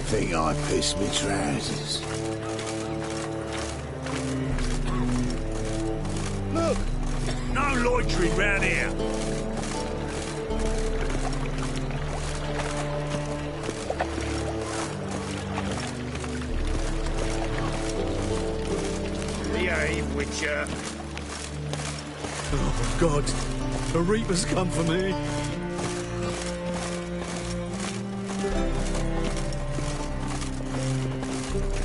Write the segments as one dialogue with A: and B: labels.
A: Think I pissed me trousers.
B: Look! No loitering round here! Behave, Witcher.
C: Oh, God. The Reaper's come for me.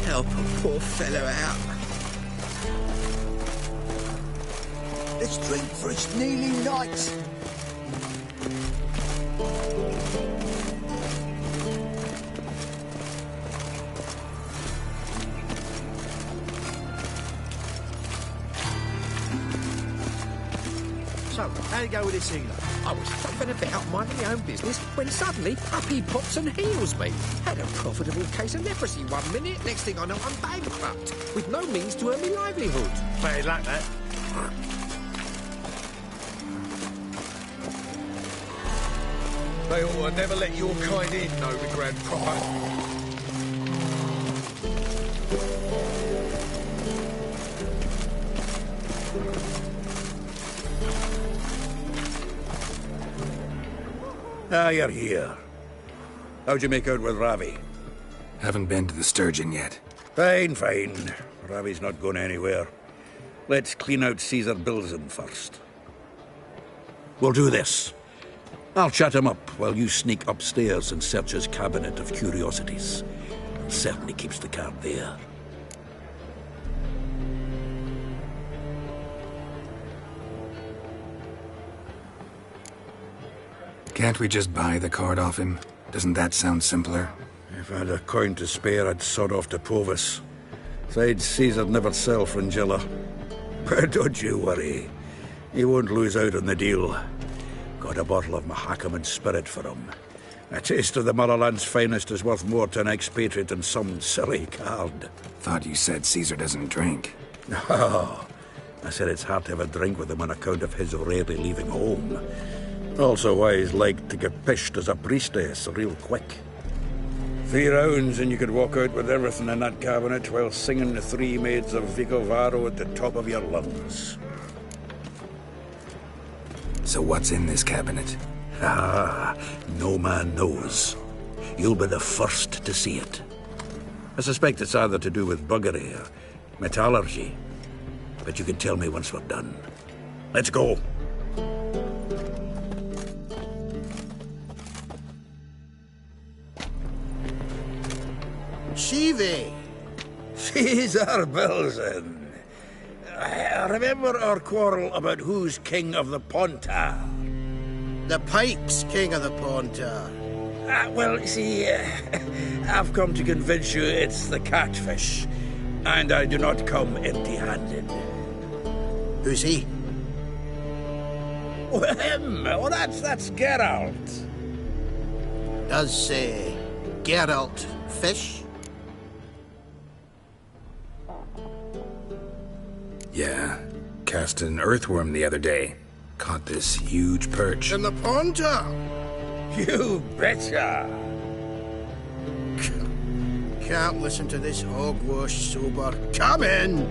D: Help a poor fellow out.
A: Let's drink for its kneeling knights.
E: So, how'd it go with this healer?
D: I was fucking about minding my own business when suddenly up he pops and heals me. Had a profitable case of leprosy 1 minute, next thing I know I'm bankrupt, with no means to earn me livelihood.
E: Bad luck, that.
B: They ought to never let your kind in, know the Grand Proper.
F: Ah, you're here. How'd you make out with Ravi?
G: Haven't been to the Sturgeon yet.
F: Fine, fine. Ravi's not going anywhere. Let's clean out Caesar Bilzen first. We'll do this. I'll chat him up while you sneak upstairs and search his cabinet of curiosities. Certainly keeps the card there.
G: Can't we just buy the card off him? Doesn't that sound simpler?
F: If I had a coin to spare, I'd sod off to Provis. Besides, Caesar'd never sell Fringilla. But don't you worry. He won't lose out on the deal. Got a bottle of Mahakaman spirit for him. A taste of the motherland's finest is worth more to an expatriate than some silly card.
G: Thought you said Caesar doesn't drink.
F: No. I said it's hard to have a drink with him on account of his rarely leaving home. Also why he's like to get pished as a priestess real quick. 3 rounds and you could walk out with everything in that cabinet while singing the 3 maids of Vegelbud at the top of your lungs.
G: So what's in this cabinet?
F: Ah, no man knows. You'll be the first to see it. I suspect it's either to do with buggery or metallurgy. But you can tell me once we're done. Let's go.
A: Shivi!
F: Caesar Bilzen. Remember our quarrel about who's king of the Pontar?
A: The Pike's king of the Pontar.
F: Well, you see, I've come to convince you it's the catfish. And I do not come empty-handed.
A: Who's he?
F: Oh, him! Oh, that's Geralt.
A: Does Geralt fish?
G: Yeah. Cast an earthworm the other day. Caught this huge perch.
A: In the Pontar?
F: You betcha!
A: Can't listen to this hogwash sober. Come in!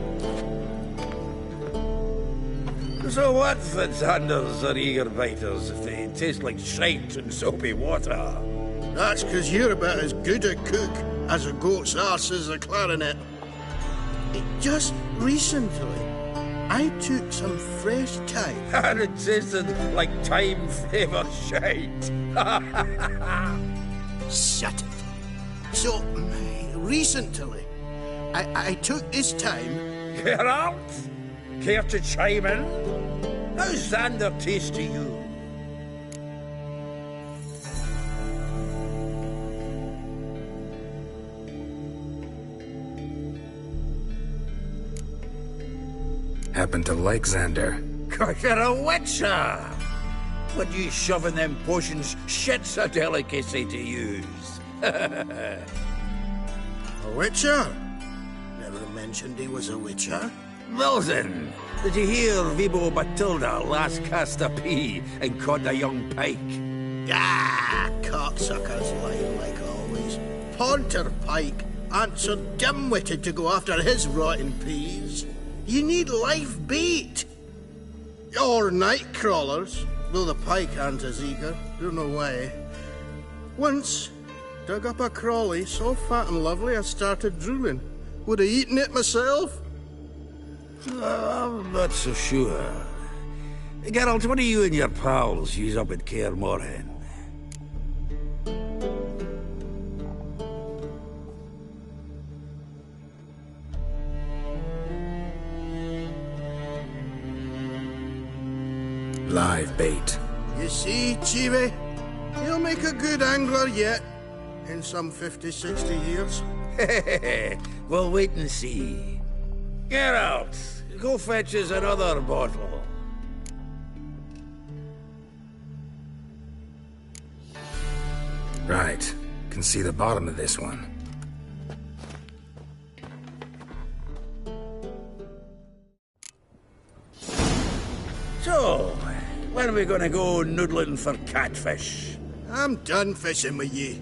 F: So what if the Zanders are eager biters if they taste like shite and soapy water?
A: That's because you're about as good a cook as a goat's arse is a clarinet. Just recently, I took some fresh thyme.
F: And it tasted like time-flavoured shite.
A: Shut it. So, recently, I took this time...
F: Geralt? Care to chime in? How's Xander taste to you?
G: Happen to like Xander.
F: Cause you're a witcher! When you shoving them potions, shit's a delicacy to use.
A: A witcher? Never mentioned he was a witcher.
F: Wilson, did you hear Vibo Matilda last cast a pea and caught a young pike?
A: Ah, cocksuckers lying like always. Ponter Pike aren't so dim-witted to go after his rotten peas. You need live bait. Or night crawlers, though the pike aren't as eager. Don't know why. Once, dug up a crawly so fat and lovely I started drooling. Would have eaten it myself.
F: I'm not so sure. Geralt, what do you and your pals use up at Kaer Morhen?
G: Live bait.
A: You see, Chibi, he'll make a good angler yet. In some 50, 60 years.
F: We'll wait and see. Geralt, go fetch us another bottle.
G: Right. Can see the bottom of this one.
F: So, when are we gonna go noodling for catfish?
A: I'm done fishing with you.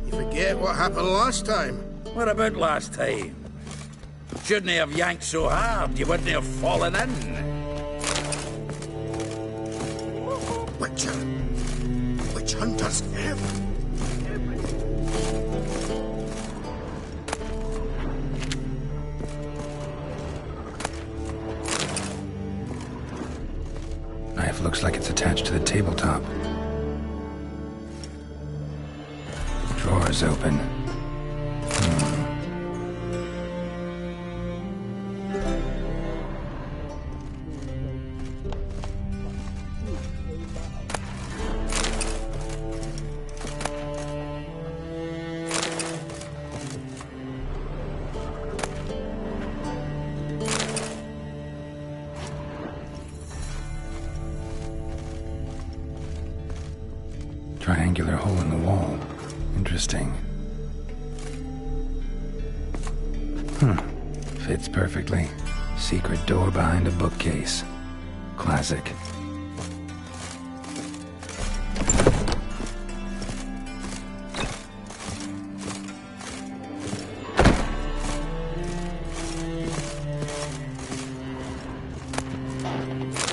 A: You forget what happened last time?
F: What about last time? Shouldn't have yanked so hard, you wouldn't have fallen in.
A: Witch hunters everywhere.
G: Knife looks like it's attached to the tabletop. Drawer's open. Triangular hole in the wall. Interesting. Fits perfectly. Secret door behind a bookcase. Classic.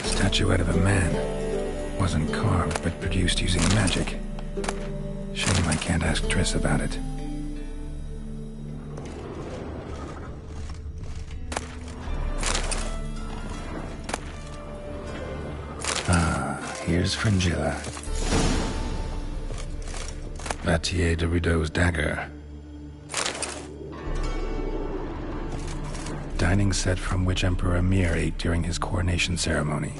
G: Statuette of a man. Wasn't carved, but produced using magic. Shame I can't ask Triss about it. Here's Fringilla. Batier de Rideau's dagger. Dining set from which Emperor Emir ate during his coronation ceremony.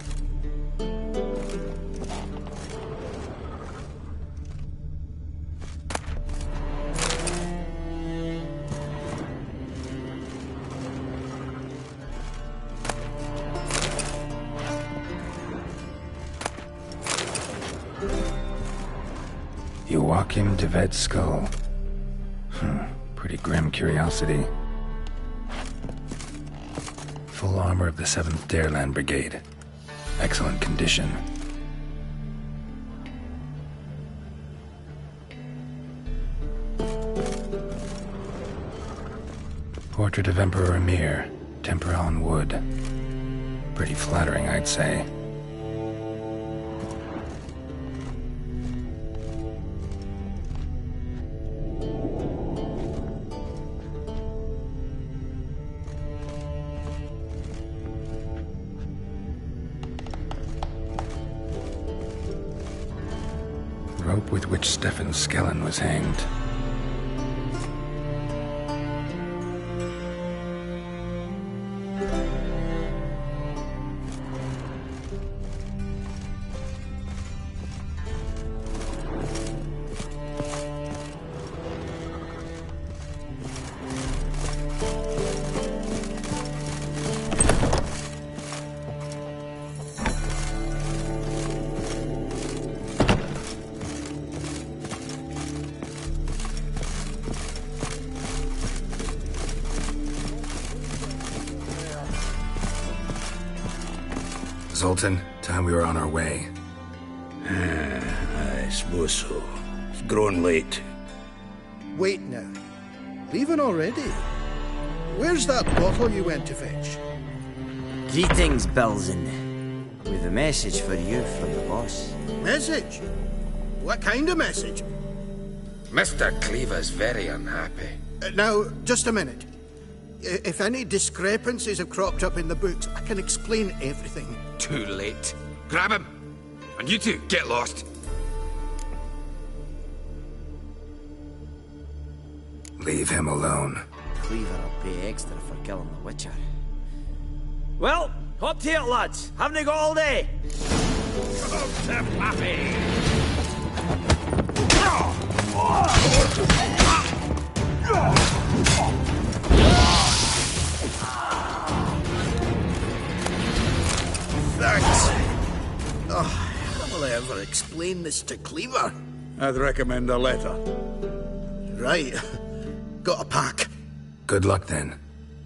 G: Joachim de Ved's skull. Pretty grim curiosity. Full armor of the 7th Dareland Brigade. Excellent condition. Portrait of Emperor Emir. Tempera on wood. Pretty flattering, I'd say. Rope with which Stefan Skellen was hanged. Sultan. Time we were on our way.
F: I suppose so. It's grown late.
A: Wait now. Leaving already? Where's that bottle you went to fetch?
H: Greetings, Bilzen. We've a message for you from the boss.
A: Message? What kind of message?
D: Mr. Cleaver's very unhappy.
A: Now, just a minute. If any discrepancies have cropped up in the books, I can explain everything.
D: Too late. Grab him! And you two, get lost.
G: Leave him alone.
H: Cleaver will pay extra for killing the Witcher. Well, hot to it, lads. Haven't they got all day?
D: Come on, Sir Pappy!
A: Thanks. Oh, how will I ever explain this to Cleaver?
F: I'd recommend a letter.
A: Right. Got a pack.
G: Good luck then.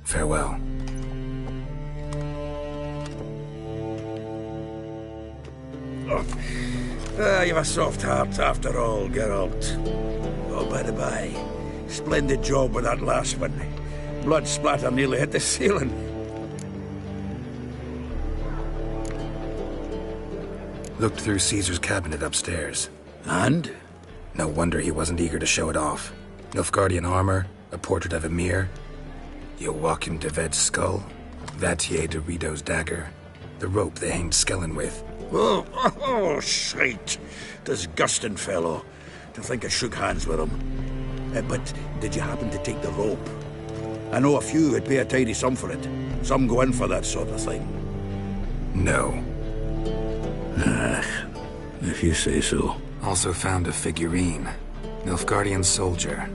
G: Farewell.
F: You've a soft heart after all, Geralt. Oh, by the by, splendid job with that last one. Blood splatter nearly hit the ceiling.
G: Looked through Caesar's cabinet upstairs.
F: And?
G: No wonder he wasn't eager to show it off. Nilfgaardian armor, a portrait of Emir, Joachim de Ved's skull, Vatier de Rideau's dagger, the rope they hanged Skellen with.
F: Oh, shite. Disgusting fellow. To think I shook hands with him. But did you happen to take the rope? I know a few would pay a tidy sum for it. Some go in for that sort of thing.
G: No.
F: If you say so.
G: Also found a figurine. Nilfgaardian soldier.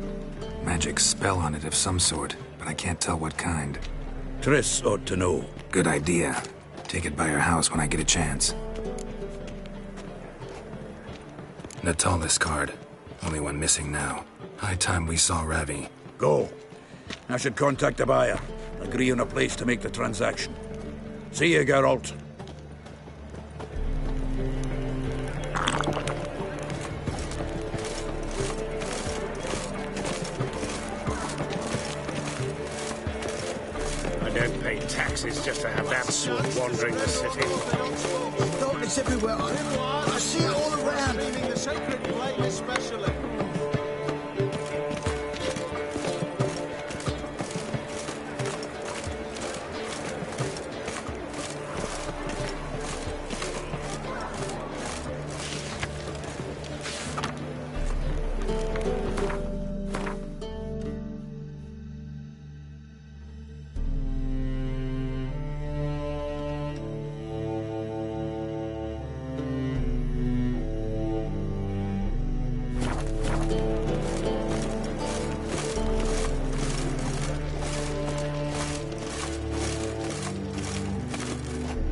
G: Magic spell on it of some sort, but I can't tell what kind.
F: Triss ought to know.
G: Good idea. Take it by her house when I get a chance. Natalis card. Only one missing now. High time we saw Ravi.
F: Go. I should contact the buyer. Agree on a place to make the transaction. See you, Geralt.
E: I don't pay taxes just to have that sort wandering the city.
A: Darkness everywhere. I see it all around.
E: Meaning the sacred flame especially.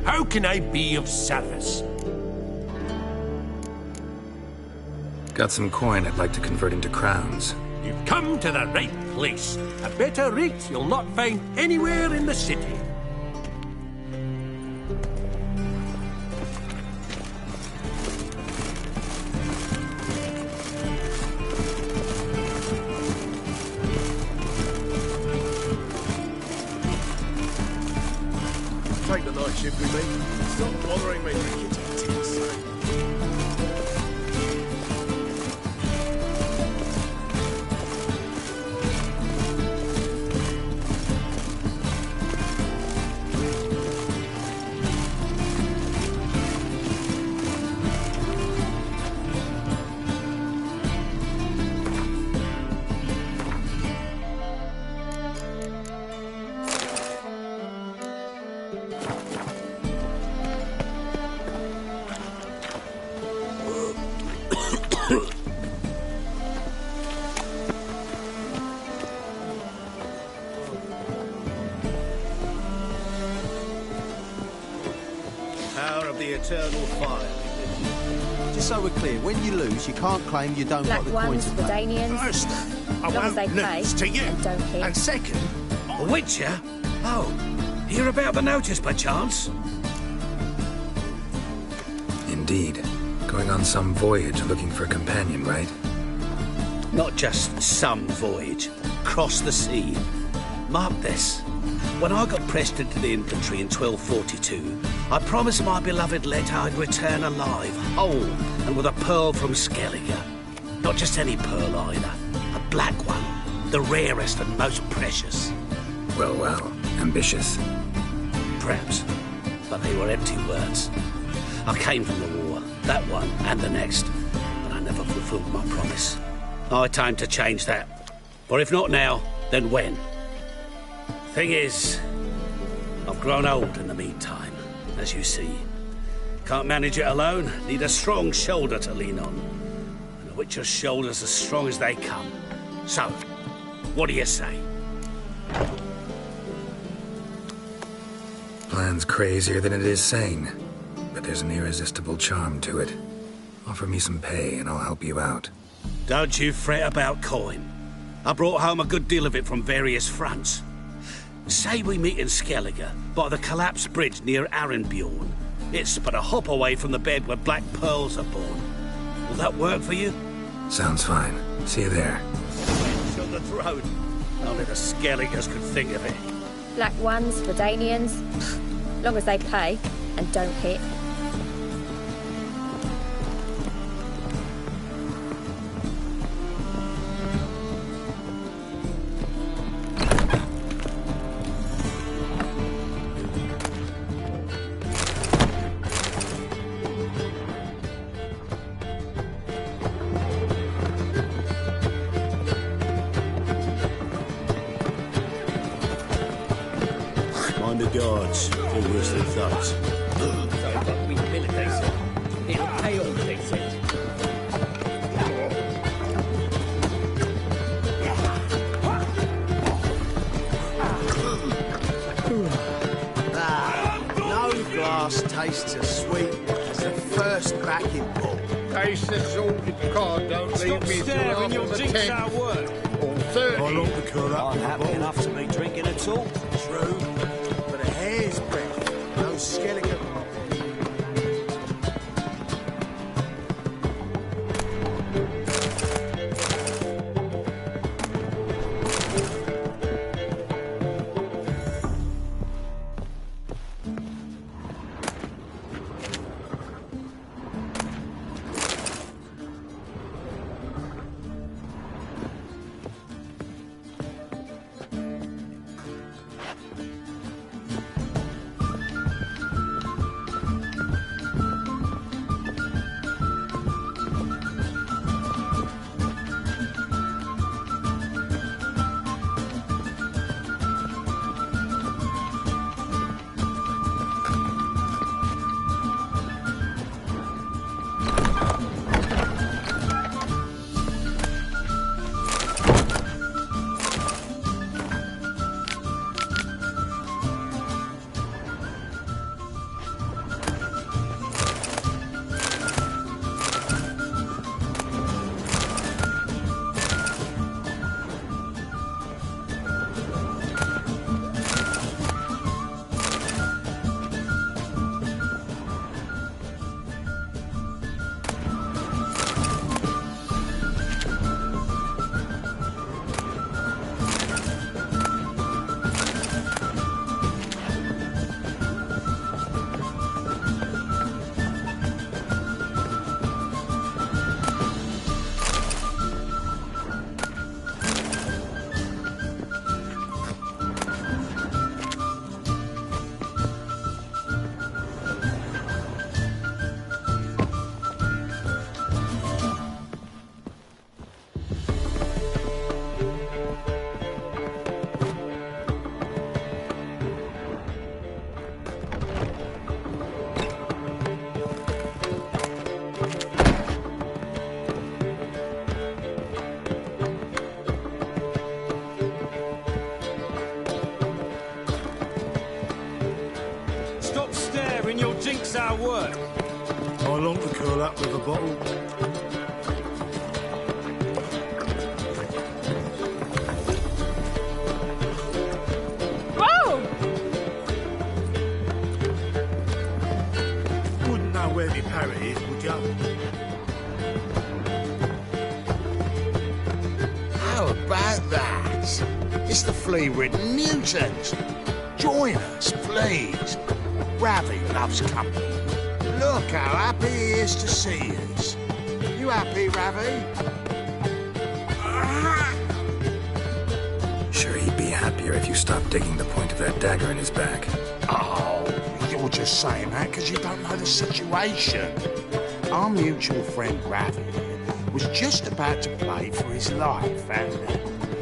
I: How can I be of service?
G: Got some coin I'd like to convert into crowns.
I: You've come to the right place. A better rate you'll not find anywhere in the city.
B: Take the night shift with me. Stop bothering me.
A: Power of the eternal fire.
E: Just so we're clear, when you lose, you can't claim you don't
J: Black
E: got the
J: ones,
E: coins to pay.
J: Redanians.
B: First, I
J: Long as
B: won't
J: they pay
B: lose to you.
J: and don't hit.
B: And second,
K: A Witcher? Oh, hear about the notice, perchance?
G: indeed. Going on some voyage looking for a companion, right?
J: Not just some voyage. Cross the sea. Mark this. When I got pressed into the infantry in 1242, I promised my beloved Let I'd return alive, whole, and with a pearl from Skellige. Not just any pearl either. A black one. The rarest and most precious.
G: Well, well. Ambitious.
J: Perhaps. But they were empty words. I came from the war. That one and the next. But I never fulfilled my promise. High time to change that. For if not now, then when? Thing is, I've grown old in the meantime, as you see. Can't manage it alone, need a strong shoulder to lean on. And a witcher's shoulder's as strong as they come. So, what do you say?
G: Plan's crazier than it is sane, but there's an irresistible charm to it. Offer me some pay and I'll help you out.
J: Don't you fret about coin. I brought home a good deal of it from various fronts. Say we meet in Skellige, by the collapsed bridge near Arenbjorn. It's but a hop away from the bed where black pearls are born. Will that work for you?
G: Sounds fine. See you there.
J: Wench on the throne. Only the Skelligers could think of it.
K: Black ones, Redanians, long as they pay and don't hit.
A: Guards, all whistling thugs.
H: We military, sir. It'll pay off, they said.
A: No glass tastes as sweet as the first backing ball.
B: Taste the salted cod, don't leave me till
H: Staring,
B: after
H: you'll
B: the
H: jinx
B: 10th.
H: our work.
B: Or 30.
C: I like the colour.
H: I'm happy enough to be drinking at all.
A: True, but a hair's breadth. No skeleton.
H: Jinx our work.
C: I long to curl up with a bottle.
K: Whoa!
C: Wouldn't know where me parrot is. would ya?
L: How about that? It's the flea-ridden mutant. Join us, please. Ravik loves company. Look how happy he is to see us. You happy, Ravik?
G: Sure, he'd be happier if you stopped digging the point of that dagger in his back.
L: Oh, you're just saying that because you don't know the situation. Our mutual friend Ravik was just about to play for his life, and...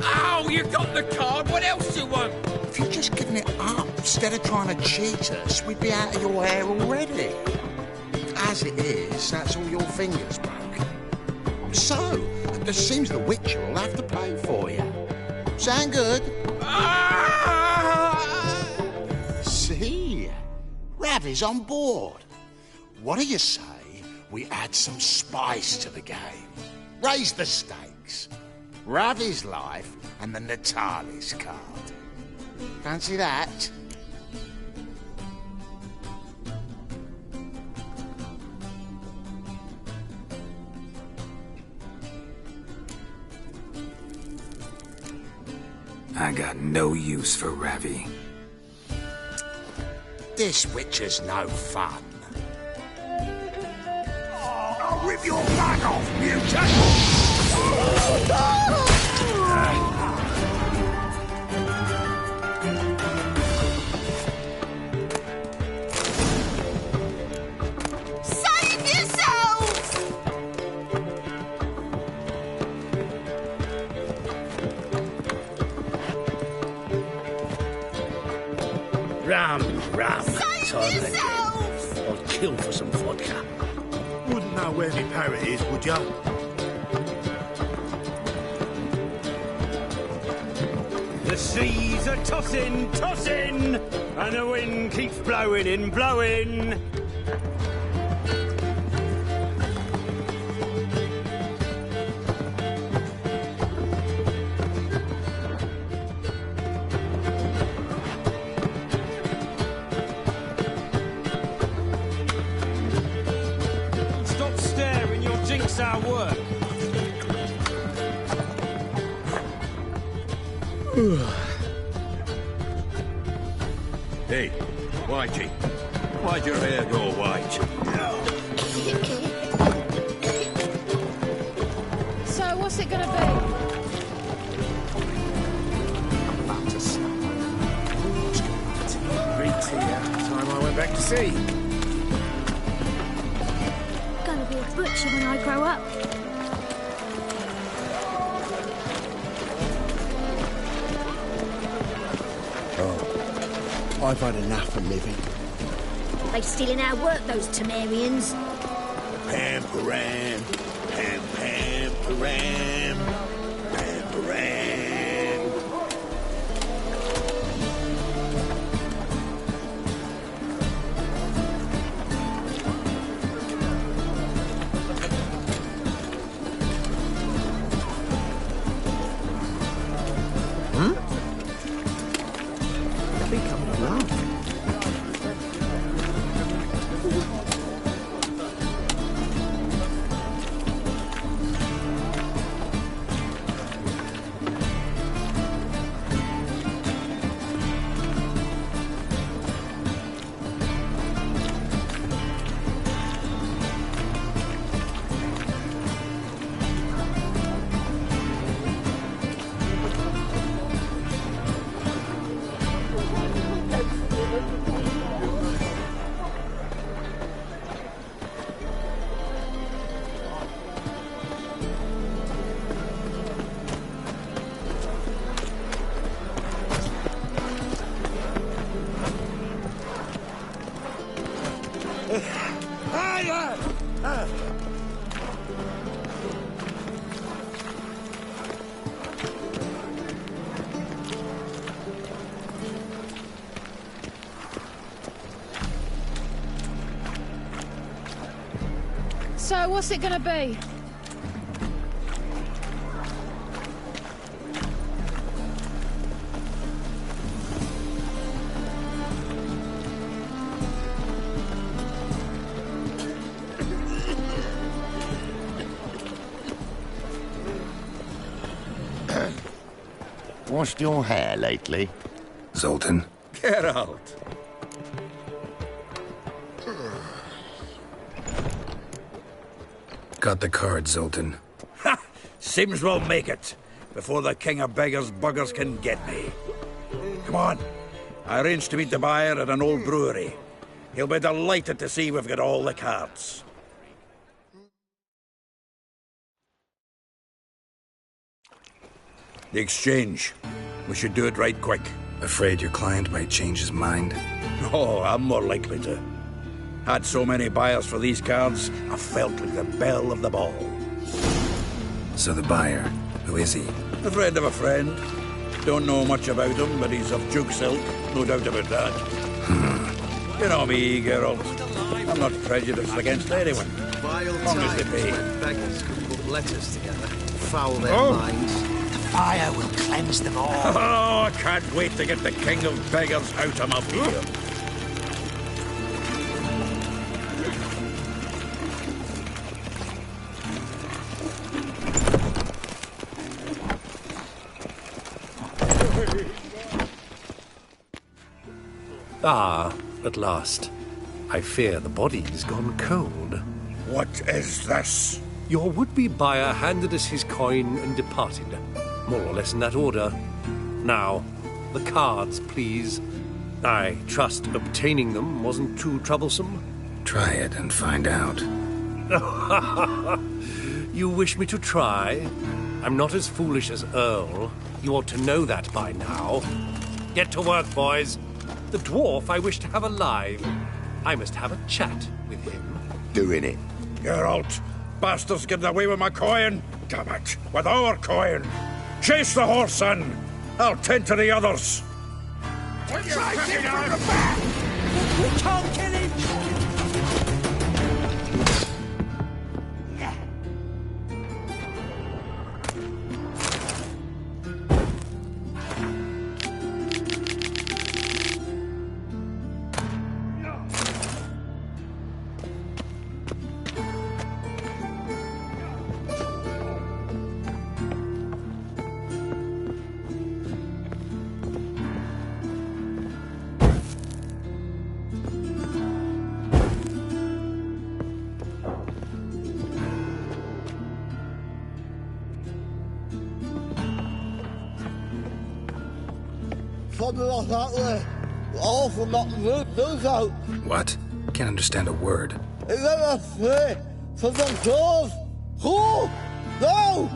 B: Oh, you got the card. What else do you want?
L: If you'd just given it up instead of trying to cheat us, we'd be out of your hair already. As it is, that's all your fingers broken. So, it seems the Witcher will have to pay for you. Sound good? See? Ravi's on board. What do you say we add some spice to the game? Raise the stakes. Ravi's life and the Natalis card. Fancy that?
G: I got no use for Ravi.
L: This Witcher's no fun. I'll rip your back off, mutant!
M: Save yourselves!
J: Ram, time again. I'd kill for some vodka.
C: Wouldn't know where my parrot is, would ya?
N: The seas are tossing, tossing, and the wind keeps blowing and blowing. Stop staring, you'll jinx our work.
F: Hey, Whitey, why'd your hair go white?
O: So, what's it gonna be?
D: About to snap. Great time I went back to sea.
O: Gonna be a butcher when I grow up.
A: I've had enough of living.
M: They stealing our work, those Temerians.
F: Pam-param, pam-pam-param, pam-param.
O: So, what's it gonna be?
L: washed your hair lately?
G: Zoltan.
F: Get out.
G: Got the card, Zoltan.
F: Ha! Seems we'll make it, before the king of beggars buggers can get me. Come on. I arranged to meet the buyer at an old brewery. He'll be delighted to see we've got all the cards. The exchange. We should do it right quick.
G: Afraid your client might change his mind?
F: Oh, I'm more likely to. Had so many buyers for these cards, I felt like the belle of the ball.
G: So the buyer, who is he?
F: A friend of a friend. Don't know much about him, but he's of Duke's ilk, no doubt about that. You know me, Geralt. I'm not prejudiced against anyone.
E: Vile
F: Long as they
E: times
F: pay.
E: when beggars could put letters together, foul their minds.
P: Fire will cleanse them all.
F: Oh, I can't wait to get the king of beggars out of my beer.
I: Ah, at last. I fear the body's gone cold.
F: What is this?
I: Your would-be buyer handed us his coin and departed. More or less in that order. Now, the cards, please. I trust obtaining them wasn't too troublesome.
G: Try it and find out.
I: You wish me to try? I'm not as foolish as Earl. You ought to know that by now. Get to work, boys. The dwarf I wish to have alive. I must have a chat with him.
L: Doing it.
F: Geralt, bastards getting away with my coin. Damn it, with our coin. Chase the horse, son. I'll tend to the others.
P: Try him from the back! We can't kill him!
A: Something like that there. All for not those out.
G: What? Can't understand a word.
A: Is that a play for the doors? Who? No!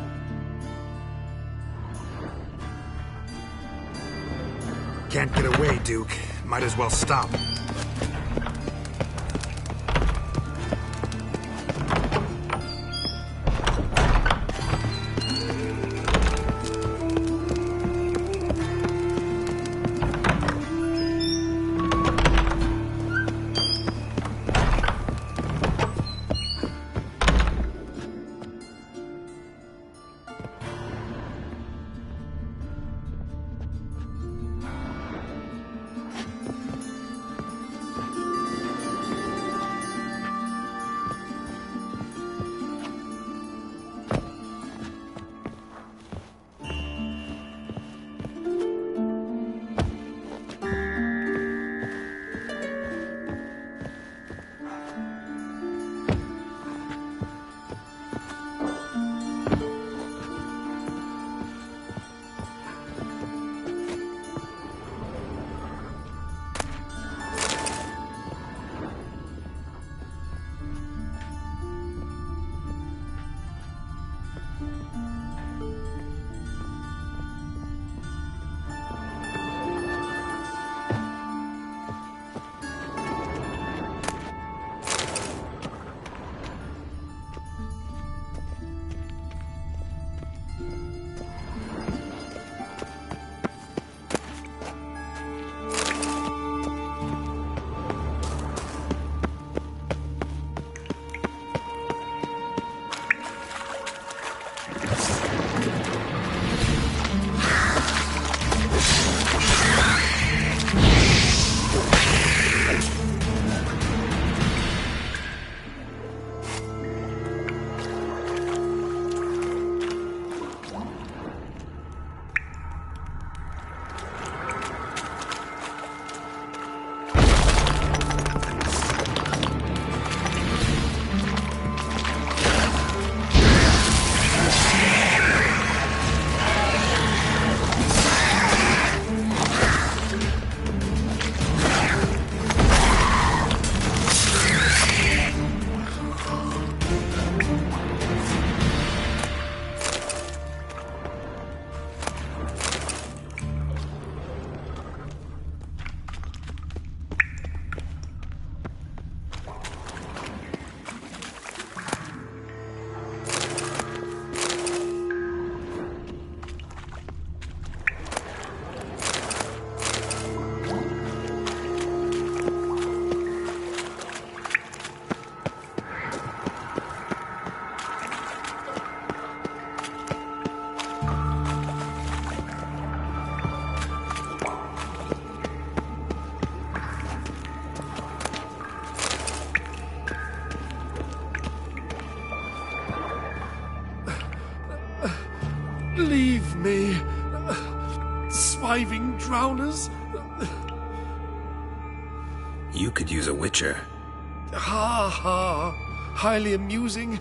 B: Can't get away, Duke. Might as well stop.
I: Leave me. Swiving drowners.
G: You could use a witcher.
I: Ha ha. Highly amusing.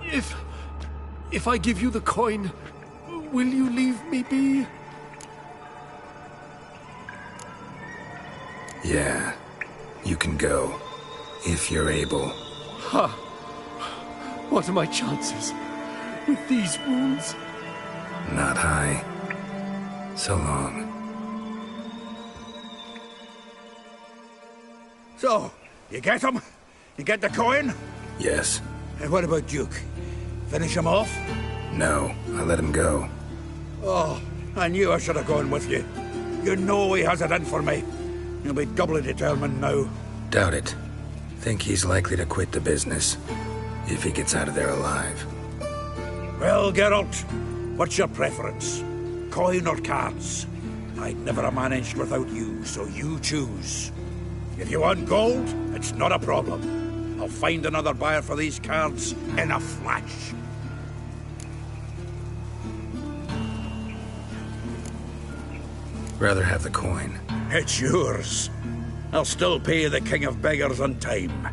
I: If I give you the coin, will you leave me be?
G: Yeah. You can go. If you're able.
I: Ha! What are my chances with these wounds?
G: Not high. So long.
F: So, you get him? You get the coin?
G: Yes.
F: And what about Duke? Finish him off?
G: No, I let him go.
F: Oh, I knew I should have gone with you. You know he has it in for me. He'll be doubly determined now.
G: Doubt it. Think he's likely to quit the business. If he gets out of there alive.
F: Well, Geralt, what's your preference? Coin or cards? I'd never have managed without you, so you choose. If you want gold, it's not a problem. I'll find another buyer for these cards in a flash.
G: Rather have the coin.
F: It's yours. I'll still pay the King of Beggars on time.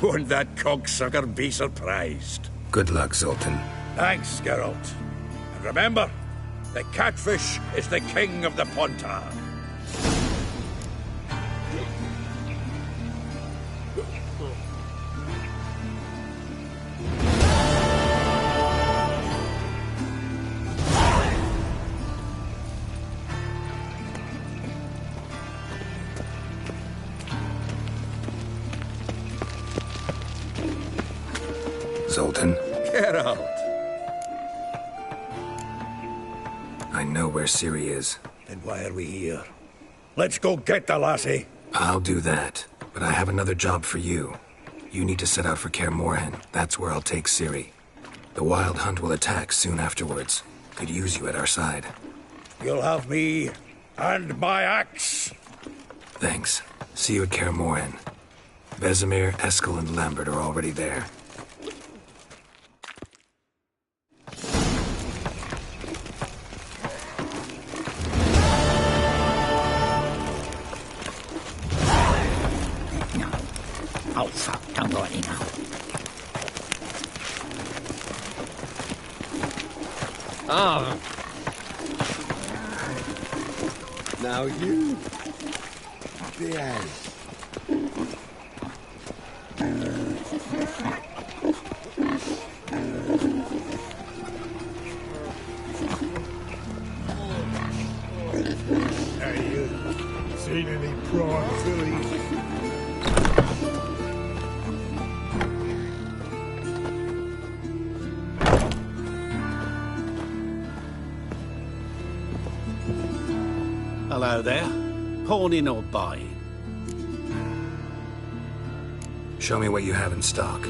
F: Won't that cocksucker be surprised?
G: Good luck, Zoltan.
F: Thanks, Geralt. And remember, the catfish is the king of the Pontar.
G: Zoltan?
F: Geralt.
G: I know where Ciri is.
F: Then why are we here? Let's go get the lassie.
G: I'll do that, but I have another job for you. You need to set out for Kaer Morhen. That's where I'll take Ciri. The Wild Hunt will attack soon afterwards. Could use you at our side.
F: You'll have me and my axe.
G: Thanks. See you at Kaer Morhen. Vesemir, Eskel, and Lambert are already there.
M: Oh, fuck. Don't go any now.
D: Ah.
C: Now you... behave.
B: Hey, you seen any prime fillies?
J: Hello there. Pawning or buying?
G: Show me what you have in stock.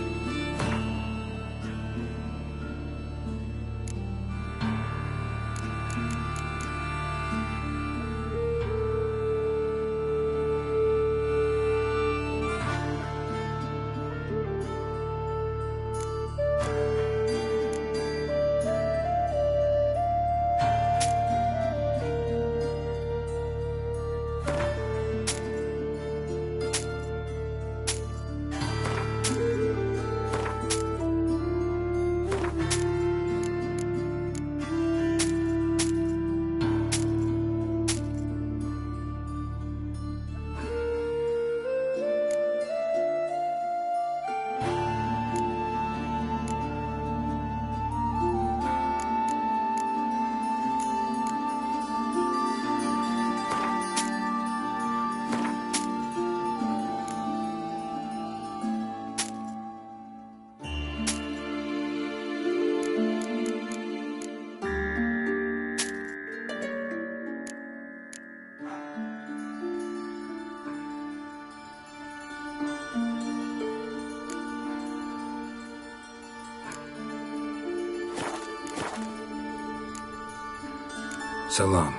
G: So long.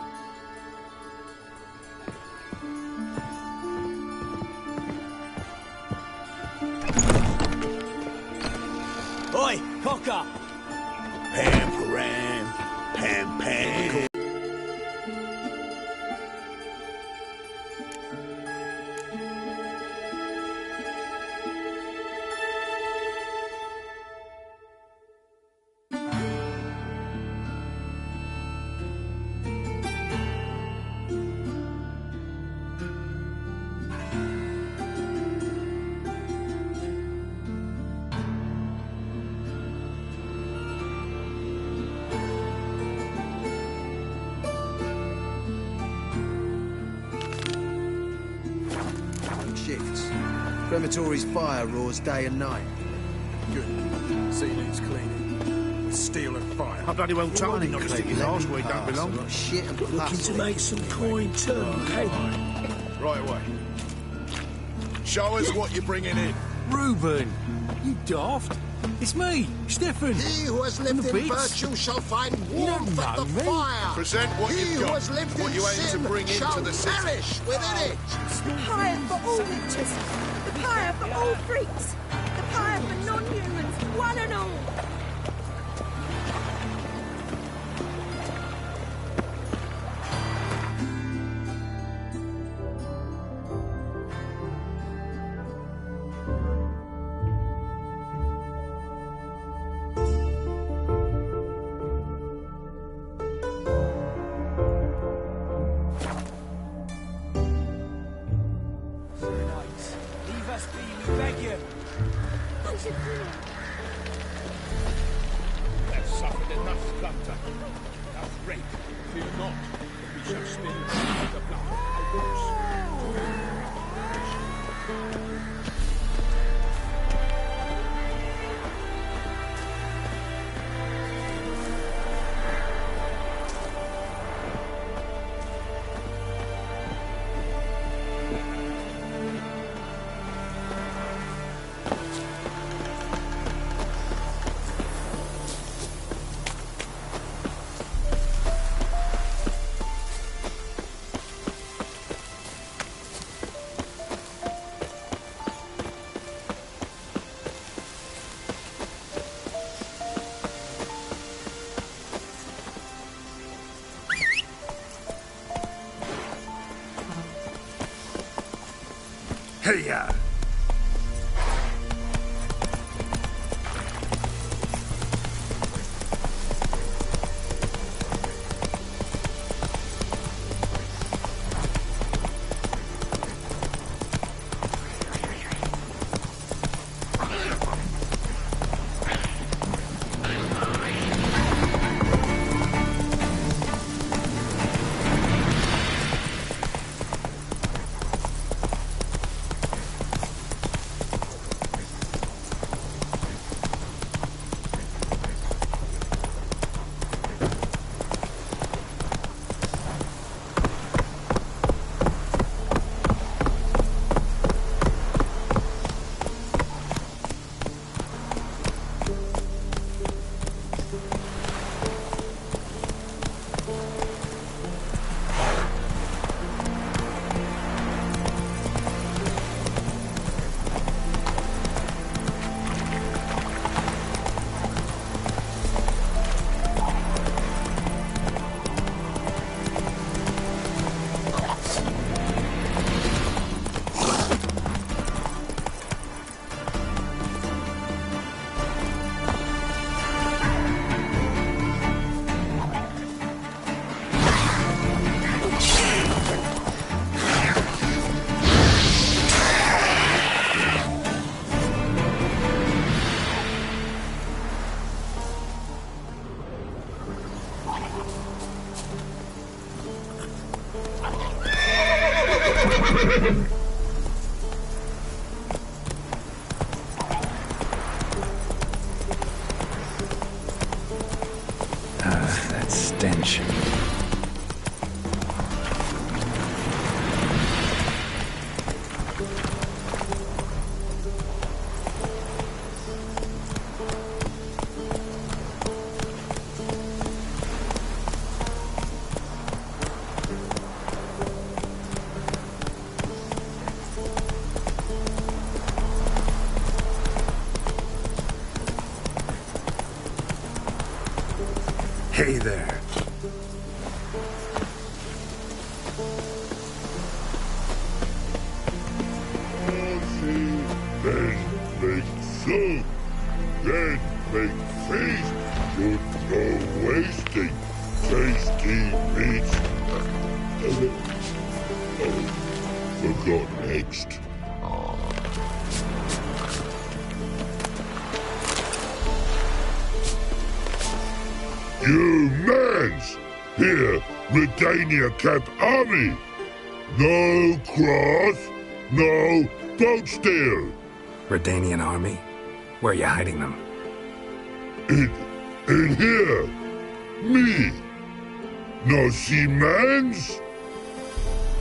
H: Oi, cocker!
A: Pam, Param,
F: Pam.
E: Shifts. Crematory's fire roars day and night.
B: Good. Ceiling's cleaning. With steel and fire.
E: I bloody well told him not to stick his arse where he don't belong. Shit and
A: Looking to make some coin too, eh?
B: Right away. Show us what you're bringing in.
Q: Reuben, you daft. It's me, Stefan.
L: He who has lived in virtue shall find warmth at the fire.
B: Present what you've got.
L: He who has lived
B: what
L: in
B: you aim
L: sin
B: to bring
L: shall
B: into the city.
L: perish within it.
R: The pyre for all witches. The pyre for all freaks. The pyre for non-humans, one and all.
B: They've suffered enough slaughter. Enough rape. Fear not, that we shall spill the blood of
F: Hey-ya!
G: That stench. Hey there.
S: Then make soup. Then make feast. Good no wasting. Tasty meats. Forgot next. You mans! Here, Redania Camp Army! No cross, no boat steal!
G: Redanian army? Where are you hiding them?
S: In here! Me! No see mans?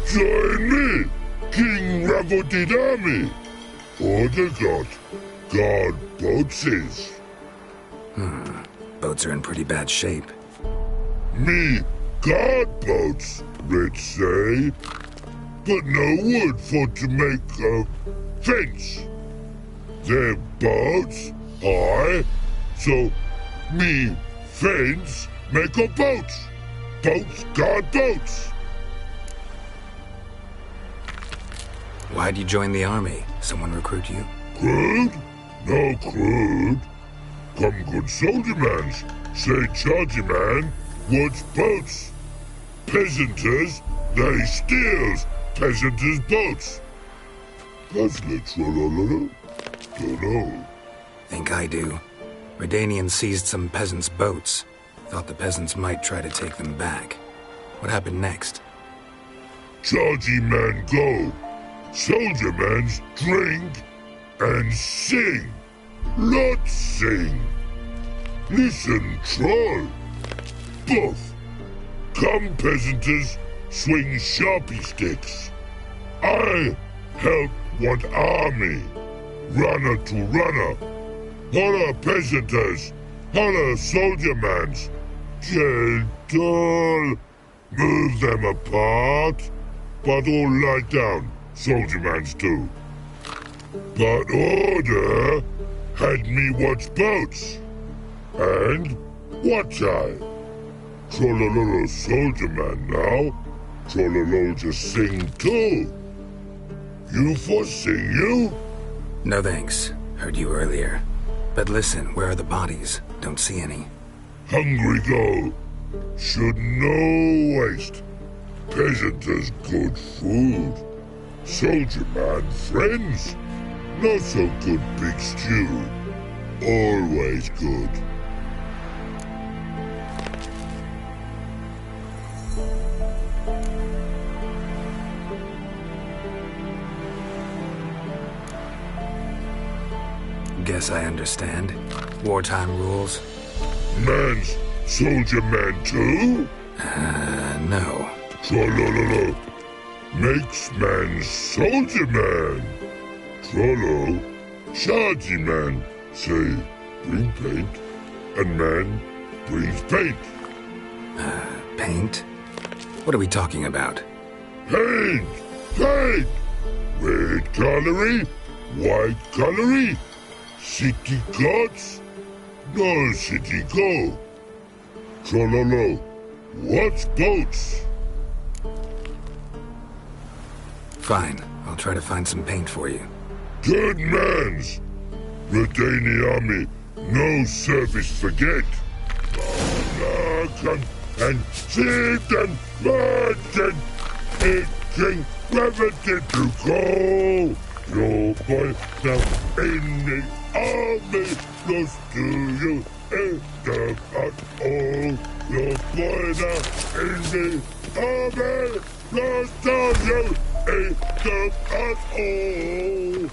S: Join me, King Ravodid Army! Order guard boatses.
G: Boats are in pretty bad shape.
S: Me guard boats, let's say. But no wood for to make a fence. Their boats high, so me fence make a boats. Boats guard boats.
G: Why'd you join the army? Someone recruit you?
S: Crude? No crude. Come good soldier mans. Say chargy man wants boats. Peasanters, they steals peasanters' boats. That's literal. Dunno.
G: Think I do. Redanians seized some peasants' boats. Thought the peasants might try to take them back. What happened next?
S: Chargy man go. Soldier mans drink and sing. Not sing. Listen, troll. Buff. Come, peasanters, swing sharpie sticks. I help one army. Runner to runner. Holla, peasanters. Holla, soldier mans. Gentle. Move them apart. But all lie down. Soldier mans do. But order had me watch boats. And watch I. Trollololo soldier man now. Trollolo just sing too. You for sing you?
G: No thanks. Heard you earlier. But listen, where are the bodies? Don't see any.
S: Hungry go. Should no waste. Peasanters good food. Soldier man friends. Not so good big stew. Always good.
G: Guess I understand. Wartime rules.
S: Man's soldier man too?
G: No.
S: Trollololo. Makes man soldier man. Trollo. Chargy man. Say, bring paint. And man brings paint.
G: Paint? What are we talking about?
S: Paint! Paint! Red colory, white colory. City gods? No city go. Trollolo. What's boats?
G: Fine. I'll try to find some paint for you.
S: Good mans. Redani army, no service forget. Come and see them merchant. It King Rabbit to go. Your boy now in the army, close to you. In the battle, your boy now in the army, close to you. In the battle.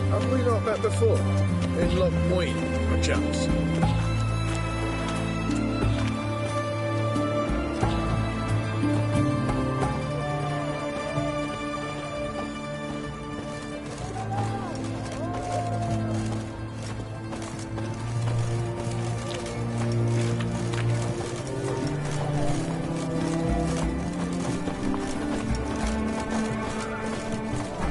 T: Have we not met before? In Lochmoine, perchance?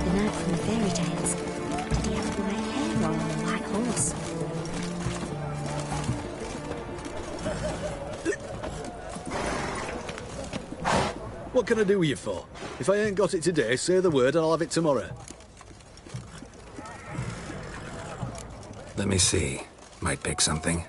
M: The knight from the fairy tales. Did he have white hair or a white horse?
U: What can I do with you for? If I ain't got it today, say the word and I'll have it tomorrow.
G: Let me see. Might pick something.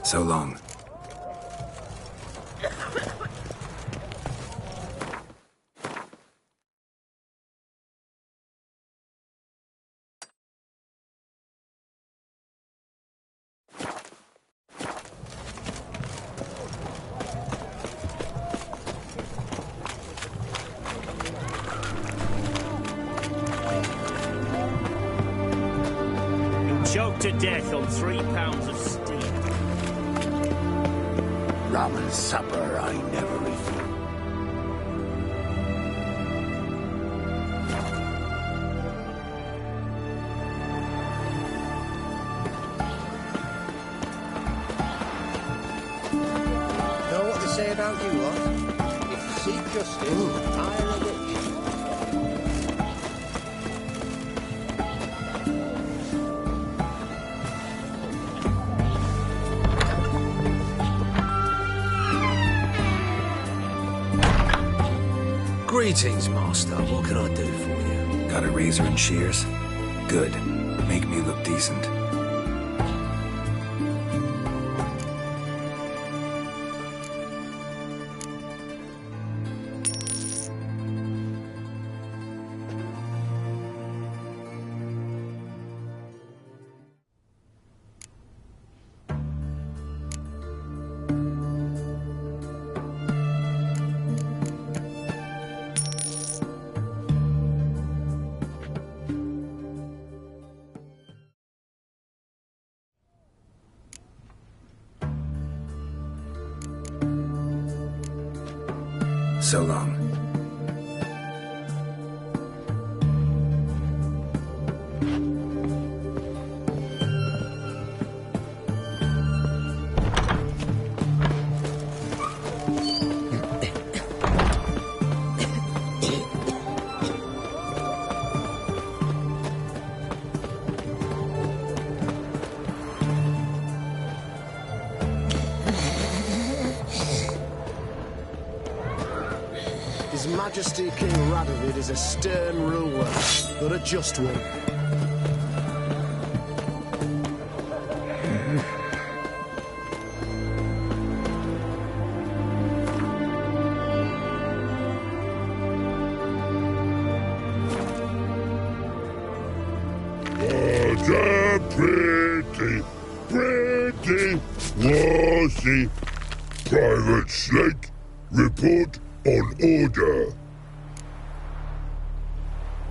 G: So long.
N: Choked to death on 3 pounds of steam.
S: Rum and supper I never refuse.
A: Know what they say about you lot? If you seek justice, hire a witch.
D: Greetings, Master. What can I do for you?
G: Got a razor and shears? Good. Make me look decent. So long.
K: His Majesty King Radovid is a stern ruler, but a just one.
S: What a pretty, pretty lassie. Private Snake, report on order.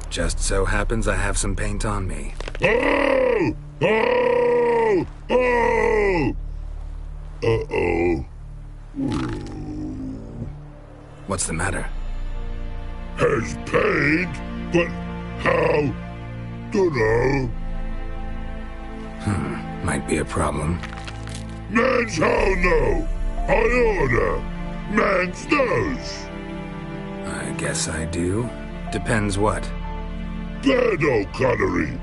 G: Just so happens I have some paint on me.
S: Oh! Oh! Oh! Uh-oh.
G: What's the matter?
S: Has paint, but how? Dunno.
G: Might be a problem.
S: Man's how no? I order. Man's knows.
G: I guess I do. Depends what.
S: Birdo cutlery.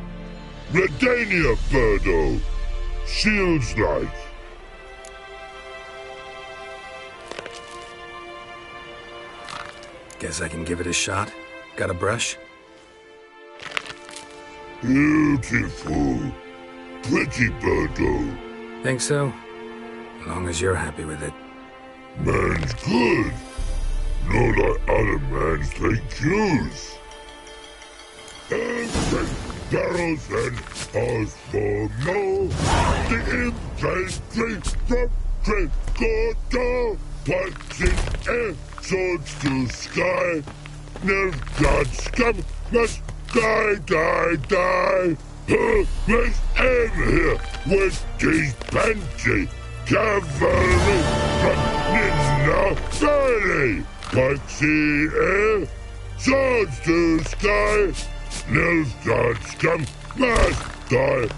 S: Redania Birdo. Shields like.
G: Guess I can give it a shot. Got a brush?
S: Beautiful. Pretty Birdo.
G: Think so? As long as you're happy with it.
S: Man's good. Not like other mans take use. Every barrels and as for more. The infantry from Trecordo. Punching air, swords to sky. Nilfgaard scum must die. Let's end here with these Banshee cavalry from Nina Valley. Pixie air, swords to sky. Nilfgaard scum must die.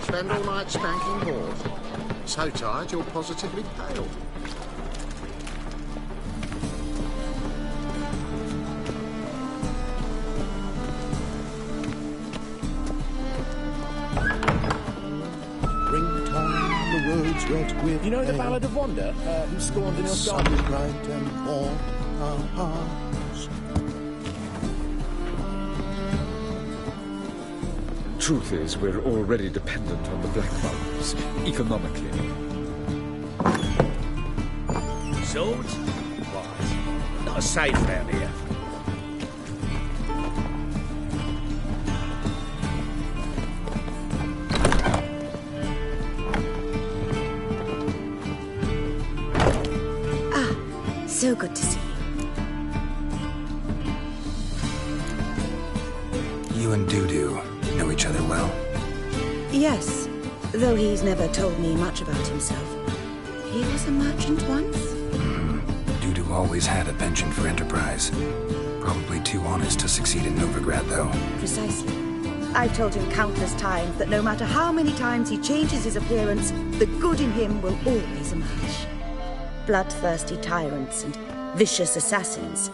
E: Spend all night spanking board. So tired you're positively pale. Springtime, the roads red with
B: You know the Ballad of Wanda, who scorned in your garden?
E: Bright and warm our hearts.
V: Truth is, we're already dependent on the Black Mountains, economically.
J: Swords? What? Not safe round here.
M: So good to see you.
G: You and Dudu know each other well?
M: Yes, though he's never told me much about himself. He was a merchant once?
G: Dudu always had a penchant for enterprise. Probably too honest to succeed in Novigrad, though.
M: Precisely. I've told him countless times that no matter how many times he changes his appearance, the good in him will always emerge. Bloodthirsty tyrants and vicious assassins.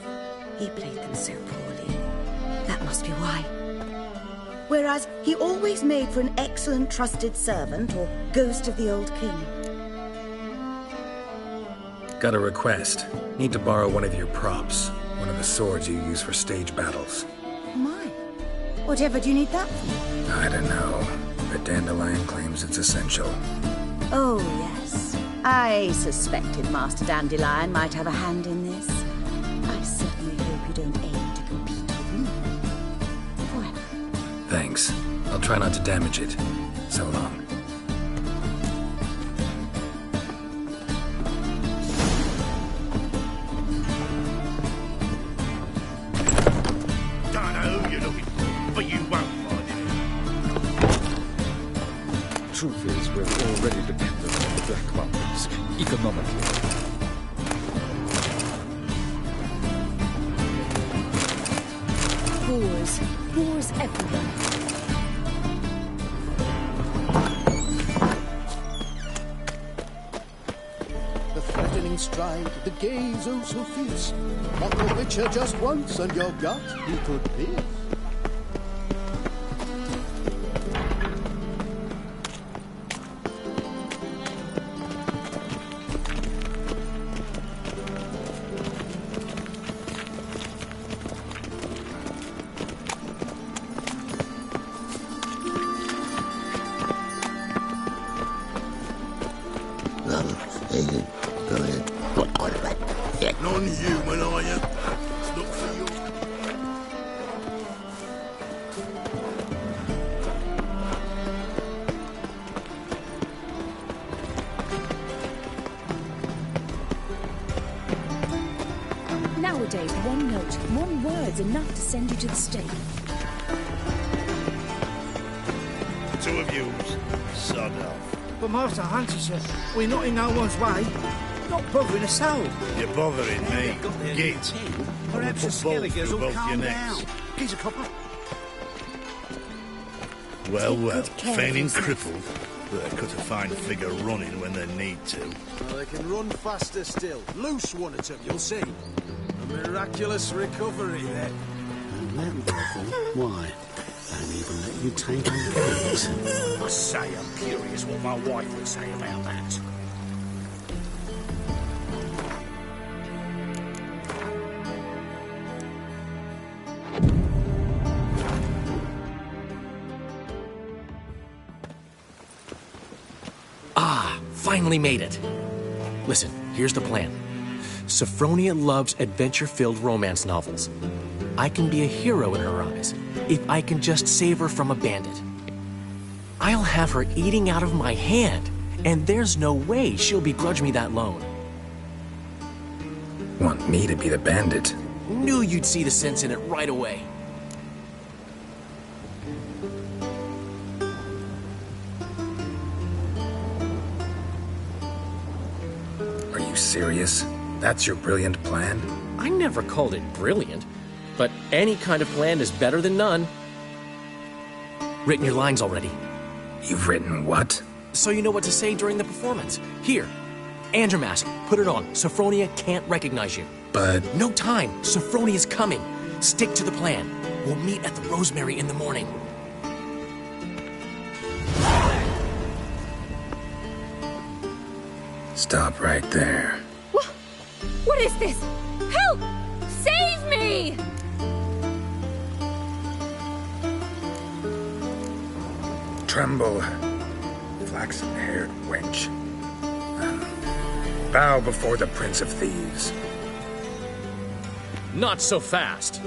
M: He played them so poorly. That must be why. Whereas he always made for an excellent trusted servant or ghost of the old king.
G: Got a request. Need to borrow one of your props. One of the swords you use for stage battles.
M: My. Whatever do you need that for?
G: I don't know, but Dandelion claims it's essential.
M: Oh, yes. I suspected Master Dandelion might have a hand in this. I certainly hope you don't aim to compete with me. Forever.
G: Thanks. I'll try not to damage it. So long.
B: Don't know who you're looking for, but you won't find it.
V: Truth is, we're already dependent on the Black Mountains, economically.
O: Boars everywhere.
K: The threatening stride, the gaze oh so fierce. Want the Witcher just once, and your gut he could pierce.
A: Non-human, are you? Look for you.
O: Nowadays, one note, one word's enough to send you to the stake.
B: Two of yous, sod off.
P: But Master Hunter said, we're not in no one's way. Not bothering a soul.
B: You're bothering me. Git.
P: Perhaps the Skelligers will
B: both
P: calm
B: your
P: down.
B: necks.
P: Here's a copper.
B: Well,
P: Take
B: well,
P: good care
B: feigning
P: of yourself.
B: crippled, but they cut a fine figure running when they need to.
K: Well, they can run faster still. Loose one at 'em, you'll see. A miraculous recovery then.
J: And that devil, why? Don't even let you take on things. I say I'm curious what my wife would say about that.
W: Finally made it. Listen, here's the plan. Sophronia loves adventure-filled romance novels. I can be a hero in her eyes if I can just save her from a bandit. I'll have her eating out of my hand, and there's no way she'll begrudge me that loan.
G: Want me to be the bandit?
W: Knew you'd see the sense in it right away.
G: Are you serious? That's your brilliant plan?
W: I never called it brilliant, but any kind of plan is better than none. Written your lines already.
G: You've written what?
W: So you know what to say during the performance. Here, and your mask. Put it on. Sophronia can't recognize you.
G: But...
W: No time. Sophronia's coming. Stick to the plan. We'll meet at the Rosemary in the morning.
G: Stop right there.
O: What is this? Help! Save me!
G: Tremble, flaxen-haired wench. Bow before the Prince of Thieves.
W: Not so fast.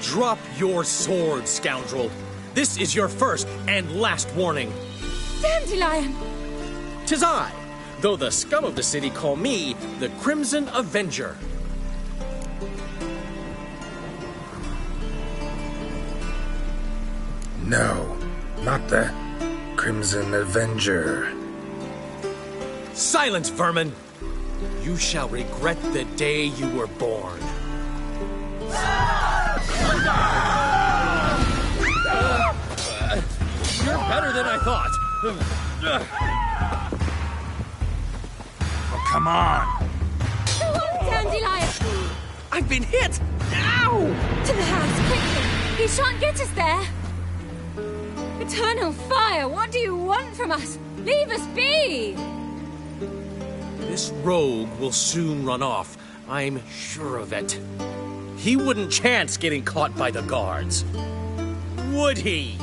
W: Drop your sword, scoundrel. This is your first and last warning.
O: Dandelion!
W: 'Tis I, though the scum of the city call me the Crimson Avenger.
G: No, not the Crimson Avenger.
W: Silence, vermin! You shall regret the day you were born. You're better than I thought.
B: Oh, come on.
O: Dandelion!
W: I've been hit! Ow!
O: To the house, quickly! He shan't get us there! Eternal fire, what do you want from us? Leave us be!
W: This rogue will soon run off. I'm sure of it. He wouldn't chance getting caught by the guards. Would he?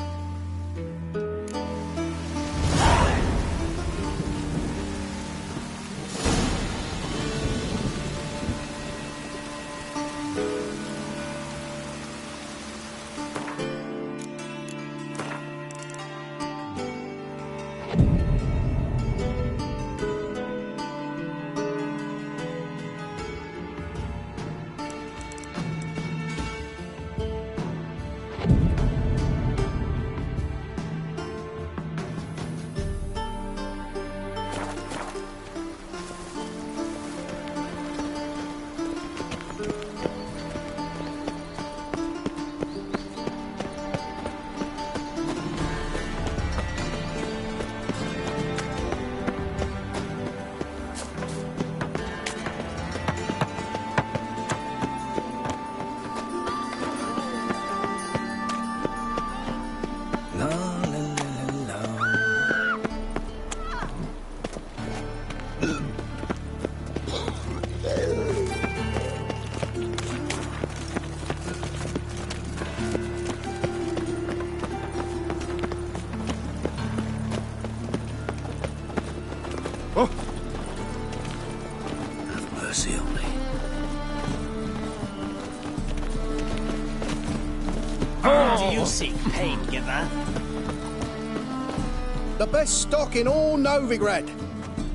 A: The best stock in all Novigrad.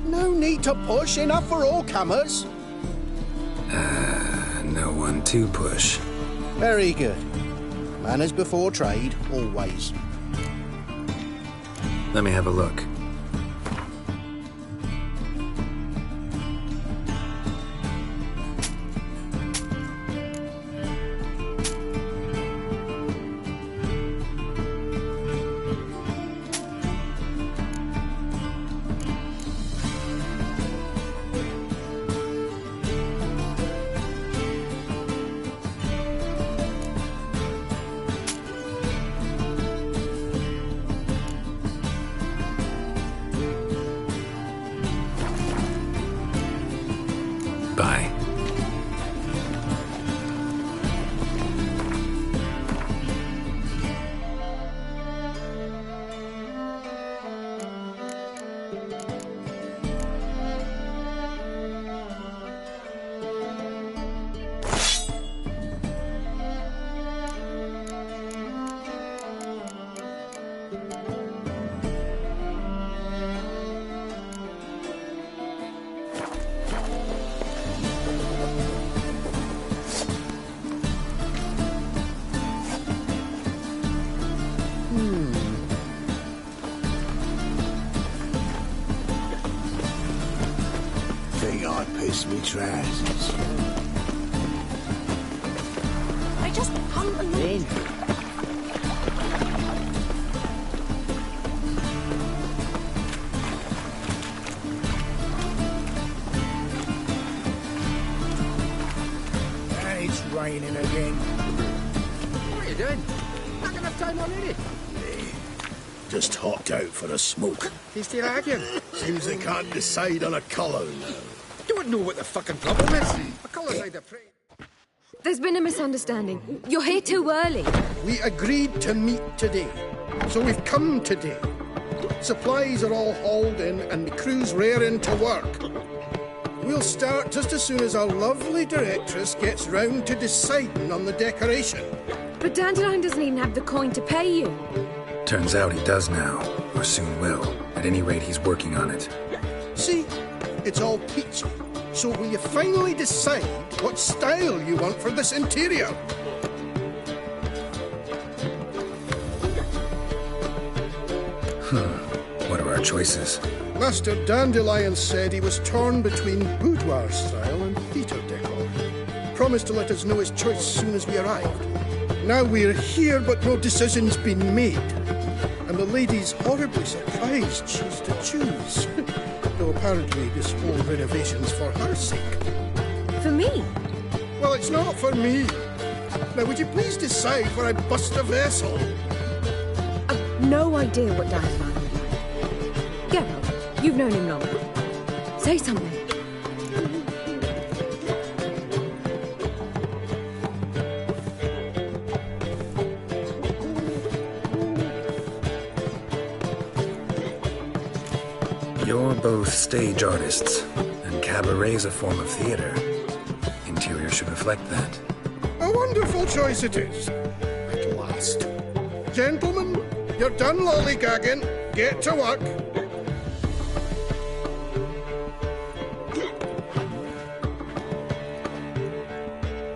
A: No need to push, enough for all comers.
G: No one to push.
A: Very good. Manners before trade, always.
G: Let me have a look.
A: Me trousers.
O: I just hung alone.
P: And it's raining again.
D: What are you doing? Not enough time already.
A: Just hopped out for a smoke.
D: You still arguing?
A: Seems they can't decide on a colour now.
D: Don't know what the fucking problem is. A colour's either pretty.
O: There's been a misunderstanding. You're here too early.
A: We agreed to meet today, so we've come today. Supplies are all hauled in and the crew's raring to work. We'll start just as soon as our lovely directress gets round to deciding on the decoration.
O: But Dandelion doesn't even have the coin to pay you.
G: Turns out he does now, or soon will. At any rate, he's working on it.
A: See? It's all peachy. So will you finally decide what style you want for this interior?
G: What are our choices?
A: Master Dandelion said he was torn between boudoir style and theatre decor. Promised to let us know his choice as soon as we arrived. Now we're here, but no decision's been made. And the lady's horribly surprised she's to choose. Though apparently this whole renovation's for her sake.
O: For me?
A: Well, it's not for me. Now, would you please decide where I bust a vessel?
O: I've no idea what Dandelion would like. Geralt, you've known him long. Say something.
G: You're both stage artists, and cabaret's a form of theater. Interior should reflect that.
A: A wonderful choice it is. At last. Gentlemen, you're done lollygagging. Get to work.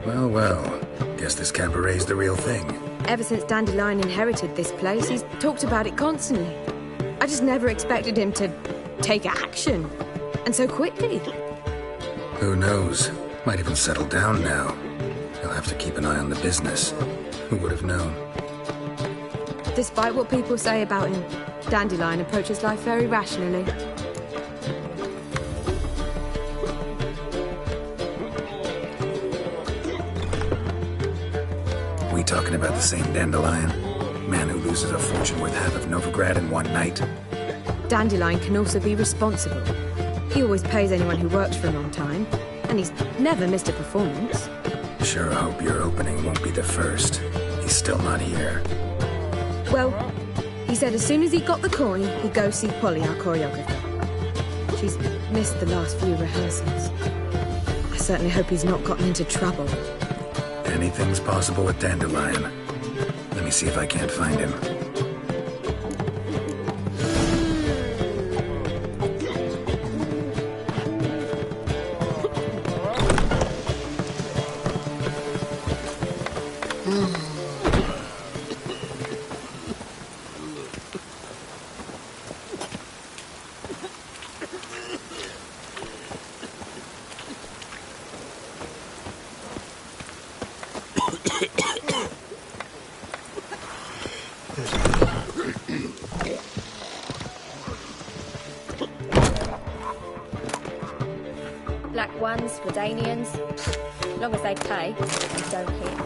G: Well, well. Guess this cabaret's the real thing.
O: Ever since Dandelion inherited this place, he's talked about it constantly. I just never expected him to take action. And so quickly.
G: Who knows? Might even settle down now. He'll have to keep an eye on the business. Who would have known?
O: Despite what people say about him, Dandelion approaches life very rationally.
G: We talking about the same Dandelion? Man who loses a fortune worth half of Novigrad in one night?
O: Dandelion can also be responsible. He always pays anyone who works for him on time, and he's never missed a performance.
G: Sure hope your opening won't be the first. He's still not here.
O: Well, he said as soon as he got the coin, he'd go see Polly, our choreographer. She's missed the last few rehearsals. I certainly hope he's not gotten into trouble.
G: Anything's possible with Dandelion. Let me see if I can't find him.
C: Black ones, Redanians, long as they pay and don't hit.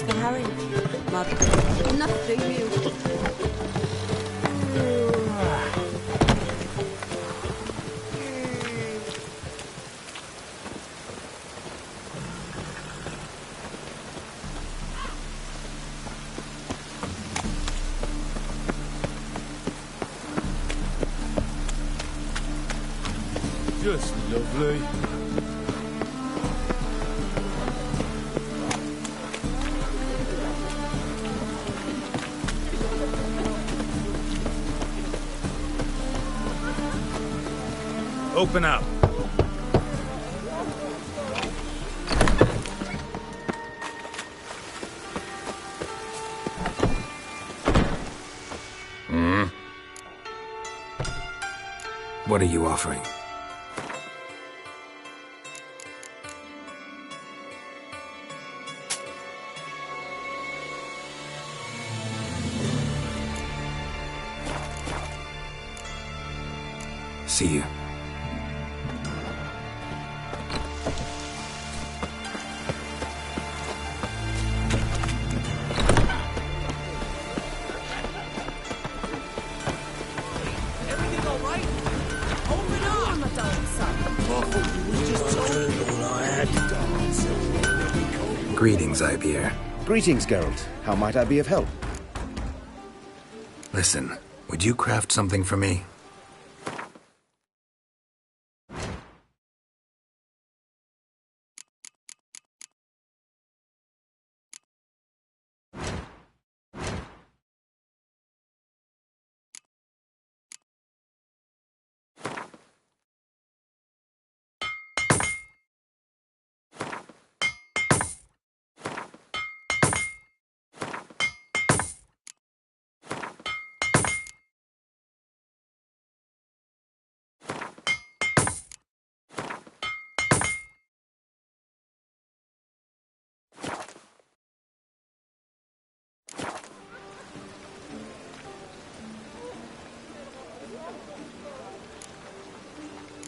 R: Master Harry. Nathaniel.
B: Just lovely.
H: Open up.
G: What are you offering? See you.
N: Everything all right? Open up!
R: I'm a dancer.
G: Greetings, Ibeer.
I: Greetings, Geralt. How might I be of help?
G: Listen, would you craft something for me?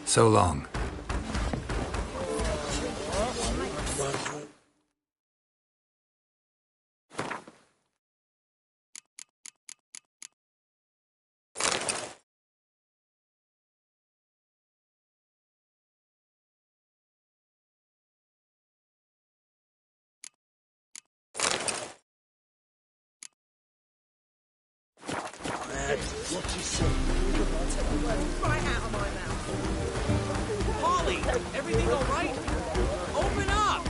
G: So long.
N: What you say? Right out of my mouth. Polly, everything all right? Open up!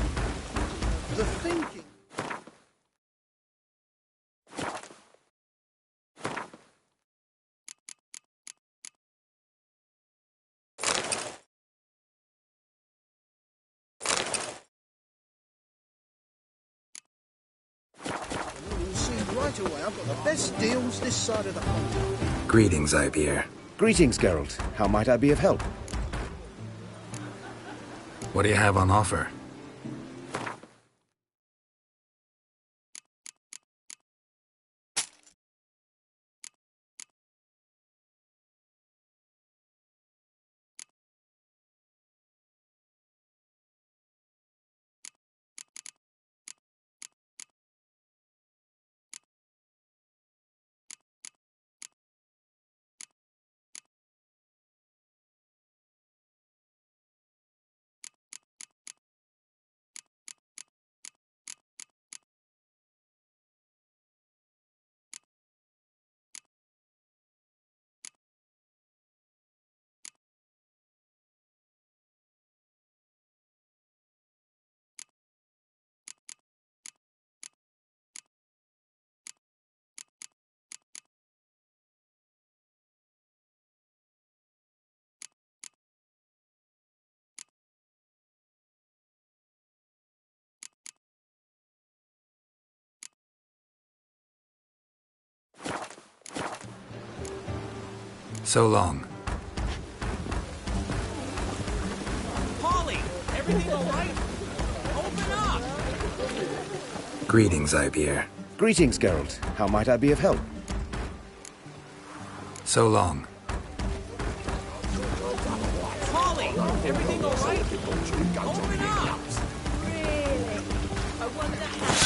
A: The thinking. You'll see right away I've got the best deals this side of the pond.
G: Greetings, Ibeer.
I: Greetings, Geralt. How might I be of help?
G: What do you have on offer? So long.
N: Polly, everything all right? Open up!
G: Greetings, Ibeer.
I: Greetings, Geralt. How might I be of help?
G: So long.
N: Polly, everything all right? Open up! Really? I wonder how...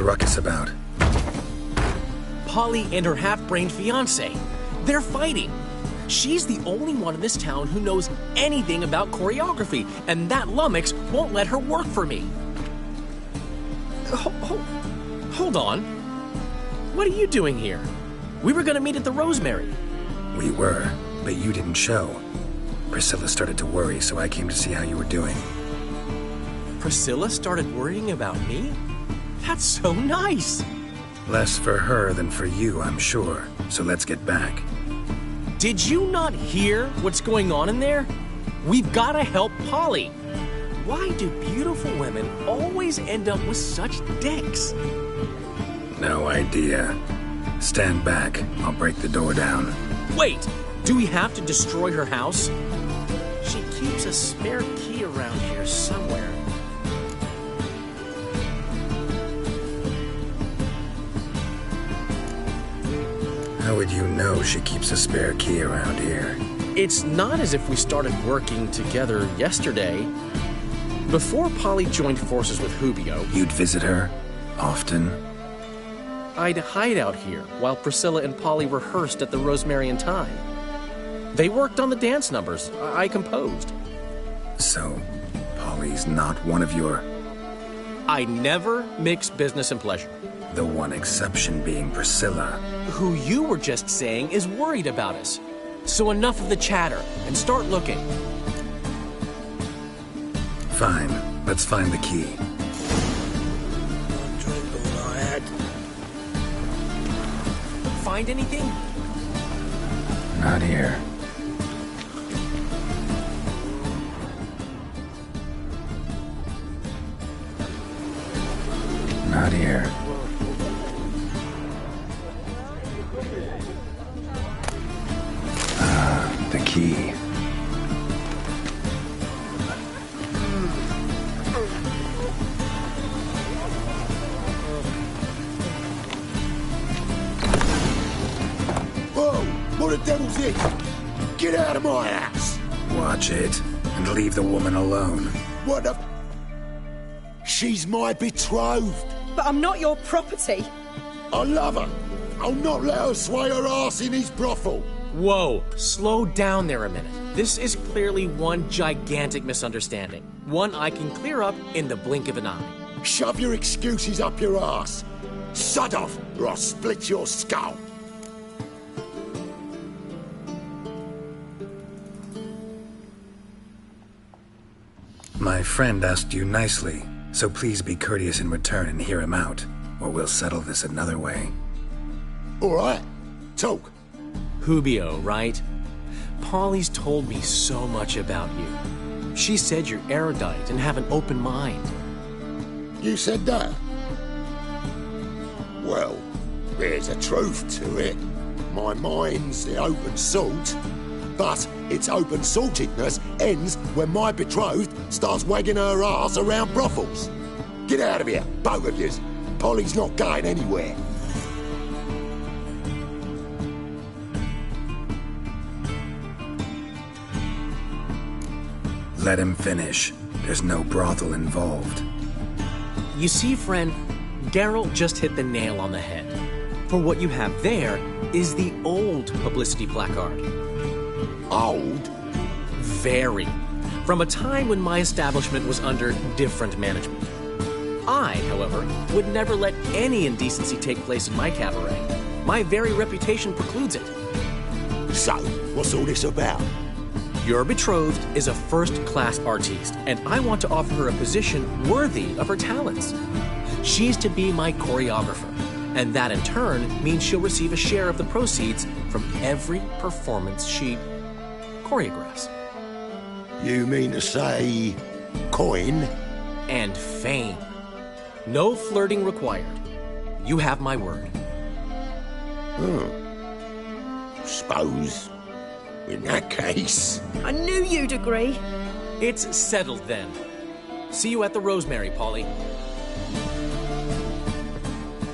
G: ruckus about?
W: Polly and her half-brained fiance. They're fighting. She's the only one in this town who knows anything about choreography, and that lummox won't let her work for me. Hold on. What are you doing here? We were gonna meet at the Rosemary.
G: We were, but you didn't show. Priscilla started to worry, so I came to see how you were doing.
W: Priscilla started worrying about me? That's so nice!
G: Less for her than for you, I'm sure. So let's get back.
W: Did you not hear what's going on in there? We've gotta help Polly. Why do beautiful women always end up with such dicks?
G: No idea. Stand back. I'll break the door down.
W: Wait! Do we have to destroy her house? She keeps a spare key around here somewhere.
G: How would you know she keeps a spare key around here?
W: It's not as if we started working together yesterday. Before Polly joined forces with Hubio...
G: You'd visit her? Often?
W: I'd hide out here while Priscilla and Polly rehearsed at the Rosemary and Thyme. They worked on the dance numbers I composed.
G: So, Polly's not one of your...
W: I never mix business and pleasure.
G: The one exception being Priscilla.
W: Who you were just saying is worried about us. So enough of the chatter, and start looking.
G: Fine. Let's find the key.
W: Find anything?
G: Not here. Not here. The key.
S: Whoa! What the devil's it? Get out of my house!
G: Watch it, and leave the woman alone.
S: What the... She's my betrothed.
R: But I'm not your property.
S: I love her. I'll not let her sway her ass in his brothel.
W: Whoa, slow down there a minute. This is clearly one gigantic misunderstanding. One I can clear up in the blink of an eye.
S: Shove your excuses up your ass. Sod off, or I'll split your skull.
G: My friend asked you nicely, so please be courteous in return and hear him out, or we'll settle this another way.
S: All right, talk.
W: Hubio, right? Polly's told me so much about you. She said you're erudite and have an open mind.
S: You said that? Well, there's a truth to it. My mind's the open salt, but its open saltedness ends when my betrothed starts wagging her ass around brothels. Get out of here, both of yous. Polly's not going anywhere.
G: Let him finish. There's no brothel involved.
W: You see, friend, Geralt just hit the nail on the head. For what you have there is the old publicity placard.
S: Old?
W: Very. From a time when my establishment was under different management. I, however, would never let any indecency take place in my cabaret. My very reputation precludes it.
S: So, what's all this about?
W: Your betrothed is a first-class artiste, and I want to offer her a position worthy of her talents. She's to be my choreographer, and that in turn means she'll receive a share of the proceeds from every performance she choreographs.
S: You mean to say... coin?
W: And fame. No flirting required. You have my word.
S: Suppose... in that case...
R: I knew you'd agree.
W: It's settled then. See you at the Rosemary, Polly.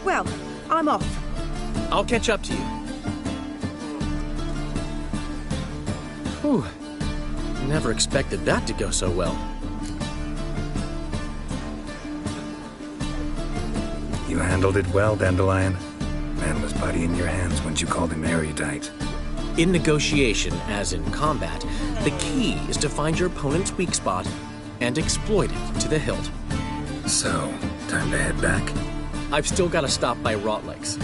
R: Well, I'm off.
W: I'll catch up to you. Whew. Never expected that to go so well.
G: You handled it well, Dandelion. Man was body in your hands once you called him erudite.
W: In negotiation, as in combat, the key is to find your opponent's weak spot and exploit it to the hilt.
G: So, time to head back?
W: I've still got to stop by Rautlec's.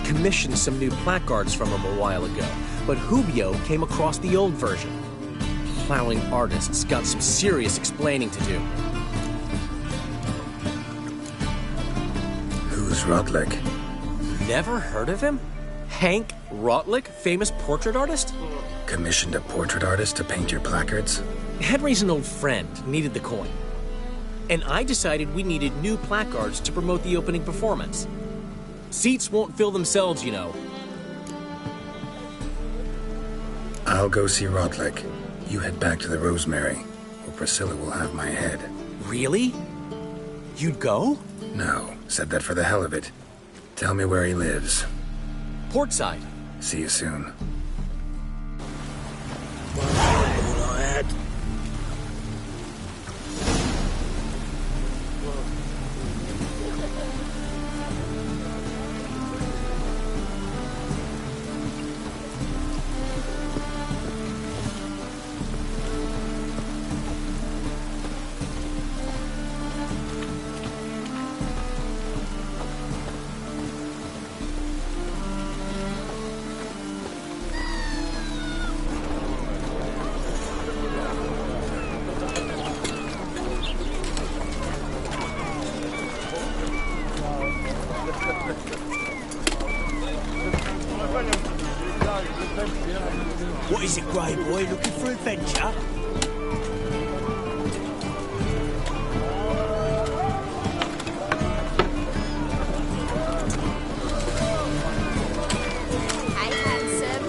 W: Commissioned some new placards from him a while ago, but Hubio came across the old version. Plowing artists got some serious explaining to do.
G: Who's Rautlec?
W: Never heard of him? Hank Rautlec, famous portrait artist?
G: Commissioned a portrait artist to paint your placards?
W: Henry's an old friend, needed the coin. And I decided we needed new placards to promote the opening performance. Seats won't fill themselves, you know.
G: I'll go see Rautlec. You head back to the Rosemary, where Priscilla will have my head.
W: Really? You'd go?
G: No, said that for the hell of it. Tell me where he lives.
W: Portside.
G: See you soon.
N: What is it, Grey Boy? Looking for adventure?
R: Hey, handsome.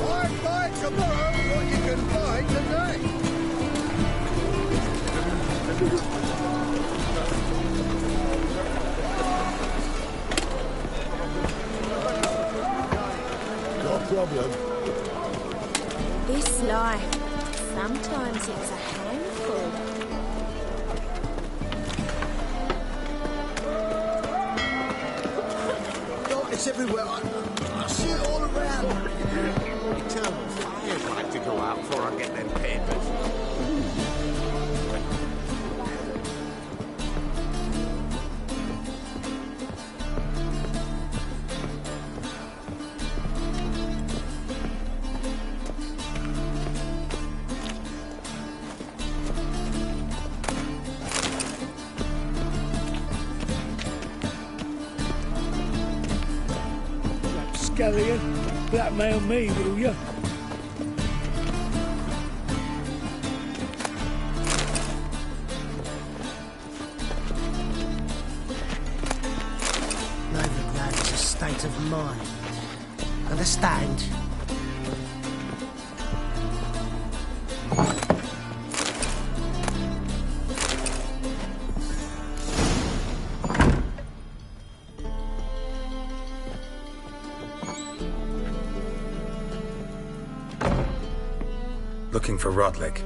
K: Why buy tomorrow what you can buy today?
S: Got a problem?
R: This life, sometimes it's a handful.
A: Oh, it's everywhere. I see it all around.
E: Eternal fires like to go out before I get them papers.
P: Scallion, blackmail me, will you?
N: Knowing that is a state of mind. Understand?
G: Looking for Rautlec.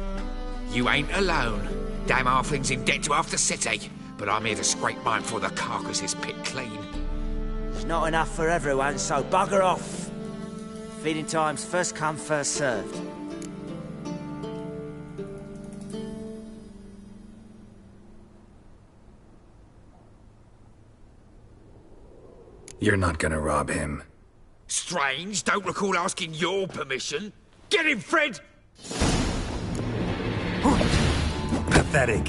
F: You ain't alone. Damn halfling's in debt to half the city, but I'm here to scrape mine before the carcass is picked clean.
N: It's not enough for everyone, so bugger off. Feeding time's first come, first served.
G: You're not gonna rob him.
F: Strange, don't recall asking your permission. Get him, Fred!
G: Pathetic.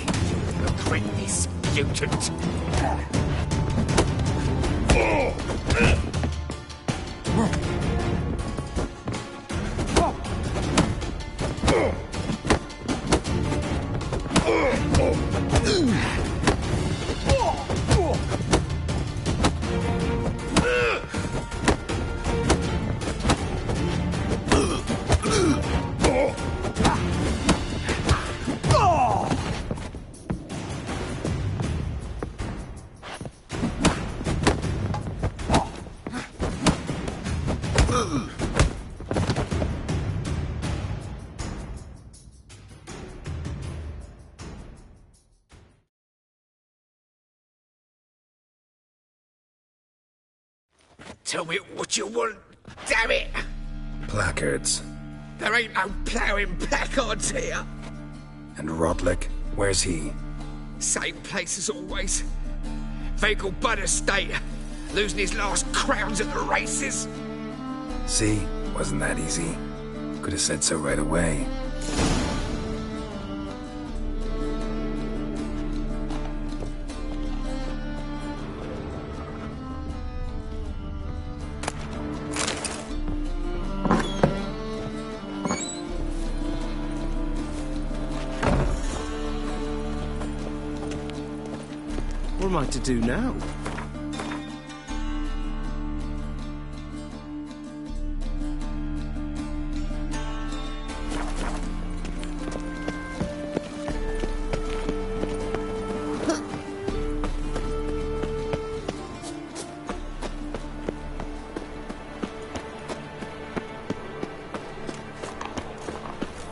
F: Print this mutant. Tell me what you want, damn it!
G: Placards.
F: There ain't no ploughing placards here.
G: And Rautlec, where's he?
F: Same place as always. Vegelbud estate. Losing his last crowns at the races.
G: See? Wasn't that easy. Could have said so right away.
L: What am I to do now?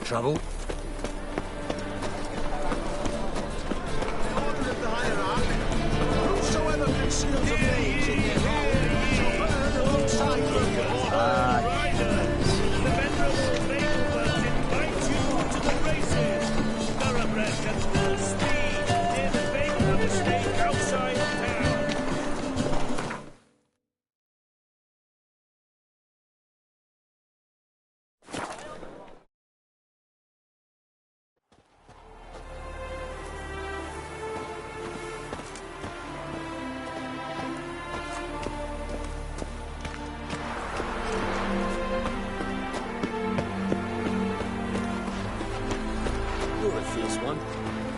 W: Trouble?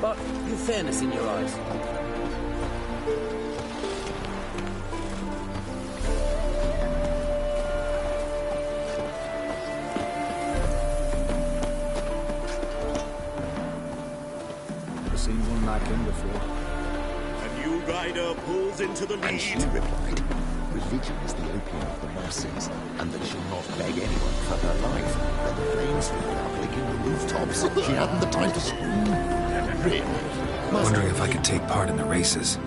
L: But you've fairness in your eyes.
U: Never seen one like him before.
B: A new rider pulls into the lead.
E: And she replied, religion is the opium of the masses, and that she'll not beg anyone for her life. Then the flames flew up, licking the rooftops. She hadn't the time to scream. Really?
G: Wondering if I could take part in the races.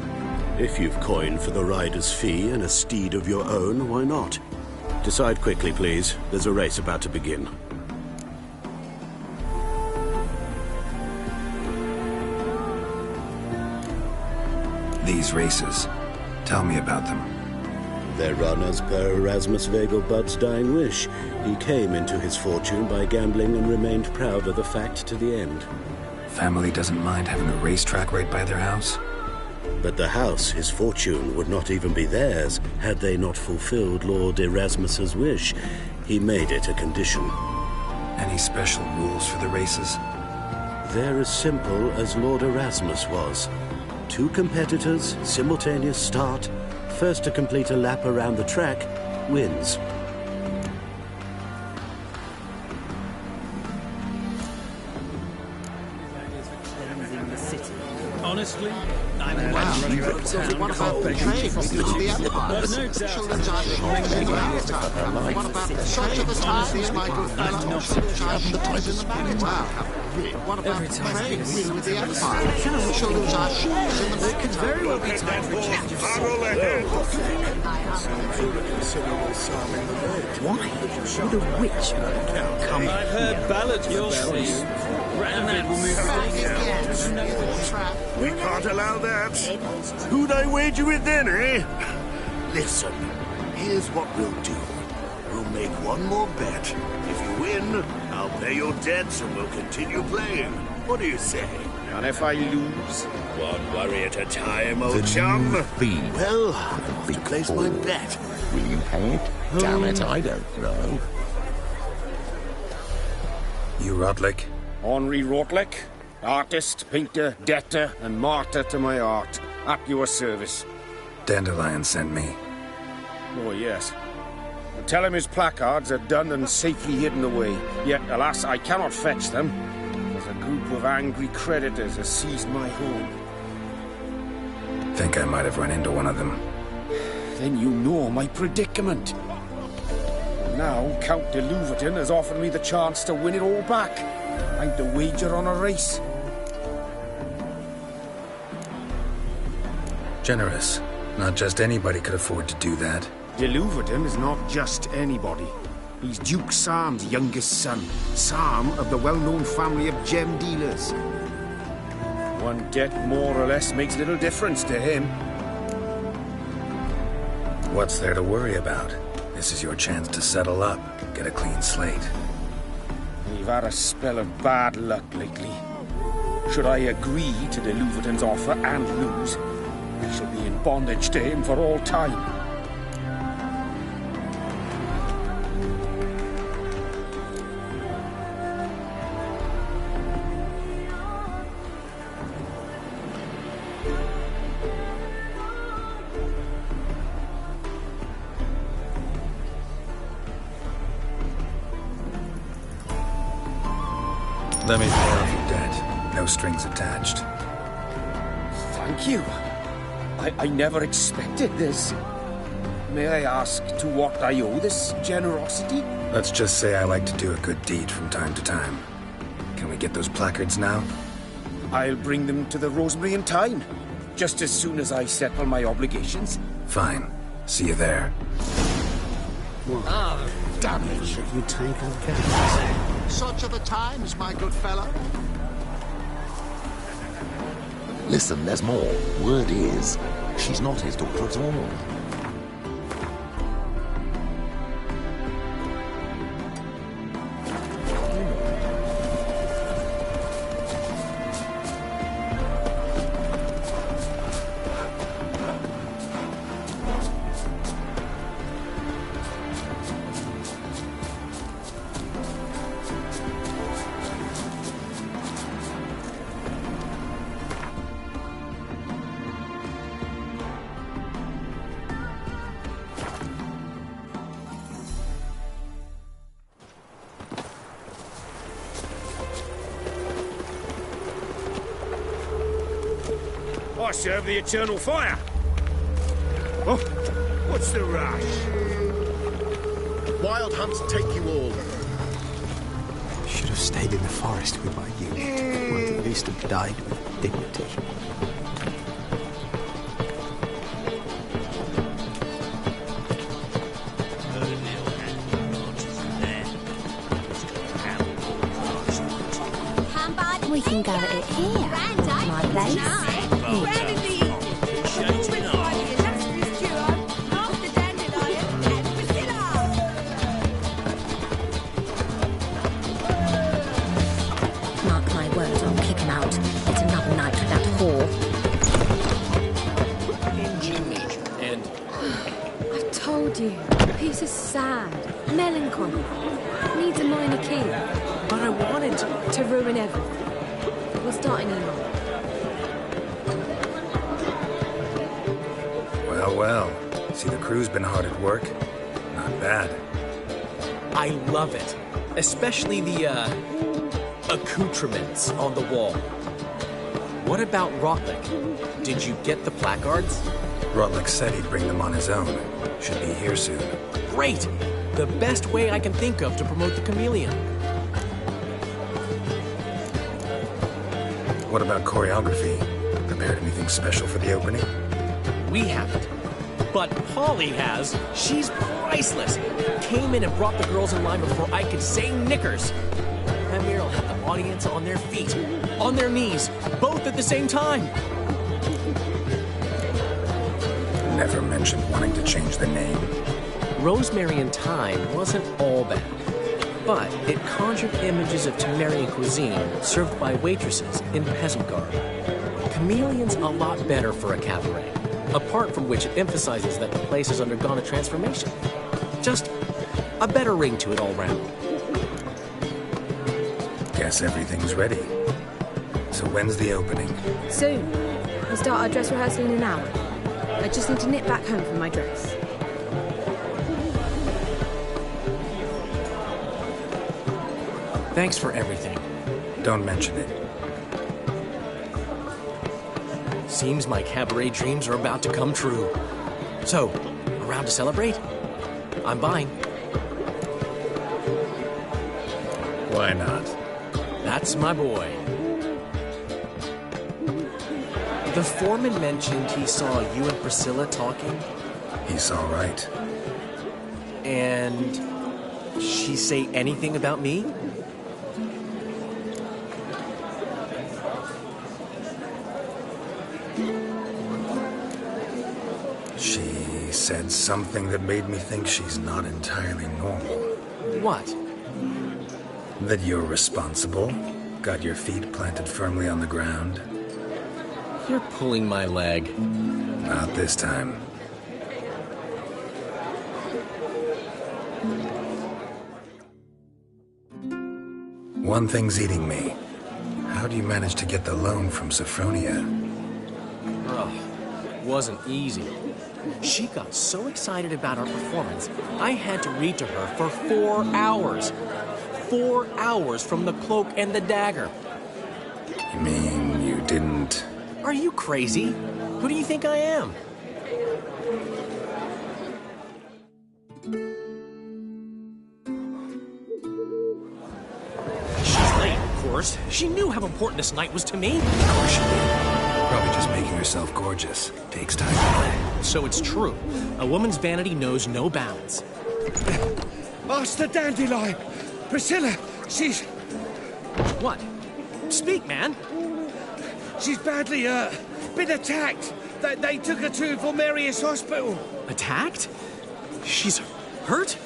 J: If you've coined for the rider's fee and a steed of your own, why not? Decide quickly, please. There's a race about to begin.
G: These races. Tell me about them.
J: They're run as per Erasmus Vegelbud's dying wish. He came into his fortune by gambling and remained proud of the fact to the end.
G: Family doesn't mind having a racetrack right by their house?
J: But the house, his fortune, would not even be theirs had they not fulfilled Lord Erasmus's wish. He made it a condition.
G: Any special rules for the races?
J: They're as simple as Lord Erasmus was. 2 competitors, simultaneous start. First to complete a lap around the track wins.
N: Honestly,
E: Wow, you got something. What about the train? We could be at the bus. Children's What about the shot of the tires, my good fellow? Children's the tires in the back. Wow. What about the train? We with the Empire. Children's shoes in the back.
N: It could very well be time for a change of
P: Why would a witch come?
N: I've heard ballads, you'll see. Random will move
S: We can't allow that. Who'd I wager with then, eh?
E: Listen, here's what we'll do. We'll make one more bet.
S: If you win, I'll pay your debts and we'll continue playing. What do you say?
E: And if I lose?
S: One worry at a time, old chum.
E: Well, I'll have to place my bet. Will you pay it? Damn it, I don't know.
G: You Rautlec?
Q: Henri Rautlec, artist, painter, debtor, and martyr to my art. At your service.
G: Dandelion sent me.
Q: Oh, yes. Tell him his placards are done and safely hidden away. Yet, alas, I cannot fetch them, because a group of angry creditors has seized my home.
G: Think I might have run into one of them.
Q: Then you know my predicament. Now, Count de Louverton has offered me the chance to win it all back. I'm to wager on a race.
G: Generous. Not just anybody could afford to do that.
Q: De Louverton is not just anybody. He's Duke Sam's youngest son. Sam of the well-known family of gem dealers. One debt more or less makes little difference to him.
G: What's there to worry about? This is your chance to settle up, get a clean slate.
Q: We've had a spell of bad luck lately. Should I agree to de Louverton's offer and lose, I shall be in bondage to him for all time.
G: Let me pay off your debt. No strings attached.
Q: Thank you. I never expected this. May I ask to what I owe this generosity?
G: Let's just say I like to do a good deed from time to time. Can we get those placards now?
Q: I'll bring them to the Rosemary in time, just as soon as I settle my obligations.
G: Fine. See you there.
E: Ah, damn it.
J: Should you take a
E: Such are the times, my good fellow. Listen, there's more. Word is, she's not his daughter at all.
Q: I serve the eternal fire. Oh, what's the rush?
M: Wild hunts take you all.
T: Should have stayed in the forest with my youth, or at least have died with dignity.
C: We can go at it here. My place. Mark my words, I'll kick him out. It's another night with that whore.
W: And
O: I've told you, the piece is sad, melancholy, needs a minor key.
W: But I wanted
O: to ruin everything. We're starting along.
G: Well. See, the crew's been hard at work. Not bad.
W: I love it. Especially the, accoutrements on the wall. What about Rautlec? Did you get the placards?
G: Rautlec said he'd bring them on his own. Should be here soon.
W: Great! The best way I can think of to promote the chameleon.
G: What about choreography? Prepared anything special for the opening?
W: We haven't. But Polly has. She's priceless. Came in and brought the girls in line before I could say knickers. That mural had the audience on their feet, on their knees, both at the same time.
G: Never mentioned wanting to change the name.
W: Rosemary in Time wasn't all bad. But it conjured images of Temerian cuisine served by waitresses in peasant garb. Chameleon's a lot better for a cabaret, apart from which it emphasizes that the place has undergone a transformation. Just a better ring to it all round.
G: Guess everything's ready. So when's the opening?
O: Soon. We'll start our dress rehearsal in an hour. I just need to nip back home for my dress.
W: Thanks for everything.
G: Don't mention it.
W: Seems my cabaret dreams are about to come true. So, around to celebrate? I'm buying.
G: Why not?
W: That's my boy. The foreman mentioned he saw you and Priscilla talking.
G: He saw right.
W: And she say anything about me?
G: She said something that made me think she's not entirely normal.
W: What?
G: That you're responsible, got your feet planted firmly on the ground.
W: You're pulling my leg.
G: Not this time. One thing's eating me. How do you manage to get the loan from Sophronia?
W: Oh, wasn't easy. She got so excited about our performance, I had to read to her for 4 hours. 4 hours from the cloak and the dagger.
G: You mean you didn't...
W: Are you crazy? Who do you think I am? She's late, of course. She knew how important this night was to me.
G: Of course she did. Probably just making herself gorgeous. Takes time.
W: So it's true. A woman's vanity knows no bounds.
F: Master Dandelion! Priscilla, she's...
W: What? Speak, man.
F: She's badly hurt. Been attacked. They took her to Valmerius Hospital.
W: Attacked? She's hurt?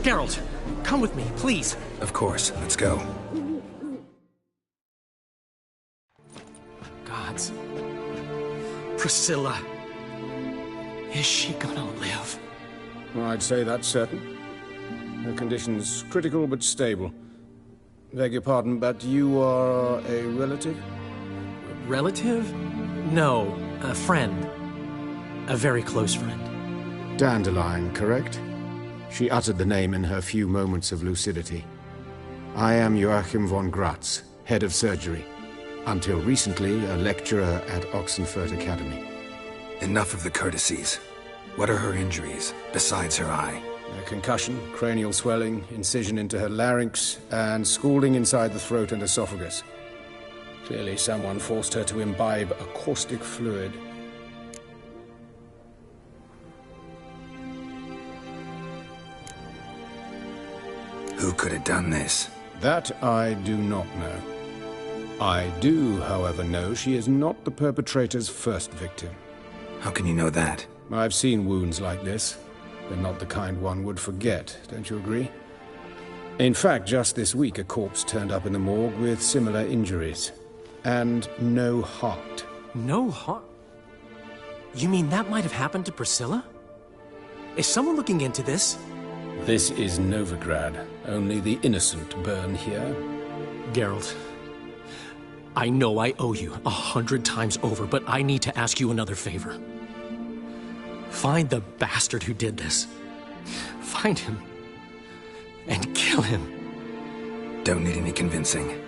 W: Geralt, come with me, please.
G: Of course. Let's go.
W: Gods. Priscilla. Is she gonna live?
Q: I'd say that's certain. Her condition's critical but stable. Beg your pardon, but you are a relative?
W: Relative? No, a friend. A very close friend.
Q: Dandelion, correct? She uttered the name in her few moments of lucidity. I am Joachim von Gratz, head of surgery. Until recently, a lecturer at Oxenfurt Academy.
G: Enough of the courtesies. What are her injuries, besides her eye?
Q: A concussion, cranial swelling, incision into her larynx, and scalding inside the throat and esophagus. Clearly someone forced her to imbibe a caustic fluid.
G: Who could have done this?
Q: That I do not know. I do, however, know she is not the perpetrator's first victim.
G: How can you know that?
Q: I've seen wounds like this. They're not the kind one would forget, don't you agree? In fact, just this week, a corpse turned up in the morgue with similar injuries. And no heart.
W: No heart? You mean that might have happened to Priscilla? Is someone looking into this?
Q: This is Novigrad. Only the innocent burn here.
W: Geralt, I know I owe you 100 times over, but I need to ask you another favor. Find the bastard who did this. Find him. And kill him.
G: Don't need any convincing.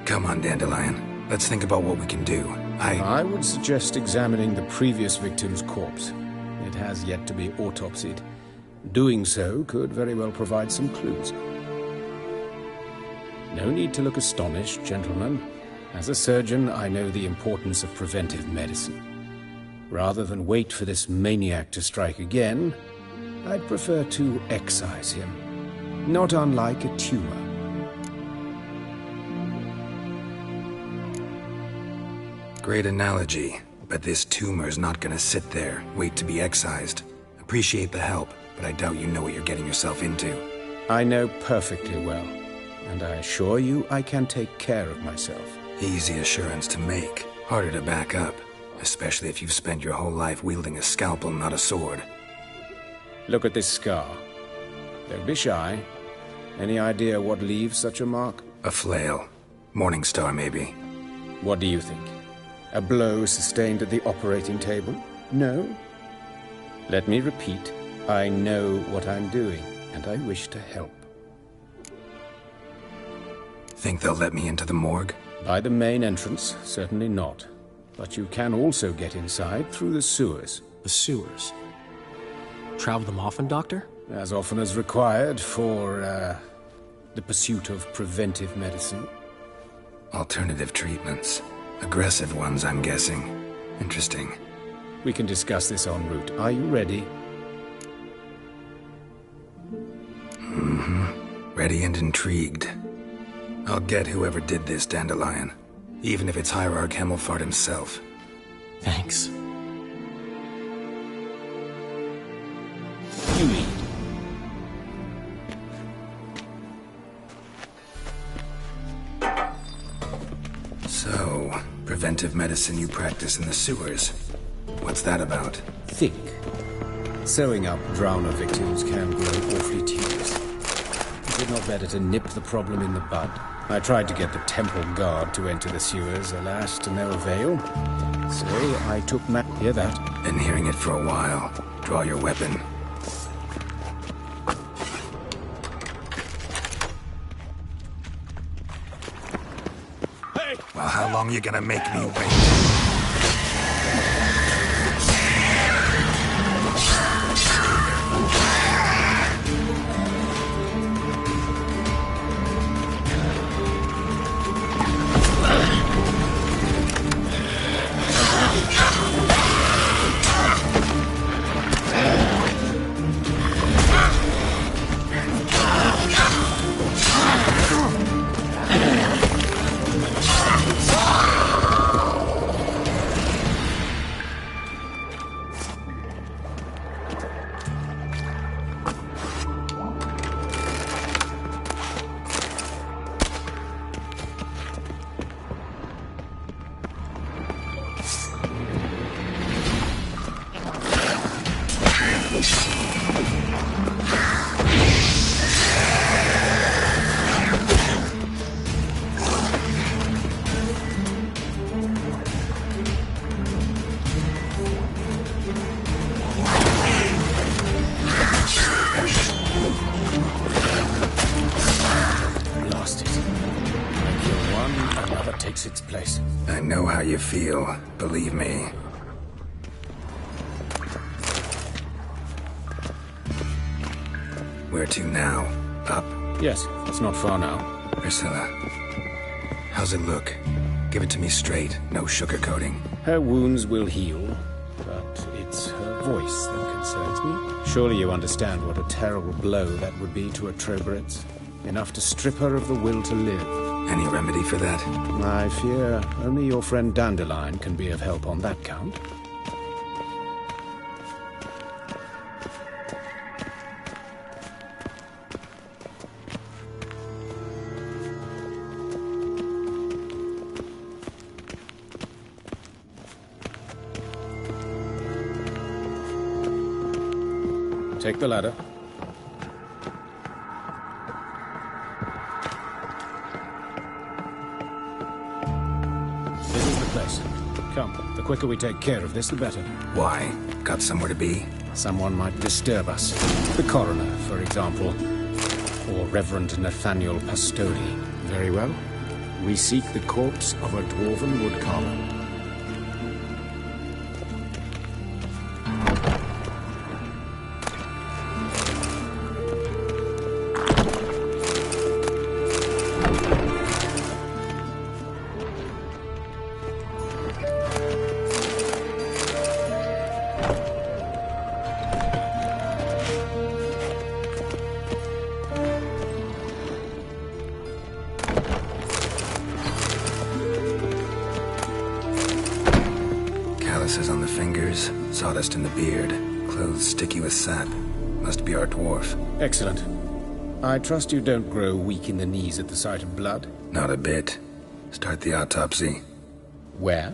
G: Come on, Dandelion. Let's think about what we can do.
Q: I would suggest examining the previous victim's corpse. It has yet to be autopsied. Doing so could very well provide some clues. No need to look astonished, gentlemen. As a surgeon, I know the importance of preventive medicine. Rather than wait for this maniac to strike again, I'd prefer to excise him. Not unlike a tumor.
G: Great analogy, but this tumor's not gonna sit there, wait to be excised. Appreciate the help, but I doubt you know what you're getting yourself into.
Q: I know perfectly well, and I assure you I can take care of myself.
G: Easy assurance to make, harder to back up, especially if you've spent your whole life wielding a scalpel, not a sword.
Q: Look at this scar. Don't be shy. Any idea what leaves such a mark?
G: A flail. Morningstar, maybe.
Q: What do you think? A blow sustained at the operating table? No? Let me repeat. I know what I'm doing, and I wish to help.
G: Think they'll let me into the morgue?
Q: By the main entrance, certainly not. But you can also get inside through the sewers.
W: The sewers? Travel them often, Doctor?
Q: As often as required for, the pursuit of preventive medicine.
G: Alternative treatments. Aggressive ones, I'm guessing. Interesting.
Q: We can discuss this en route. Are you ready?
G: Ready and intrigued. I'll get whoever did this, Dandelion. Even if it's Hierarch Hemmelfart himself.
W: Thanks.
J: You lead.
G: So, preventive medicine you practice in the sewers. What's that about?
Q: Think. Sewing up drowner victims can grow awfully tedious. Is it not better to nip the problem in the bud? I tried to get the temple guard to enter the sewers, alas, to no avail. So I took Hear that?
G: Been hearing it for a while. Draw your weapon.
B: Hey!
G: Well, how long you gonna make me wait? Feel, believe me. Where to now? Up?
Q: Yes, it's not far now.
G: Priscilla, how's it look? Give it to me straight, no sugarcoating.
Q: Her wounds will heal, but it's her voice that concerns me. Surely you understand what a terrible blow that would be to a Troberet. Enough to strip her of the will to live.
G: Any remedy for that?
Q: I fear only your friend Dandelion can be of help on that count. Take the ladder. Come, the quicker we take care of this, the better.
G: Why? Got somewhere to be?
Q: Someone might disturb us. The coroner, for example. Or Reverend Nathaniel Pastodi. Very well. We seek the corpse of a dwarven woodcarver.
G: On the fingers, sawdust in the beard, clothes sticky with sap. Must be our dwarf.
Q: Excellent. I trust you don't grow weak in the knees at the sight of blood?
G: Not a bit. Start the autopsy.
Q: Where?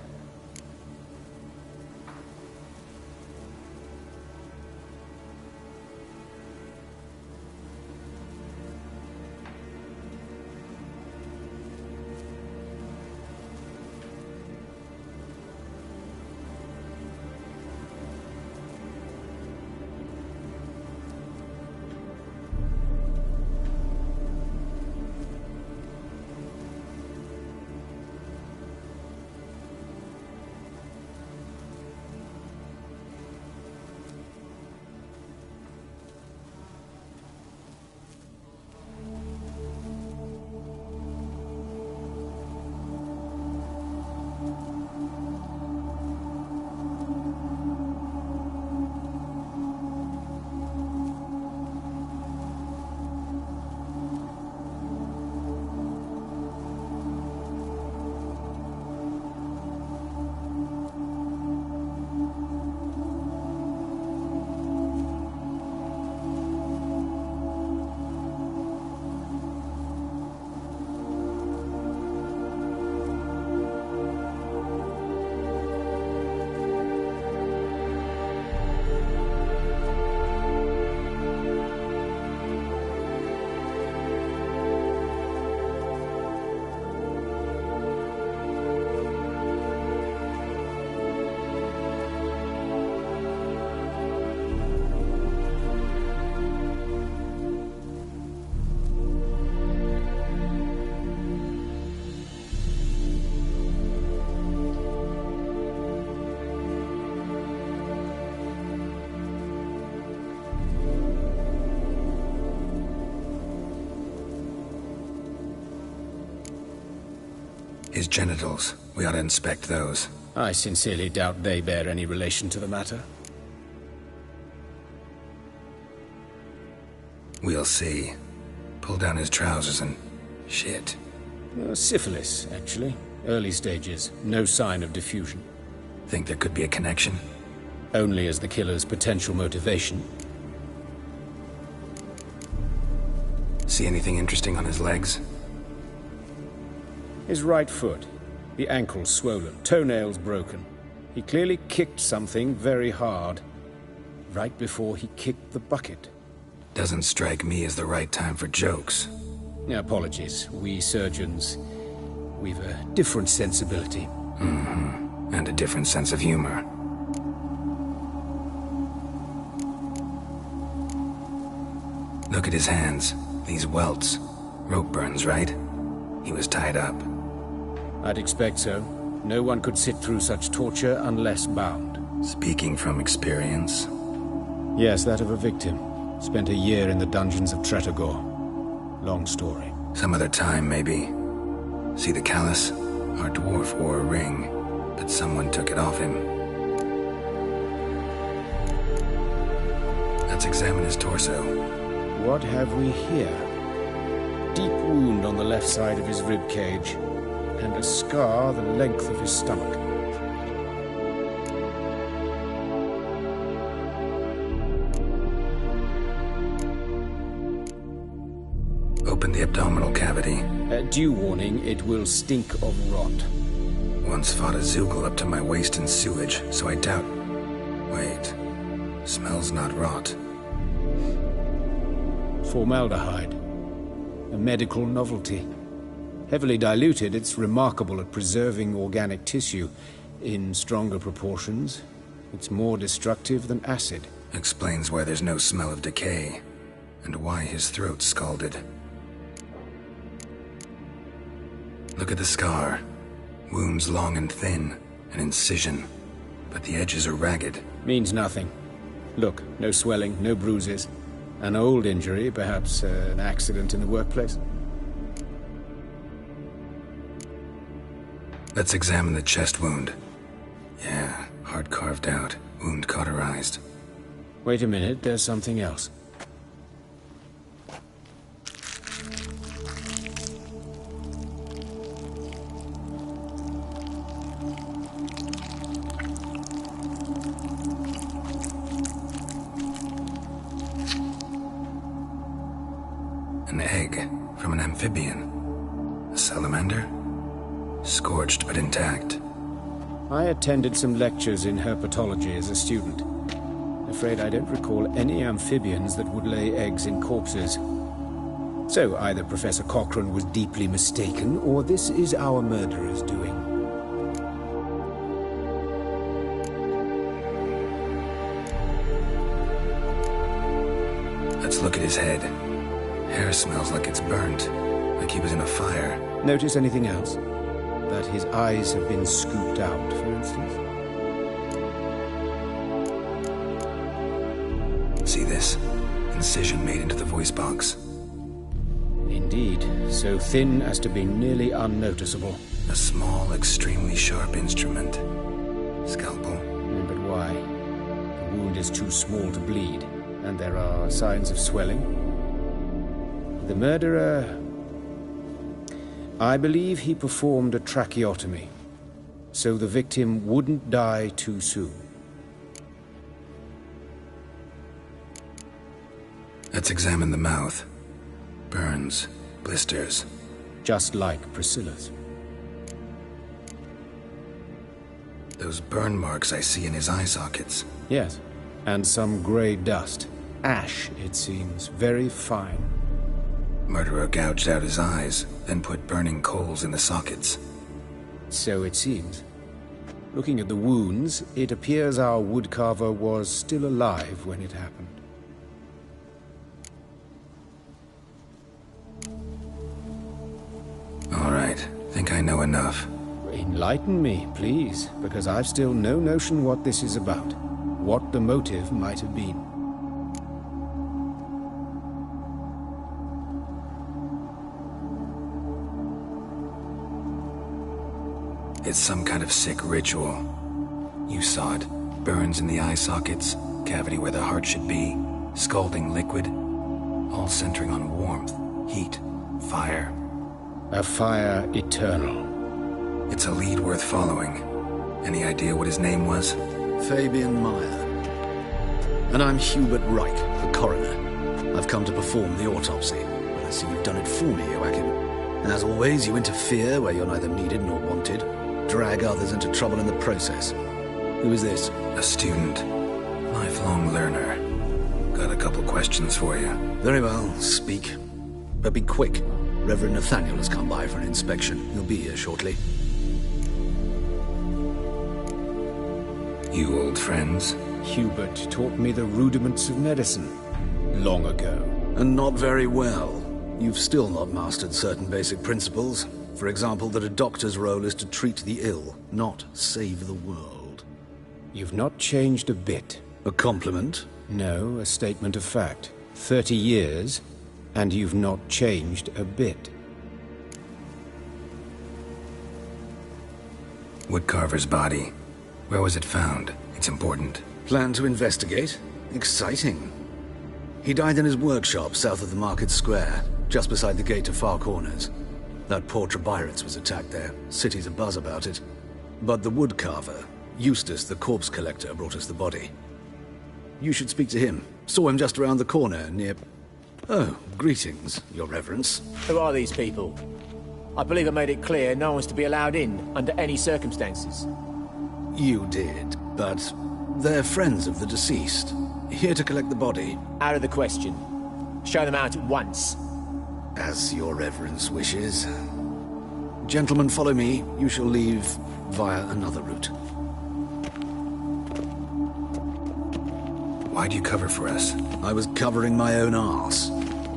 G: His genitals. We ought to inspect those.
T: I sincerely doubt they bear any relation to the matter.
G: We'll see. Pull down his trousers and... shit.
T: Syphilis, actually. Early stages. No sign of diffusion.
G: Think there could be a connection?
T: Only as the killer's potential motivation.
G: See anything interesting on his legs?
T: His right foot. The ankle swollen, toenails broken. He clearly kicked something very hard. Right before he kicked the bucket.
G: Doesn't strike me as the right time for jokes.
T: Apologies. We surgeons, we've a different sensibility.
G: Mm-hmm. And a different sense of humor. Look at his hands. These welts. Rope burns, right? He was tied up.
T: I'd expect so. No one could sit through such torture unless bound.
G: Speaking from experience?
T: Yes, that of a victim. Spent a year in the dungeons of Tretogor. Long story.
G: Some other time, maybe. See the callus? Our dwarf wore a ring, but someone took it off him. Let's examine his torso.
T: What have we here? Deep wound on the left side of his rib cage, and a scar the length of his stomach.
G: Open the abdominal cavity.
T: Due warning, it will stink of rot.
G: Once fought a Zoogle up to my waist in sewage, so I doubt... Wait. Smells not rot.
T: Formaldehyde. A medical novelty. Heavily diluted, it's remarkable at preserving organic tissue. In stronger proportions, it's more destructive than acid.
G: Explains why there's no smell of decay, and why his throat's scalded. Look at the scar. Wounds long and thin, an incision, but the edges are ragged.
T: Means nothing. Look, no swelling, no bruises. An old injury, perhaps an accident in the workplace.
G: Let's examine the chest wound. Yeah, heart carved out, wound cauterized.
T: Wait a minute, there's something else.
G: An egg from an amphibian. A salamander? Scorched but intact.
T: I attended some lectures in herpetology as a student. Afraid I don't recall any amphibians that would lay eggs in corpses. So either Professor Cochrane was deeply mistaken, or this is our murderer's doing.
G: Let's look at his head. Hair smells like it's burnt, like he was in a fire.
T: Notice anything else? That his eyes have been scooped out, for instance?
G: See this? Incision made into the voice box.
T: Indeed, so thin as to be nearly unnoticeable.
G: A small, extremely sharp instrument. Scalpel.
T: But why? The wound is too small to bleed, and there are signs of swelling. The murderer... I believe he performed a tracheotomy, so the victim wouldn't die too soon.
G: Let's examine the mouth. Burns, blisters.
T: Just like Priscilla's.
G: Those burn marks I see in his eye sockets.
T: Yes, and some grey dust. Ash, it seems, very fine.
G: Murderer gouged out his eyes, then put burning coals in the sockets.
T: So it seems. Looking at the wounds, it appears our Woodcarver was still alive when it happened.
G: All right, think I know enough.
T: Enlighten me, please, because I've still no notion what this is about. What the motive might have been.
G: It's some kind of sick ritual. You saw it. Burns in the eye sockets, cavity where the heart should be, scalding liquid, all centering on warmth, heat, fire.
T: A fire eternal.
G: It's a lead worth following. Any idea what his name was?
U: Fabian Meyer. And I'm Hubert Rejk, the coroner. I've come to perform the autopsy, but I see you've done it for me, Joachim. As always, you interfere where you're neither needed nor wanted, drag others into trouble in the process. Who is this?
G: A student. Lifelong learner. Got a couple questions for you.
U: Very well, speak. But be quick. Reverend Nathaniel has come by for an inspection. He'll be here shortly.
G: You old friends?
T: Hubert taught me the rudiments of medicine long ago.
U: And not very well. You've still not mastered certain basic principles. For example, that a doctor's role is to treat the ill, not save the world.
T: You've not changed a bit.
U: A compliment?
T: No, a statement of fact. 30 years, and you've not changed a bit.
G: Woodcarver's body. Where was it found? It's important.
U: Plan to investigate? Exciting. He died in his workshop south of the market square, just beside the gate to Far Corners. That poor Trebirates was attacked there. City's abuzz about it. But the Woodcarver, Eustace, the corpse collector, brought us the body. You should speak to him. Saw him just around the corner, near... Oh, greetings, your reverence.
L: Who are these people? I believe I made it clear no one's to be allowed in, under any circumstances.
U: You did, but they're friends of the deceased. Here to collect the body.
L: Out of the question. Show them out at once.
U: As your reverence wishes. Gentlemen, follow me. You shall leave via another route.
G: Why'd you cover for us?
U: I was covering my own arse.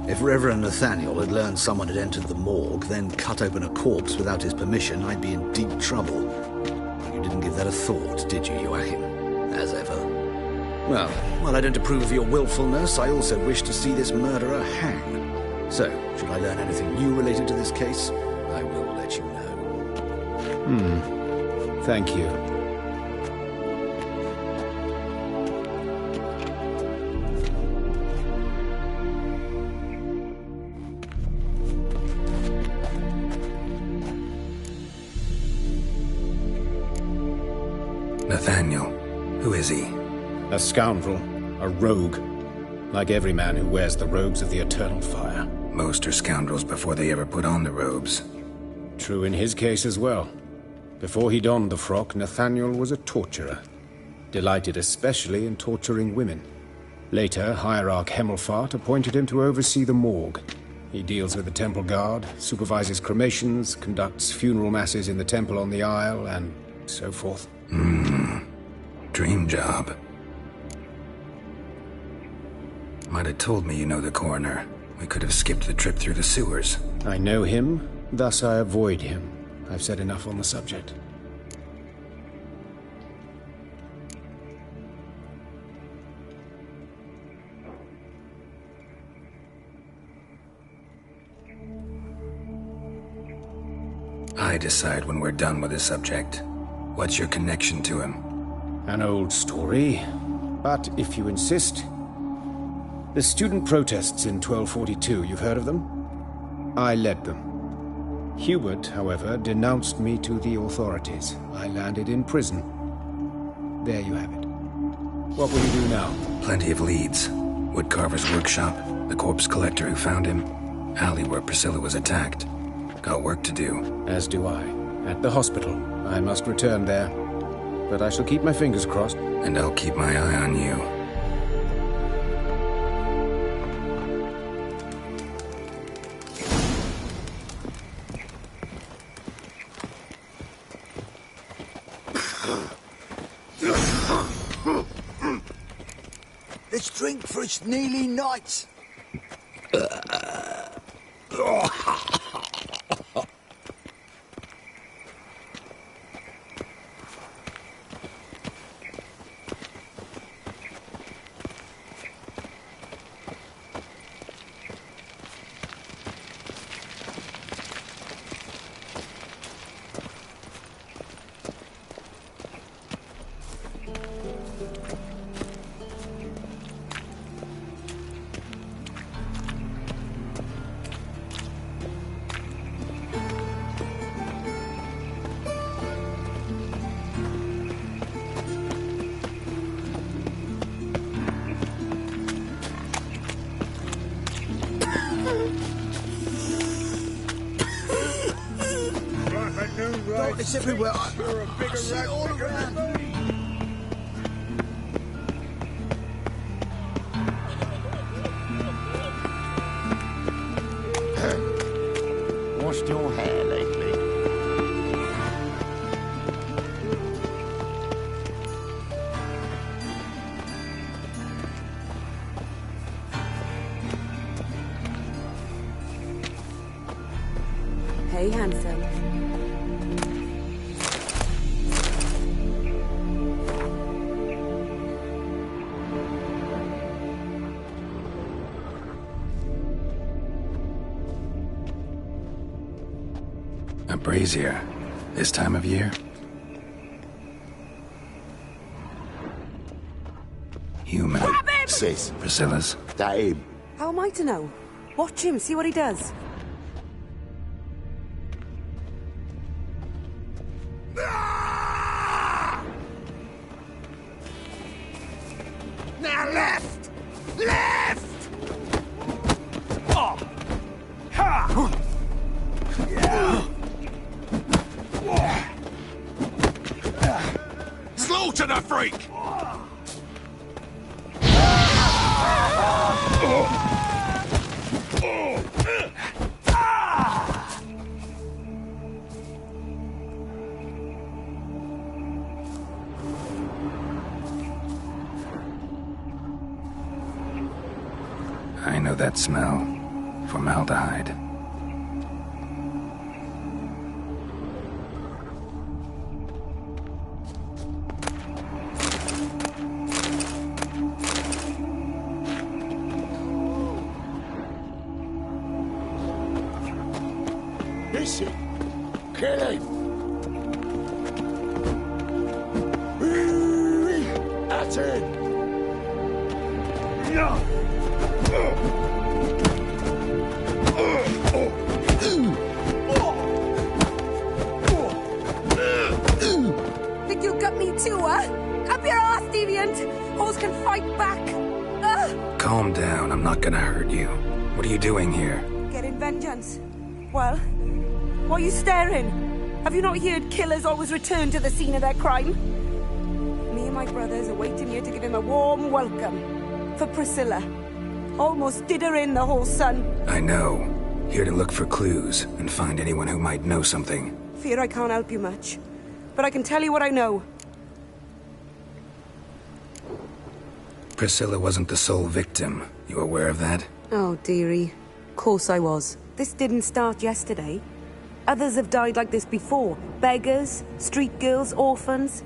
U: If Reverend Nathaniel had learned someone had entered the morgue, then cut open a corpse without his permission, I'd be in deep trouble. You didn't give that a thought, did you, Joachim? As ever. Well, while I don't approve of your willfulness, I also wish to see this murderer hang. So, should I learn anything new related to this case, I will let you know.
T: Thank you.
G: Nathaniel. Who is he?
T: A scoundrel. A rogue. Like every man who wears the robes of the eternal fire.
G: Most are scoundrels before they ever put on the robes.
T: True in his case as well. Before he donned the frock, Nathaniel was a torturer. Delighted especially in torturing women. Later, Hierarch Hemmelfart appointed him to oversee the morgue. He deals with the temple guard, supervises cremations, conducts funeral masses in the temple on the Isle, and so forth.
G: Dream job. Might have told me you know the coroner. We could have skipped the trip through the sewers.
T: I know him, thus I avoid him. I've said enough on the subject.
G: I decide when we're done with the subject. What's your connection to him?
T: An old story, but if you insist... The student protests in 1242, you've heard of them? I led them. Hubert, however, denounced me to the authorities. I landed in prison. There you have it. What will you do now?
G: Plenty of leads. Woodcarver's workshop, the corpse collector who found him, alley where Priscilla was attacked. Got work to do.
T: As do I. At the hospital. I must return there. But I shall keep my fingers crossed.
G: And I'll keep my eye on you.
P: Let's drink for it's nearly night. It's everywhere.
B: You're a bigger rat
P: all around.
E: Washed your hair lately?
O: Hey, handsome.
G: A brazier. This time of year? Human.
E: Sis.
G: Priscilla's.
E: That him.
O: How am I to know? Watch him, see what he does.
F: Now left! Left! Oh! Ha! Slaughter the freak!
G: I know that smell. Formaldehyde.
S: Is it? Kill him! That's it!
O: Think you got me too, huh? Up your ass, deviant! Hoes can fight back!
G: Calm down, I'm not gonna hurt you. What are you doing here?
O: Getting vengeance. Well, why are you staring? Have you not heard killers always return to the scene of their crime? Me and my brothers are waiting here to give him a warm welcome. For Priscilla. Almost did her in, the whole son.
G: I know. Here to look for clues and find anyone who might know something.
O: Fear I can't help you much. But I can tell you what I know.
G: Priscilla wasn't the sole victim. You aware of that?
O: Oh, dearie. Of course I was. This didn't start yesterday. Others have died like this before. Beggars, street girls, orphans.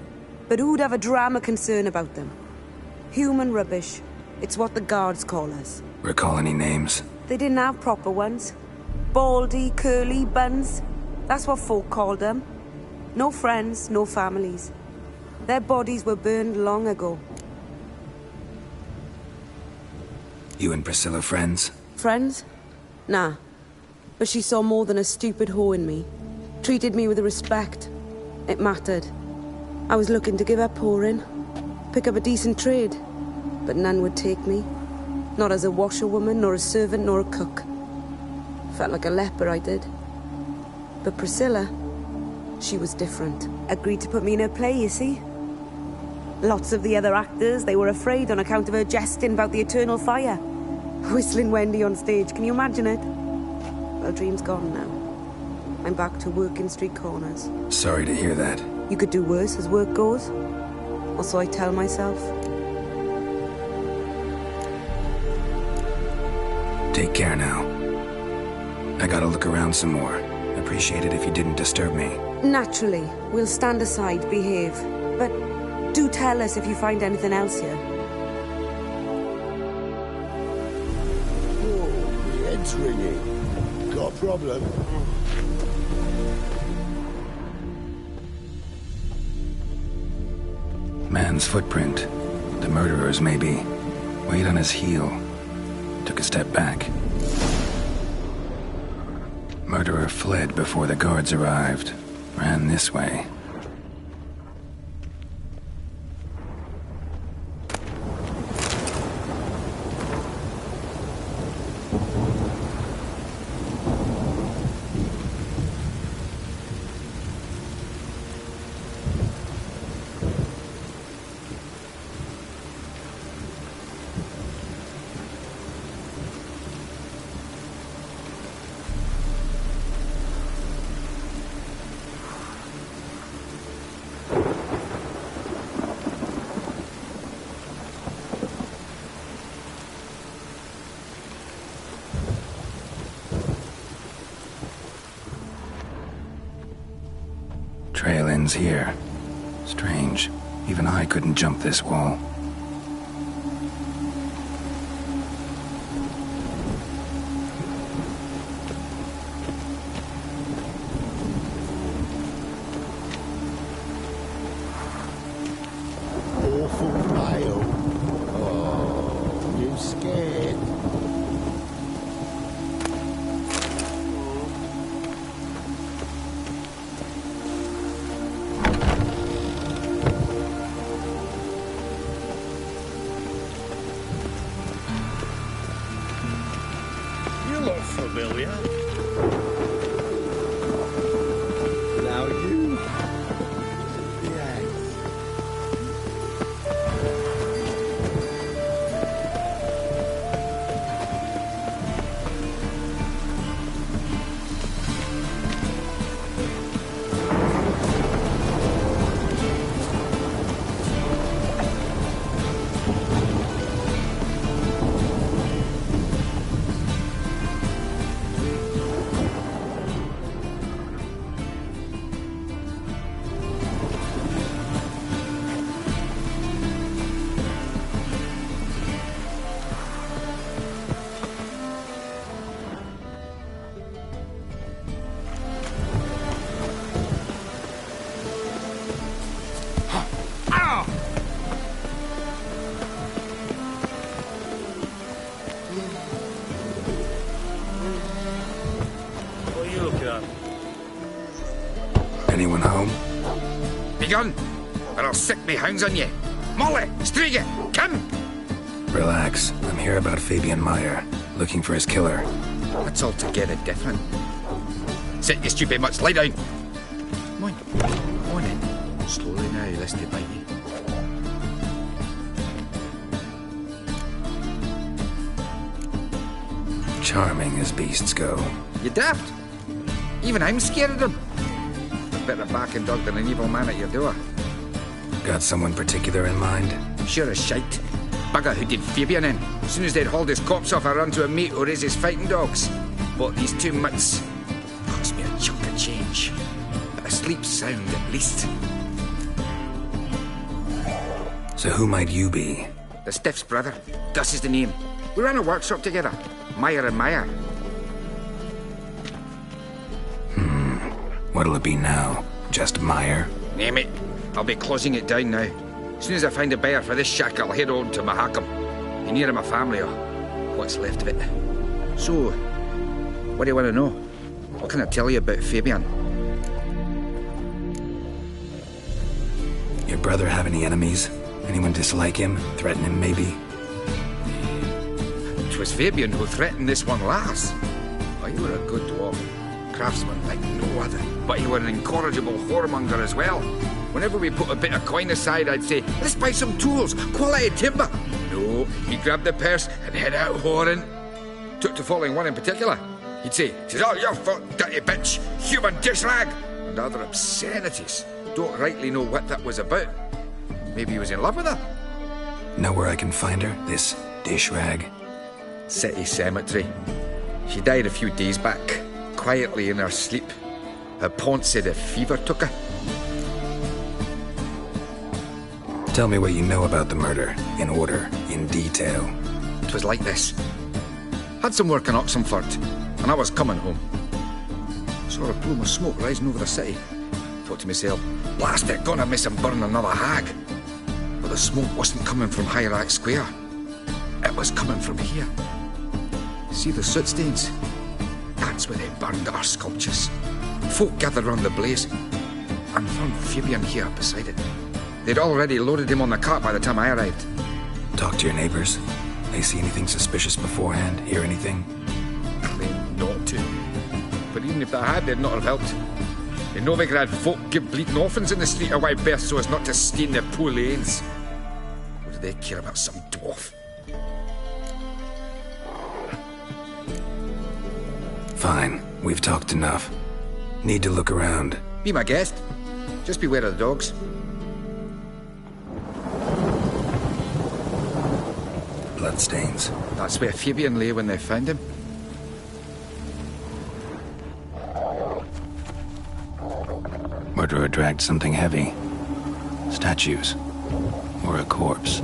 O: But who'd have a drama concern about them? Human rubbish. It's what the guards call us.
G: Recall any names?
O: They didn't have proper ones. Baldy, curly, buns. That's what folk called them. No friends, no families. Their bodies were burned long ago.
G: You and Priscilla friends?
O: Friends? Nah. But she saw more than a stupid whore in me. Treated me with respect. It mattered. I was looking to give her pouring. Pick up a decent trade. But none would take me. Not as a washerwoman, nor a servant, nor a cook. Felt like a leper, I did. But Priscilla, she was different. Agreed to put me in her play, you see? Lots of the other actors, they were afraid on account of her jesting about the eternal fire. Whistling Wendy on stage, can you imagine it? Well, dream's gone now. I'm back to working street corners.
G: Sorry to hear that.
O: You could do worse as work goes. Or so I tell myself.
G: Take care now. I gotta look around some more. Appreciate it if you didn't disturb me.
O: Naturally. We'll stand aside, behave. But do tell us if you find anything else here.
S: Oh, the head's ringing. Got a problem?
G: Man's footprint. The murderer's, maybe. Weight on his heel. Took a step back. Murderer fled before the guards arrived. Ran this way. Nothing's here. Strange. Even I couldn't jump this wall.
K: Awful pale. Oh, you scared?
B: You look familiar.
K: Now you. Yes.
B: What are you looking at?
G: Anyone home?
F: Begun, or I'll sick me hounds on you. Molly, Striga, come!
G: Relax. I'm here about Fabian Meyer, looking for his killer.
F: That's altogether different. Sit, you stupid mutts, lie down. Come on, come on in. Slowly now, lest they bite you.
G: Charming as beasts go.
F: You daft? Even I'm scared of them. A better backing dog than an evil man at your door.
G: Got someone particular in mind?
F: Sure as shite. Bugger who did Fabian in. As soon as they'd hauled his corpse off, I run to a mate who raised his fighting dogs. Bought these 2 mutts. Cost me a chunk of change. But I sleep sound at least.
G: So who might you be?
F: The Stiff's brother. Gus is the name. We ran a workshop together. Meyer and Meyer.
G: What'll it be now? Just Meyer?
F: Name it. I'll be closing it down now. As soon as I find a buyer for this shack, I'll head on to Mahakam. Be near my family, or what's left of it. So, what do you want to know? What can I tell you about Fabian?
G: Your brother have any enemies? Anyone dislike him? Threaten him, maybe?
F: 'Twas Fabian who threatened this one last. Oh, you were a good dwarf. Craftsman like no other. But you were an incorrigible whoremonger as well. Whenever we put a bit of coin aside, I'd say, let's buy some tools, quality timber. No, he'd grab the purse and head out whoring. Took to following one in particular. He'd say, "'Tis all your fault, dirty bitch, human dish rag," and other obscenities. Don't rightly know what that was about. Maybe he was in love with her.
G: Know where I can find her, this dish rag?
F: City Cemetery. She died a few days back, quietly in her sleep. Her pont said a fever took her.
G: Tell me what you know about the murder, in order, in detail.
F: It was like this. Had some work in Oxenford, and I was coming home. Saw a plume of smoke rising over the city. Thought to myself, blast it, gonna miss him burn another hag. But the smoke wasn't coming from Hierarch Square. It was coming from here. See the soot stains? That's where they burned our sculptures. Folk gathered round the blaze, and found Fabian here beside it. They'd already loaded him on the cart by the time I arrived.
G: Talk to your neighbors. They see anything suspicious beforehand? Hear anything?
F: Claimed not to. But even if they had, they'd not have helped. In Novigrad, folk give bleeding orphans in the street a wide berth so as not to stain their poor lanes. What do they care about some dwarf?
G: Fine. We've talked enough. Need to look around.
F: Be my guest. Just beware of the dogs.
G: Bloodstains.
F: That's where Fabian lay when they found him.
G: Murderer dragged something heavy. Statues. Or a corpse.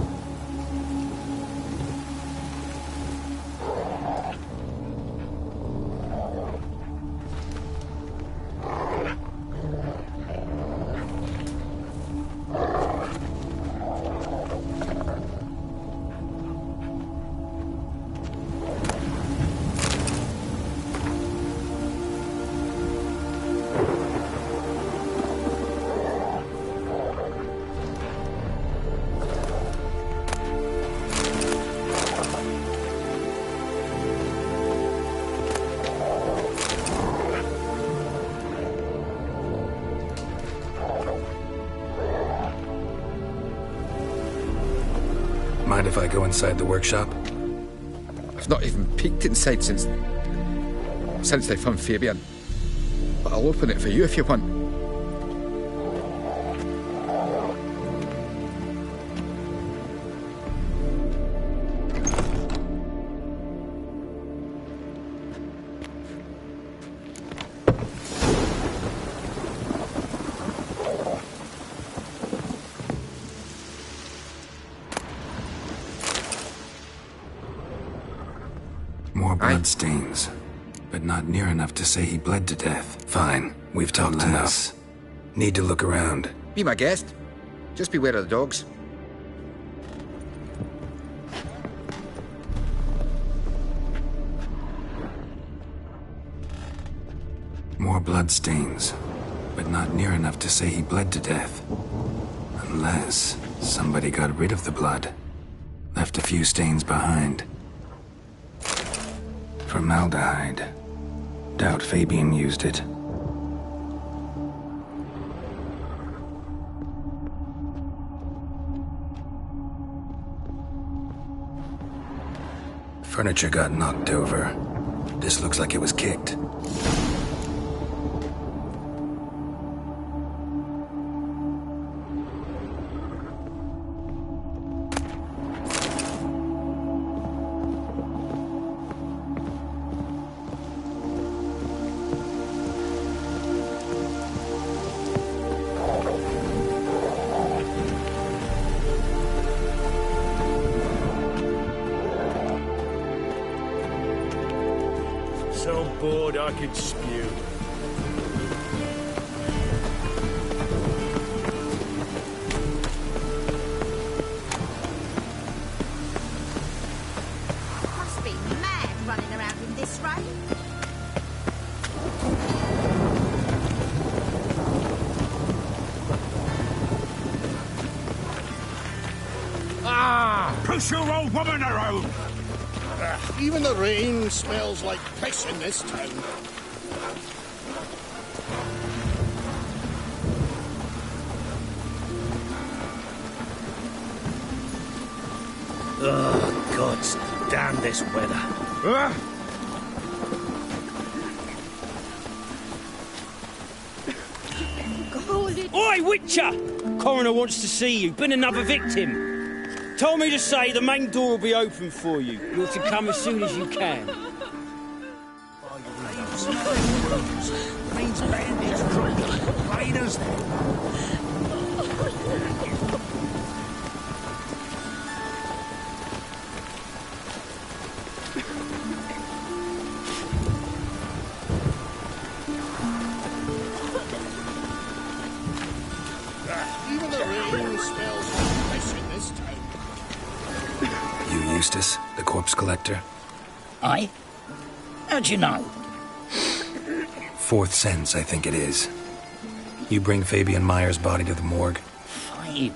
G: Mind if I go inside the workshop?
F: I've not even peeked inside since they found Fabian. But I'll open it for you if you want.
G: Bloodstains, but not near enough to say he bled to death. Fine, we've talked enough. Need to look around.
F: Be my guest. Just beware of the dogs.
G: More bloodstains, but not near enough to say he bled to death. Unless somebody got rid of the blood. Left a few stains behind. Formaldehyde. Doubt Fabian used it. Furniture got knocked over. This looks like it was kicked.
H: I could spew.
R: Must be mad running around in this rain.
B: Push your old woman around!
A: Even the rain smells like piss in this town.
J: Oh, God damn this weather.
D: Oi, Witcher! Coroner wants to see you. Been another victim. Told me to say the main door will be open for you. You're to come as soon as you can.
B: Means bandits, raiders.
A: Even the rain smells like piss in this town.
G: You Eustace, the corpse collector?
M: Aye? How'd you know?
G: Fourth sense, I think it is. You bring Fabian Meyer's body to the morgue?
M: Fabian?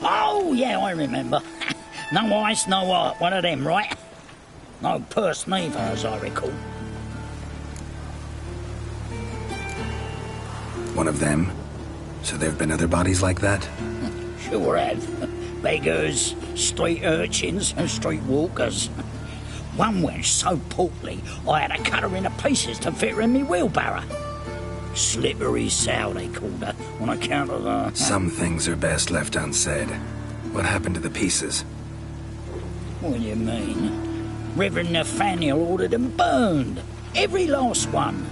M: Oh, yeah, I remember. No ice, no art, one of them, right? No purse neither, as I recall.
G: One of them? So there have been other bodies like that?
M: Sure have. Beggars, street urchins, and street walkers. One wench so portly, I had to cut her into pieces to fit her in me wheelbarrow. Slippery sow, they called her, on account of the...
G: Some things are best left unsaid. What happened to the pieces?
M: What do you mean? Reverend Nathaniel ordered them burned. Every last one.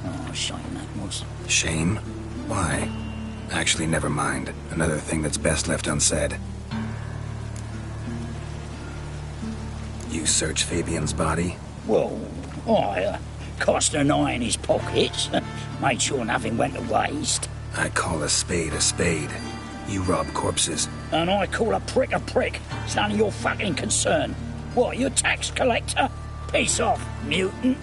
M: Oh, shame that was.
G: Shame? Why? Actually, never mind. Another thing that's best left unsaid. You searched Fabian's body?
M: Well, I cast an eye in his pockets, made sure nothing went to waste.
G: I call a spade a spade. You rob corpses.
M: And I call a prick a prick. It's none of your fucking concern. What, you a tax collector? Piss off, mutant.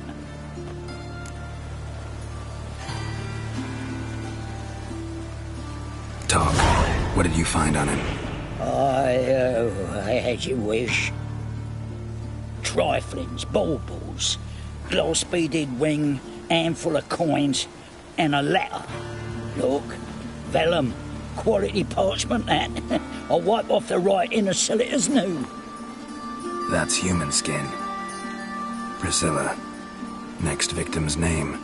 G: Talk. What did you find on him?
M: As you wish. Triflings, baubles, glass-beaded ring, handful of coins, and a letter. Look, vellum, quality parchment that. I'll wipe off the writing and sell it as new.
G: That's human skin. Priscilla. Next victim's name.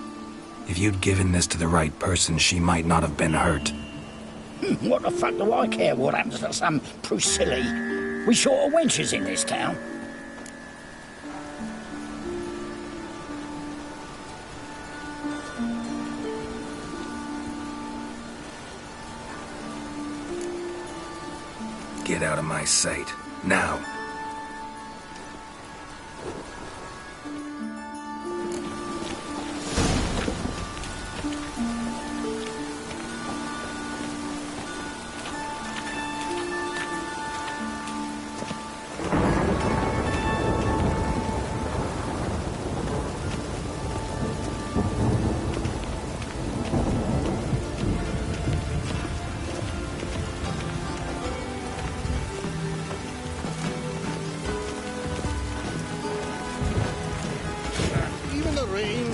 G: If you'd given this to the right person, she might not have been hurt.
M: What the fuck do I care what happens to some Priscilla? We short of wenches in this town.
G: Get out of my sight. Now.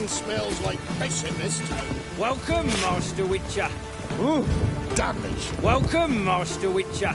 A: Smells like piss in this town.
D: Welcome, Master Witcher.
A: Ooh, damage.
D: Welcome, Master Witcher.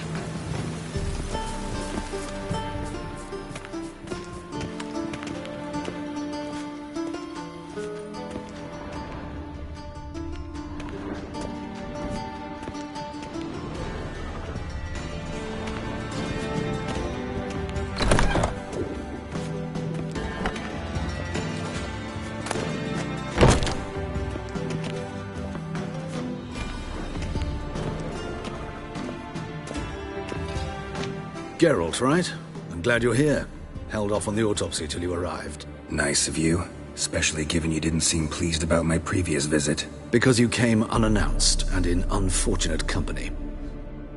U: Geralt, right? I'm glad you're here. Held off on the autopsy till you arrived.
G: Nice of you, especially given you didn't seem pleased about my previous visit.
U: Because you came unannounced and in unfortunate company.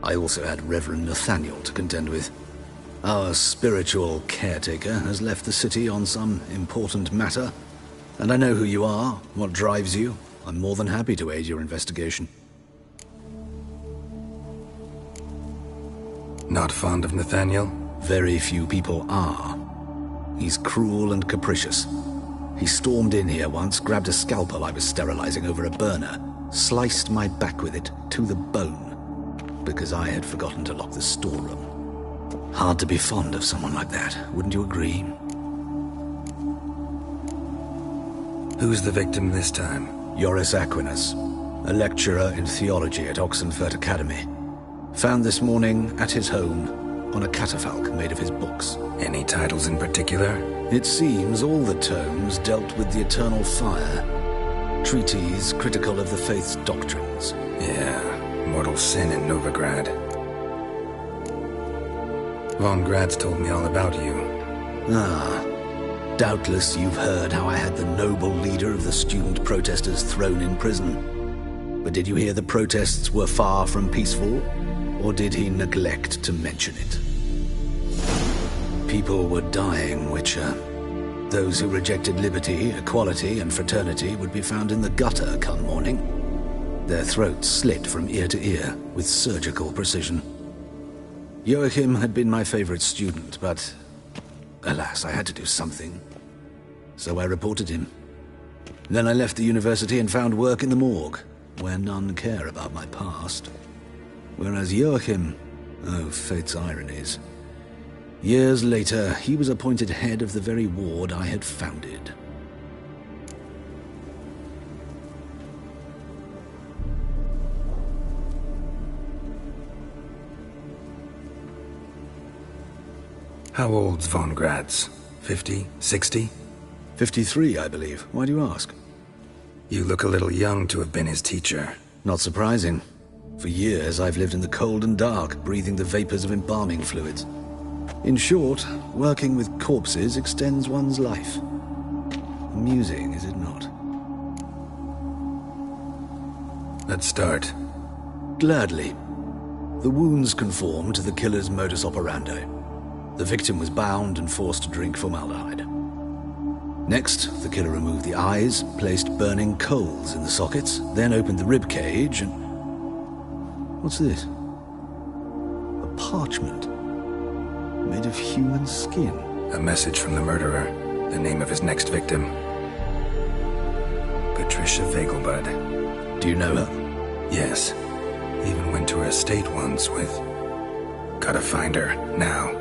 U: I also had Reverend Nathaniel to contend with. Our spiritual caretaker has left the city on some important matter, and I know who you are, what drives you. I'm more than happy to aid your investigation.
G: Not fond of Nathaniel?
U: Very few people are. He's cruel and capricious. He stormed in here once, grabbed a scalpel I was sterilizing over a burner, sliced my back with it to the bone, because I had forgotten to lock the storeroom. Hard to be fond of someone like that, wouldn't you agree?
G: Who's the victim this time?
U: Joris Aquinas, a lecturer in theology at Oxenfurt Academy. Found this morning at his home on a catafalque made of his books.
G: Any titles in particular?
U: It seems all the tomes dealt with the eternal fire. Treatises critical of the faith's doctrines.
G: Yeah, mortal sin in Novigrad. Von Gratz told me all about you.
U: Ah, doubtless you've heard how I had the noble leader of the student protesters thrown in prison. But did you hear the protests were far from peaceful? Or did he neglect to mention it? People were dying, Witcher. Those who rejected liberty, equality, and fraternity would be found in the gutter come morning. Their throats slit from ear to ear with surgical precision. Joachim had been my favorite student, but alas, I had to do something. So I reported him. Then I left the university and found work in the morgue, where none care about my past. Whereas Joachim, oh, fate's ironies. Years later, he was appointed head of the very ward I had founded.
G: How old's Von Gratz? 50? 60?
U: 53, I believe. Why do you ask?
G: You look a little young to have been his teacher.
U: Not surprising. For years, I've lived in the cold and dark, breathing the vapors of embalming fluids. In short, working with corpses extends one's life. Amusing, is it not?
G: Let's start.
U: Gladly. The wounds conform to the killer's modus operandi. The victim was bound and forced to drink formaldehyde. Next, the killer removed the eyes, placed burning coals in the sockets, then opened the rib cage and... What's this? A parchment. Made of human skin.
G: A message from the murderer. The name of his next victim. Patricia Vegelbud.
U: Do you know her?
G: Yes. Even went to her estate once with... Gotta find her, now.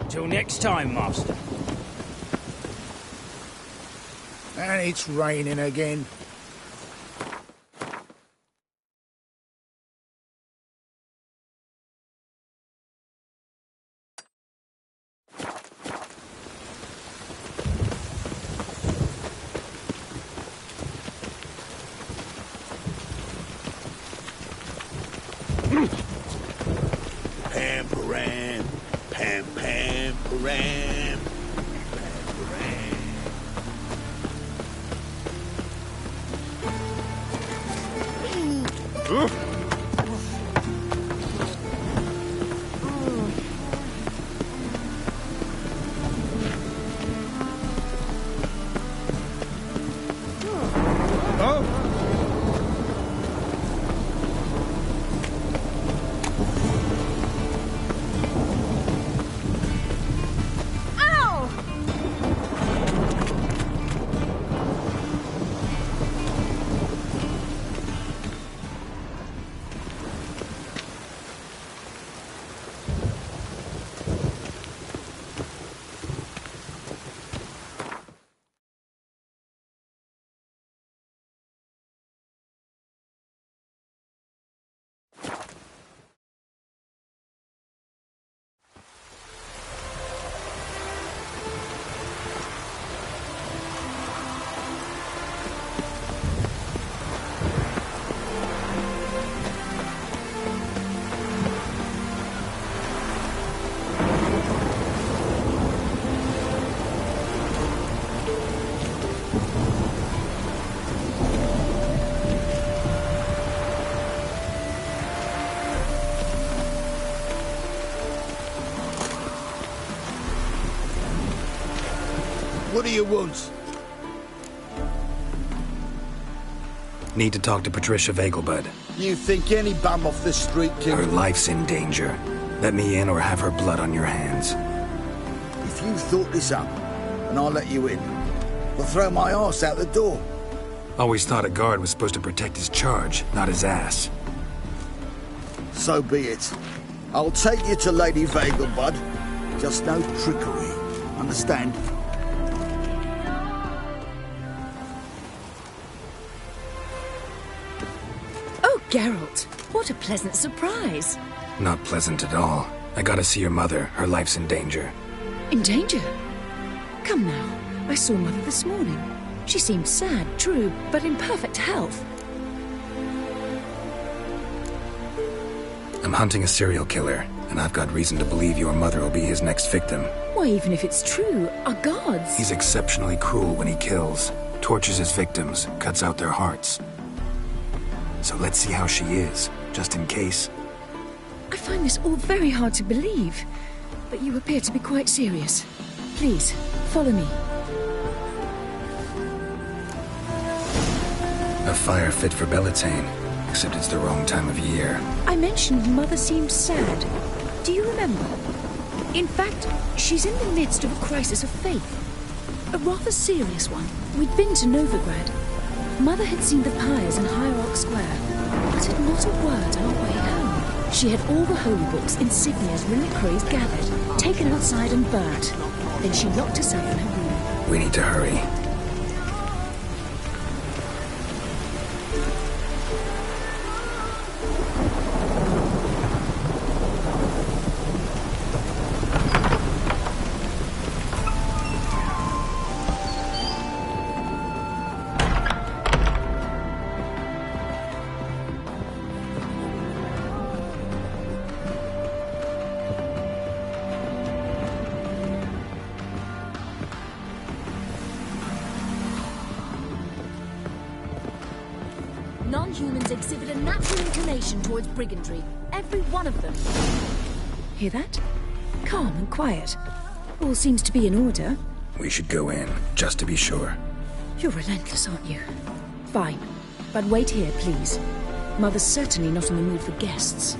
D: Till next time, Master.
P: And it's raining again. What do you want?
G: Need to talk to Patricia Vegelbud.
P: You think any bum off the street can...
G: Her life's in danger. Let me in or have her blood on your hands.
P: If you thought this up, and I'll let you in, I'll throw my arse out the door.
G: Always thought a guard was supposed to protect his charge, not his ass.
P: So be it. I'll take you to Lady Vegelbud. Just no trickery. Understand?
I: Geralt, what a pleasant surprise.
G: Not pleasant at all. I gotta see your mother. Her life's in danger.
I: In danger? Come now. I saw Mother this morning. She seemed sad, true, but in perfect health.
G: I'm hunting a serial killer, and I've got reason to believe your mother will be his next victim.
I: Why, even if it's true, our gods...
G: He's exceptionally cruel when he kills, tortures his victims, cuts out their hearts. So let's see how she is, just in case.
I: I find this all very hard to believe, but you appear to be quite serious. Please, Follow me.
G: A fire fit for Bellatane, except it's the wrong time of year.
I: I mentioned Mother seemed sad. Do you remember? In fact, she's in the midst of a crisis of faith. A rather serious one. We'd been to Novigrad. Mother had seen the pyres in Hierarch Square, but had not a word on our way home. She had all the holy books, insignias, reliquaries gathered, taken outside and burnt. Then she locked herself in her room.
G: We need to hurry.
I: Non-humans exhibit a natural inclination towards brigandry. Every one of them. Hear that? Calm and quiet. All seems to be in order.
G: We should go in, just to be sure.
I: You're relentless, aren't you? Fine. But wait here, please. Mother's certainly not in the mood for guests.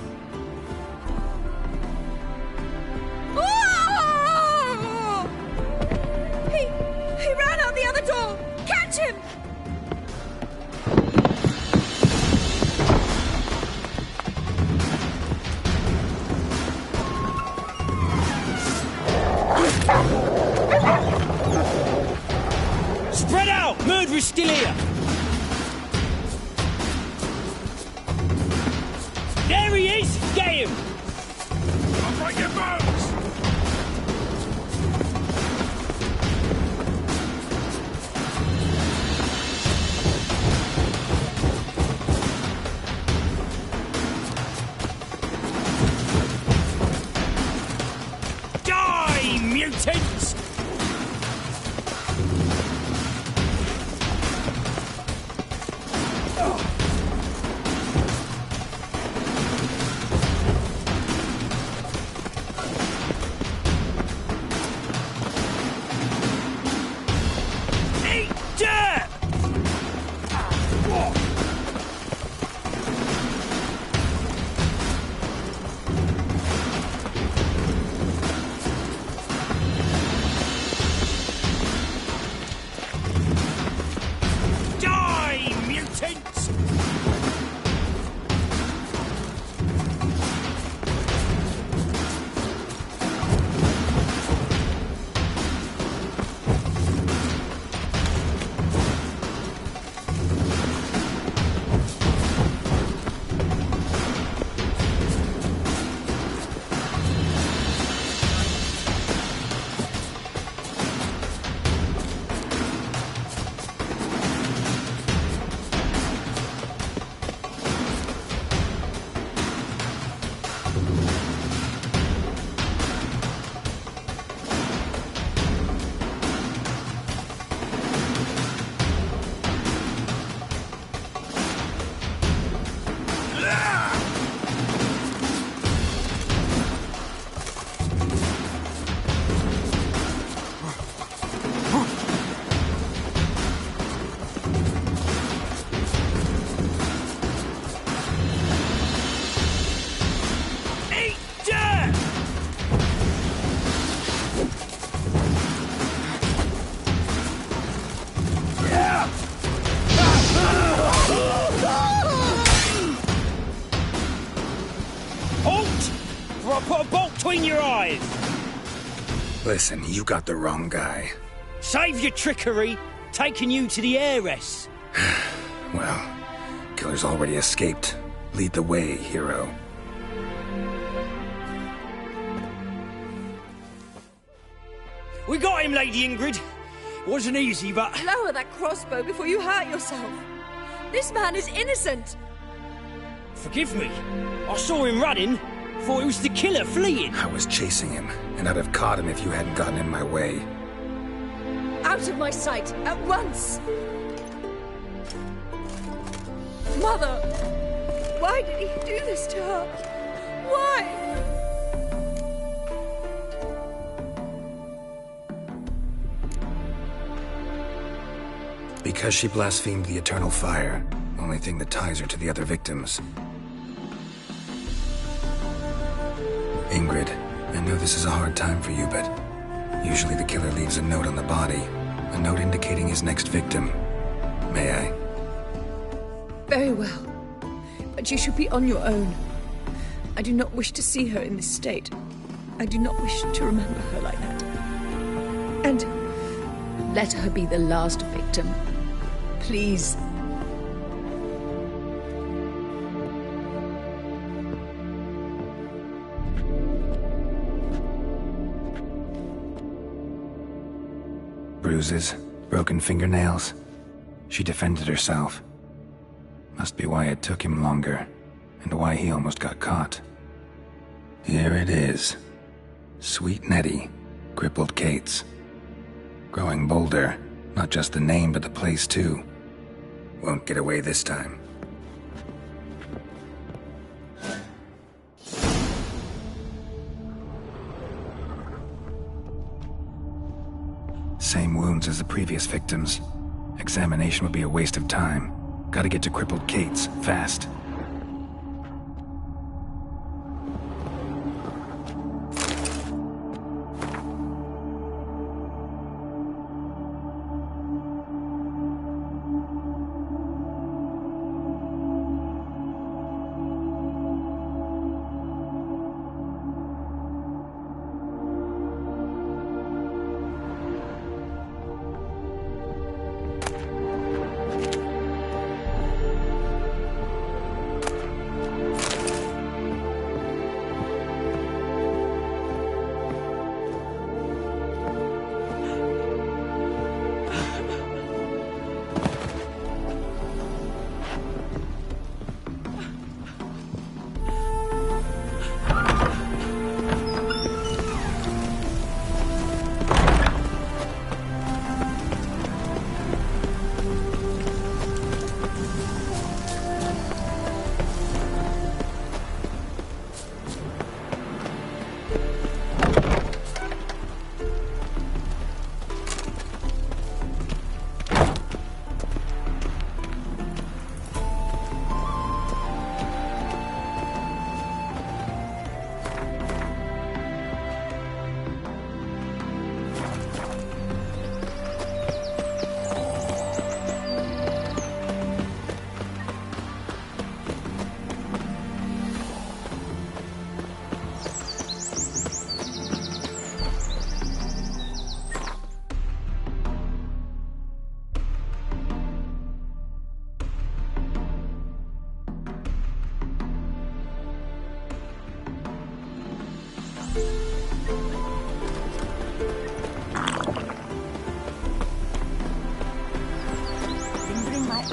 R: He ran out the other door! Catch him!
D: Spread out! Murderer's still here! There he is! Get him!
S: I'll break your bones!
D: Die, mutants! Between your eyes!
G: Listen, you got the wrong guy.
D: Save your trickery, taking you to the heiress.
G: Well, killer's already escaped. Lead the way, hero.
D: We got him, Lady Ingrid. Wasn't easy, but...
R: Lower that crossbow before you hurt yourself. This man is innocent.
D: Forgive me. I saw him running. Thought it was the killer fleeing.
G: I was chasing him, and I'd have caught him if you hadn't gotten in my way.
R: Out of my sight, at once! Mother! Why did he do this to her? Why?
G: Because she blasphemed the eternal fire. Only thing that ties her to the other victims. Ingrid, I know this is a hard time for you, but usually the killer leaves a note on the body. A note indicating his next victim. May I?
I: Very well. But you should be on your own. I do not wish to see her in this state. I do not wish to remember her like that. And let her be the last victim. Please.
G: Bruises, broken fingernails. She defended herself. Must be why it took him longer, and why he almost got caught. Here it is. Sweet Nettie, crippled Kate's. Growing bolder, not just the name but the place too. Won't get away this time. Same wounds as the previous victims. Examination would be a waste of time. Gotta get to crippled Kate's, fast.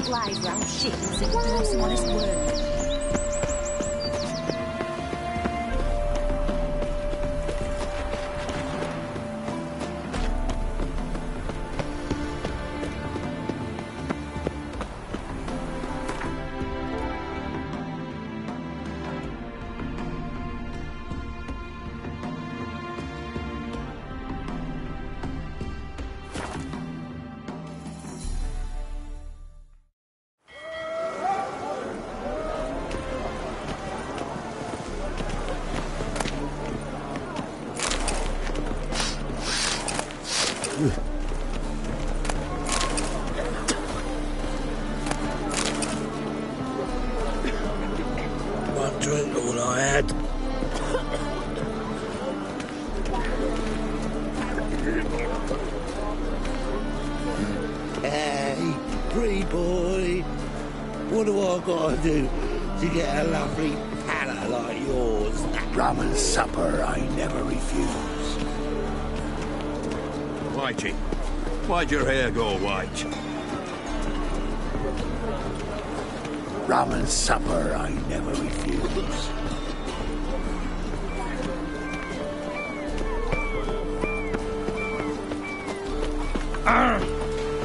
C: Flies round shit as if blossom on his word.
J: One drink all I had.
N: Hey, pretty boy. What do I gotta do to get a lovely palate like yours?
V: Rum and supper I never refuse.
B: Whitey, why'd your hair go white?
V: Rum and supper I never refuse.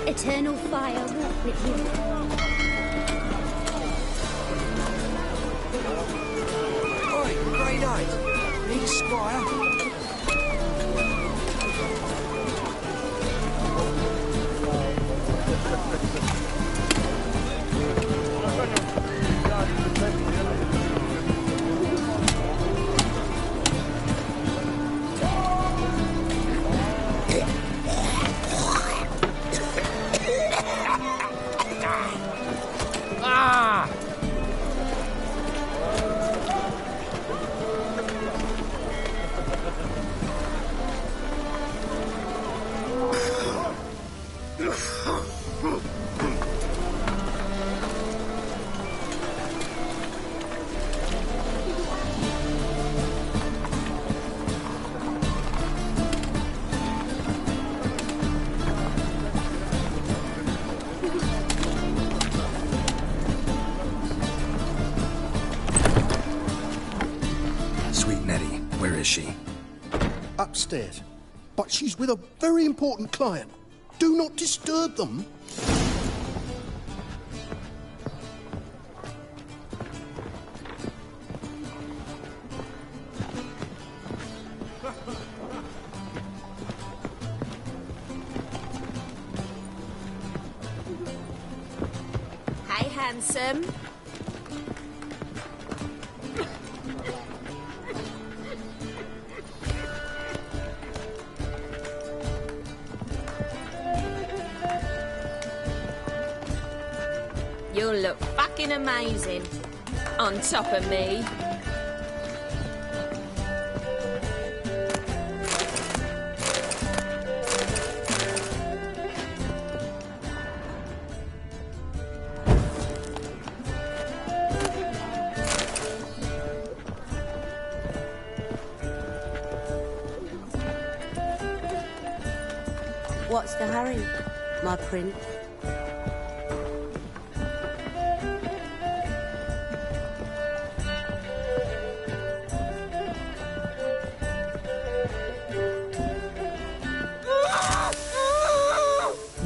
C: Eternal fire walk with you.
X: Oi, Grey Knight. Need a squire?
G: is she?
K: Upstairs. But she's with a very important client. Do not disturb them.
C: Hey, handsome. You'll look fucking amazing on top of me.
L: What's the hurry, my prince?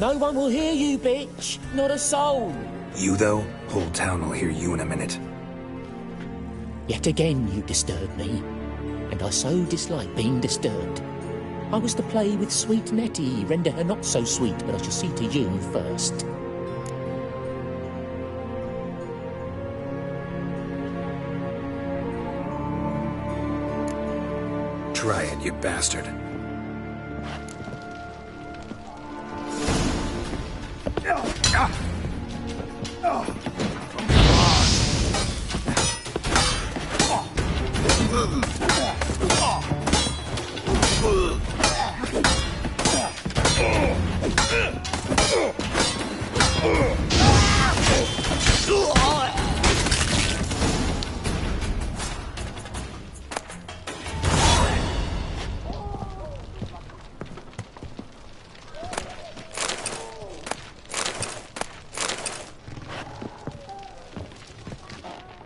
Q: No one will hear you, bitch. Not a soul.
G: You, though? Whole town will hear you in a minute.
Q: Yet again you disturb me, and I so dislike being disturbed. I was to play with sweet Nettie, render her not so sweet, but I shall see to you first.
G: Try it, you bastard.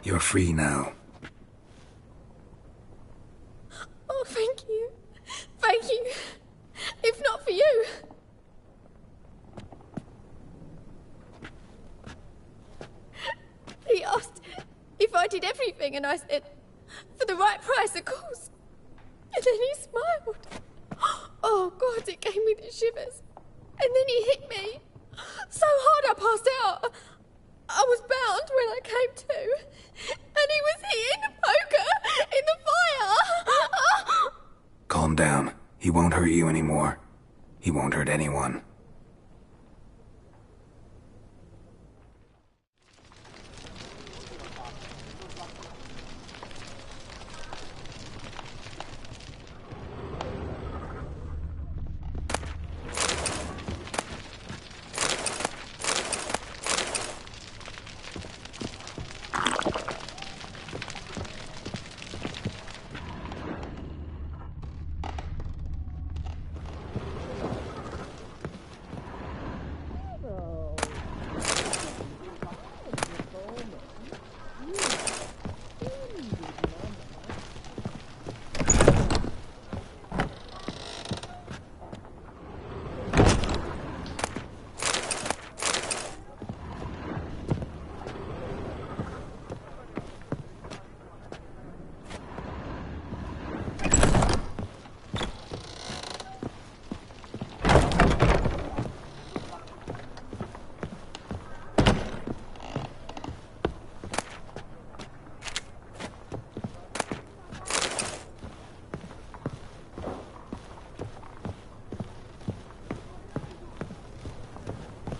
G: You're free now.
R: Oh, thank you. Thank you. If not for you. He asked if I did everything, and I said, for the right price, of course. And then he smiled. Oh, God, it gave me the shivers. And then he hit me so hard I passed out. I was bound when I came to. And he was hitting the poker in the fire.
G: Calm down. He won't hurt you anymore. He won't hurt anyone.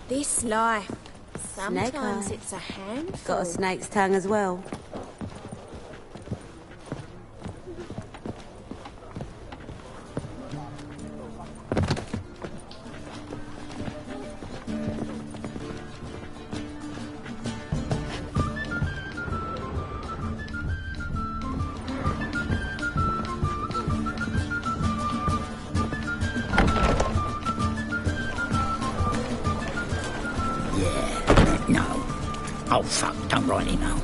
C: This life. Sometimes it's a handful.
L: Got a snake's tongue as well.
M: Oh, fuck, don't rightly know.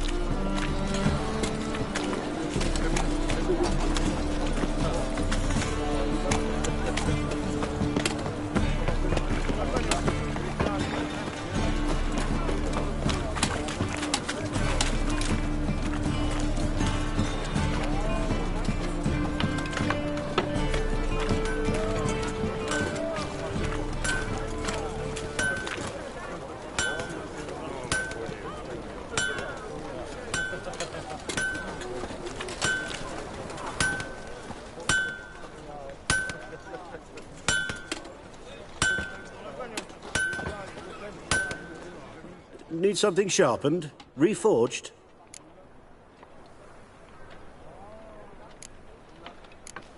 E: need something sharpened? Reforged?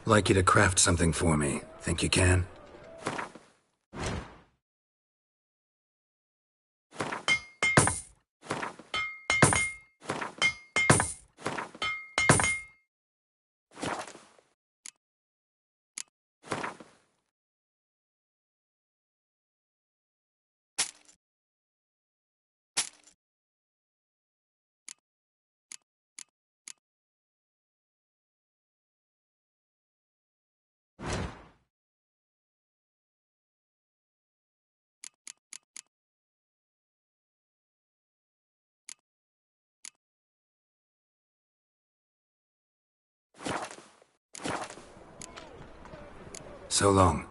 G: Like you to craft something for me. Think you can? So long.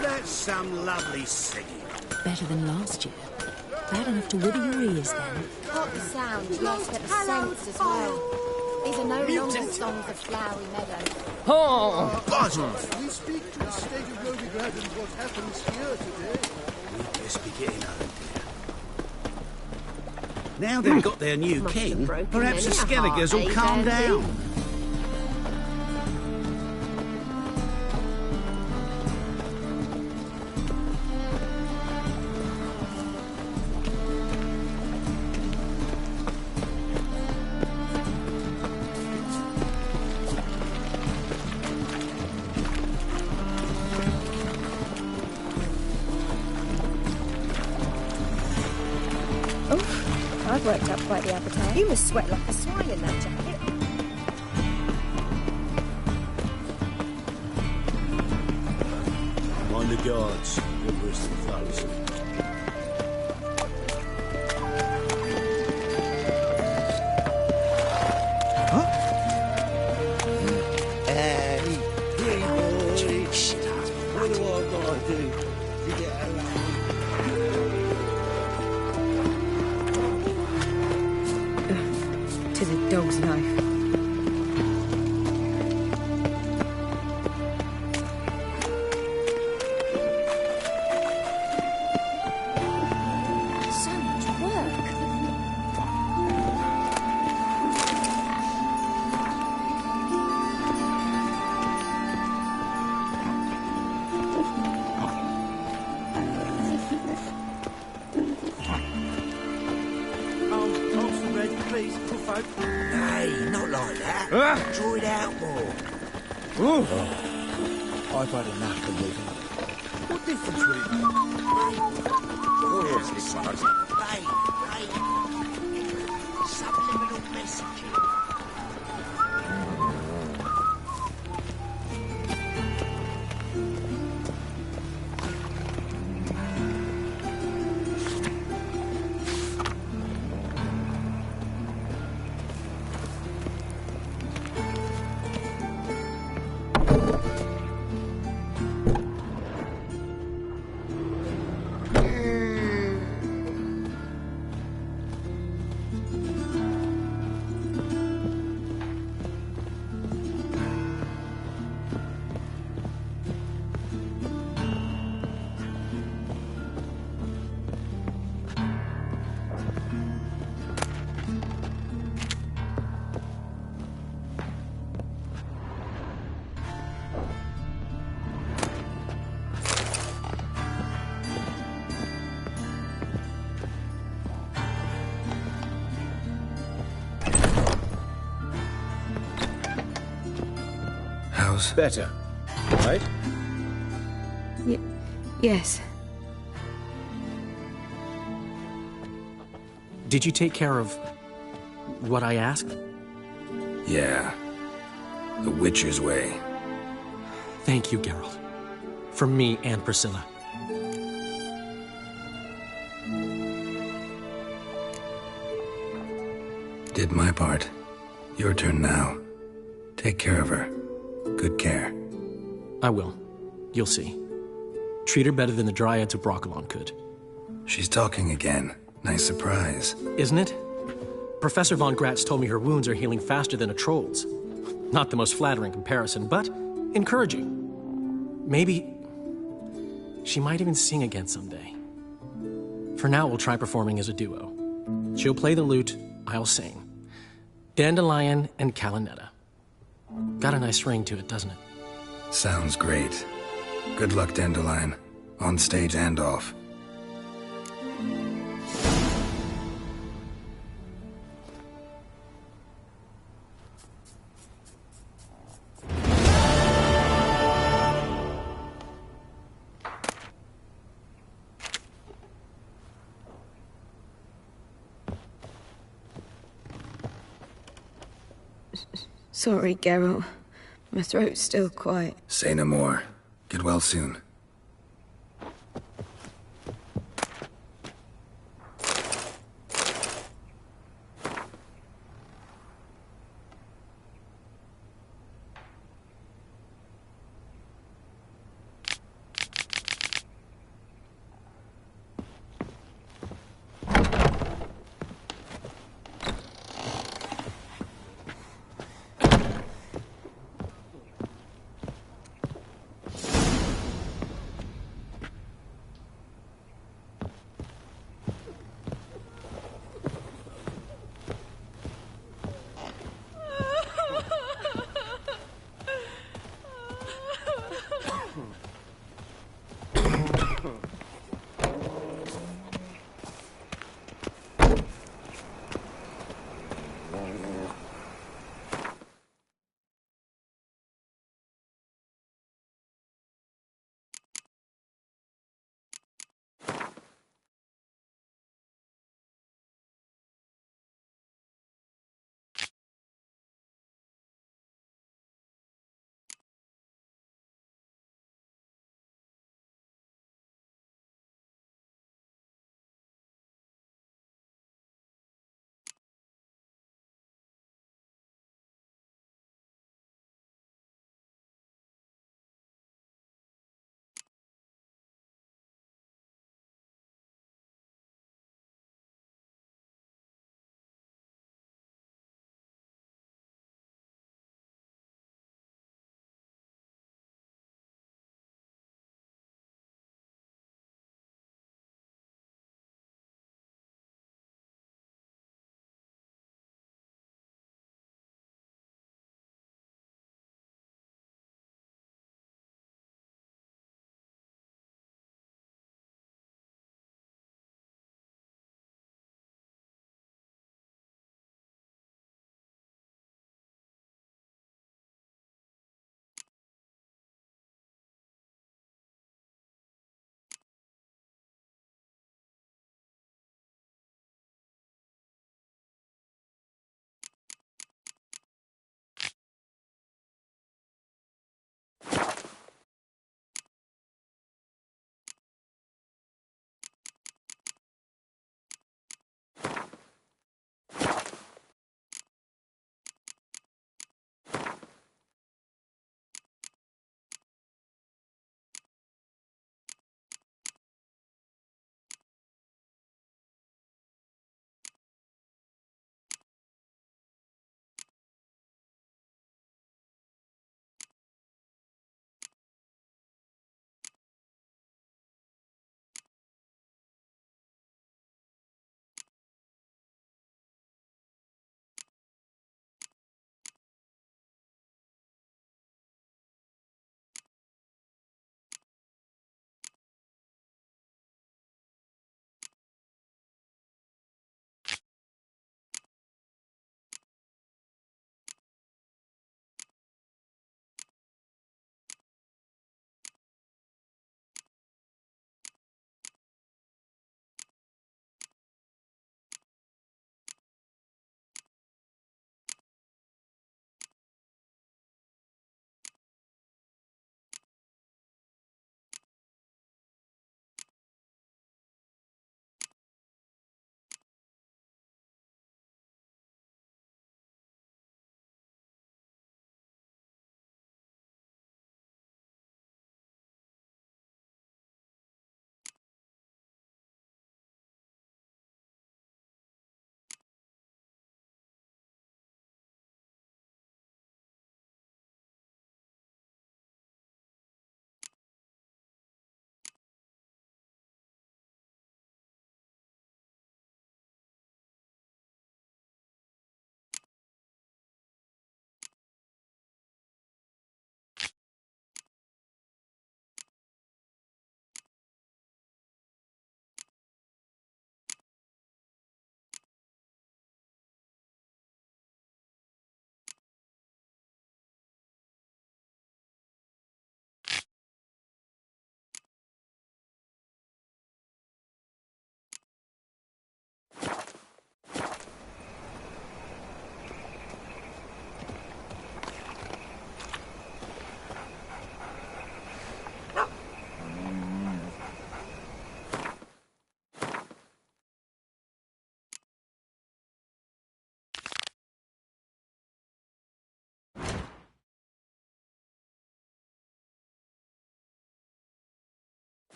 E: That's some lovely singing.
I: Better than last year. Bad enough to wither your ears then.
R: Not the sound, yes, but the sense as well. These are no longer songs of flowery meadows.
A: Oh, Basil!
K: We speak to the state of Novigrad and what happens here today.
E: We'd just be getting home. Now they've got their new king, perhaps the Skelligers will calm down.
R: I've worked up quite the appetite. You must sweat like a swine in that jacket.
E: On the guards, good rest of the fellas.
N: What do I gotta do to get along?
R: To the dog's life.
I: So much work.
N: Hey, not like that. Draw it out more.
V: I've had enough of living.
N: What difference would it make?
V: Oh, yes, this one.
N: Subliminal messaging.
E: Better, right?
R: Yes.
O: Did you take care of what I asked?
G: Yeah. The Witcher's way.
O: Thank you, Geralt. From me and Priscilla.
G: Did my part. Your turn now. Take care of her. Good care.
O: I will. You'll see. Treat her better than the Dryads of Broccolon could.
G: She's talking again. Nice surprise.
O: Isn't it? Professor von Gratz told me her wounds are healing faster than a troll's. Not the most flattering comparison, but encouraging. Maybe she might even sing again someday. For now, we'll try performing as a duo. She'll play the lute, I'll sing. Dandelion and Calanetta. Got a nice ring to it, doesn't it?
G: Sounds great. Good luck, Dandelion. On stage and off.
F: Sorry, Geralt. My throat's still quite...
G: Say no more. Get well soon.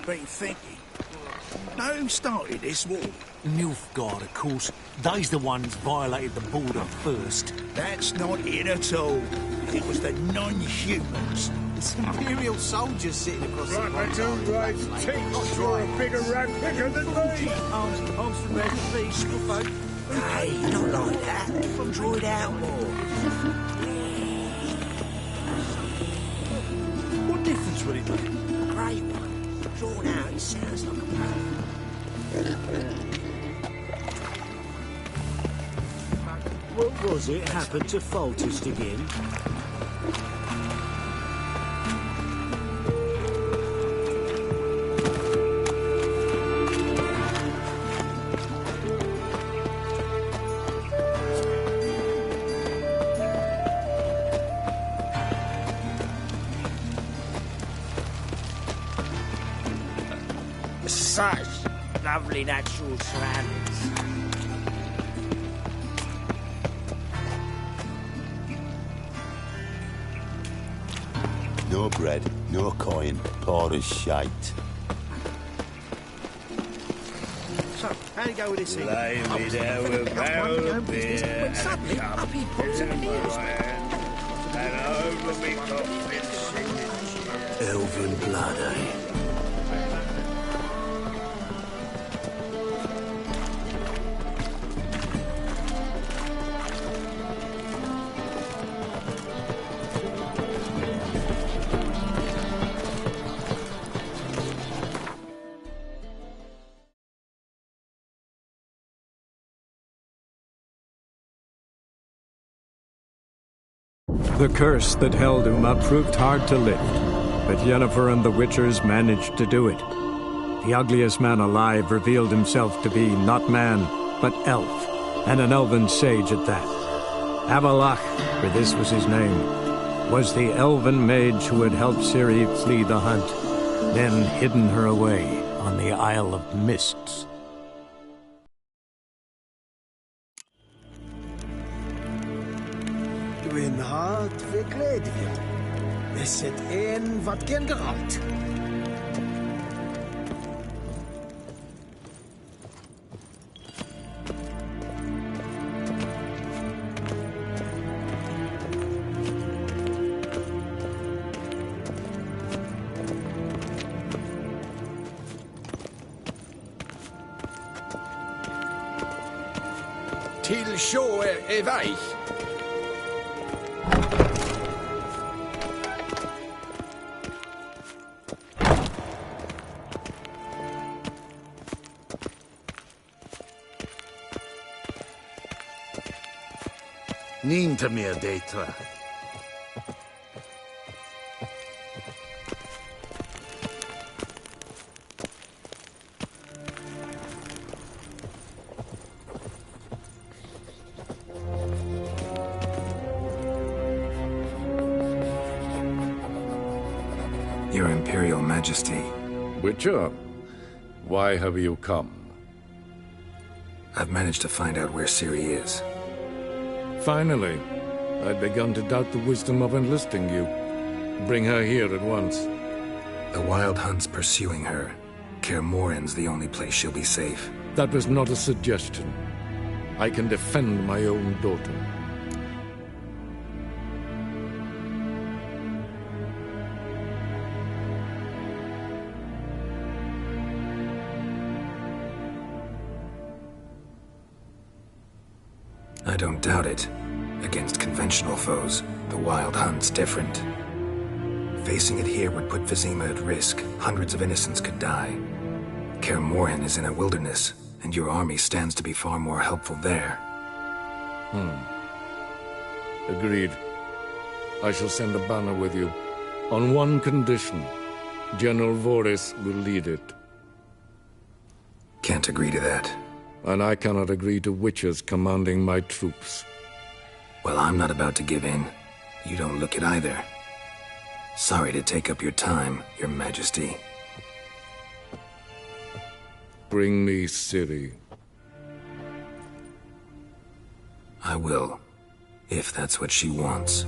N: been thinking. Now who started this war?
H: Nilfgaard, of course. They's the ones violated the border first.
N: That's not it at all. It was the non-humans.
V: It's Imperial soldiers sitting across the
S: Right, two rights, teach. You're a bigger rat picker than me.
V: Arms from red feet, folk.
N: Hey, not like that. Draw it out more.
V: What difference would it make?
N: Grey one. Drawn out, it sounds like a poem.
H: What was it happened to Faltist again?
M: Such lovely natural surroundings.
T: No bread, no coin, poor as shite.
V: So, how'd it go with this thing?
N: Lay me down with a barrel of beer and
V: suddenly,
N: a cup
V: up he pops
N: in
V: and
N: my
V: appears.
N: hand, and over me coffin singing.
H: Elven blood, eh?
U: The curse that held Uma proved hard to lift, but Yennefer and the Witchers managed to do it. The ugliest man alive revealed himself to be not man, but elf, and an elven sage at that. Avalach, for this was his name, was the elven mage who had helped Ciri flee the hunt, then hidden her away on the Isle of Mists.
V: Mijn hart verkleed weer. Is het een wat generaald? Til sjå er vei.
N: Niet meer data.
G: Your Imperial Majesty.
W: Witcher, why have you come?
G: I've managed to find out where Ciri is.
W: Finally. I'd begun to doubt the wisdom of enlisting you. Bring her here at once.
G: The Wild Hunt's pursuing her. Kaer Morhen's the only place she'll be safe.
W: That was not a suggestion. I can defend my own daughter.
G: I don't doubt it. Against conventional foes, the Wild Hunt's different. Facing it here would put Vizima at risk. Hundreds of innocents could die. Kaer Morhen is in a wilderness, and your army stands to be far more helpful there.
W: Agreed. I shall send a banner with you. On one condition. General Voris will lead it.
G: Can't agree to that.
W: And I cannot agree to witches commanding my troops.
G: Well, I'm not about to give in. You don't look it either. Sorry to take up your time, Your Majesty.
W: Bring me Ciri.
G: I will, if that's what she wants.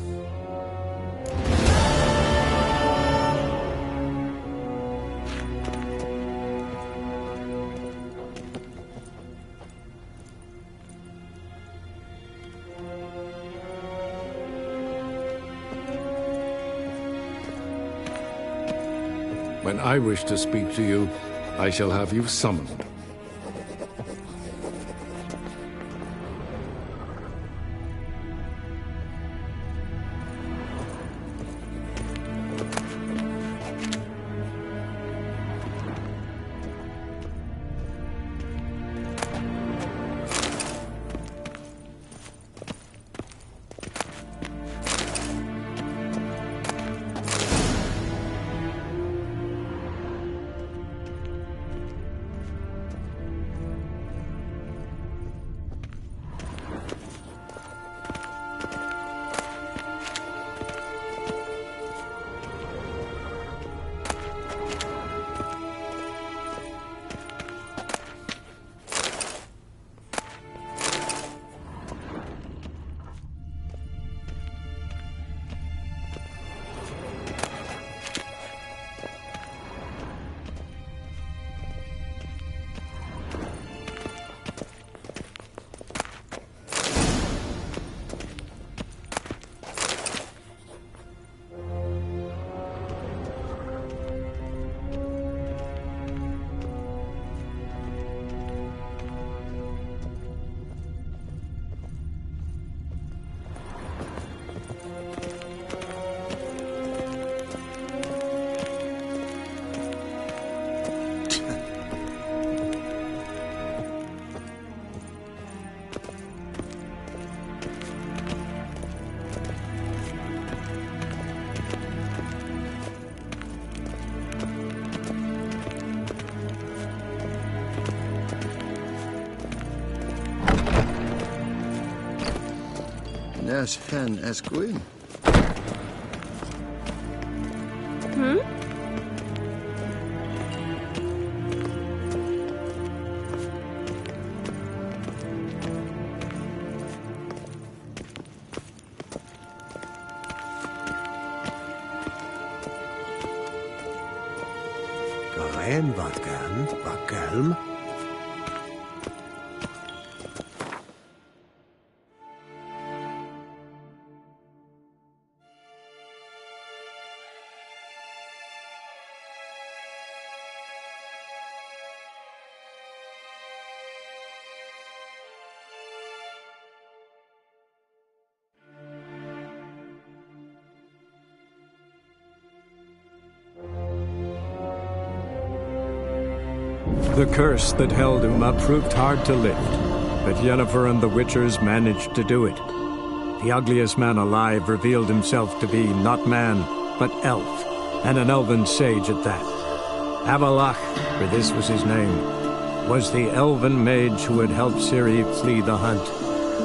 W: When I wish to speak to you, I shall have you summoned.
B: As hen as Gwyn.
V: Gaen wat gan, wat gelm.
U: The curse that held Uma proved hard to lift, but Yennefer and the Witchers managed to do it. The ugliest man alive revealed himself to be not man, but elf, and an elven sage at that. Avalach, for this was his name, was the elven mage who had helped Ciri flee the hunt,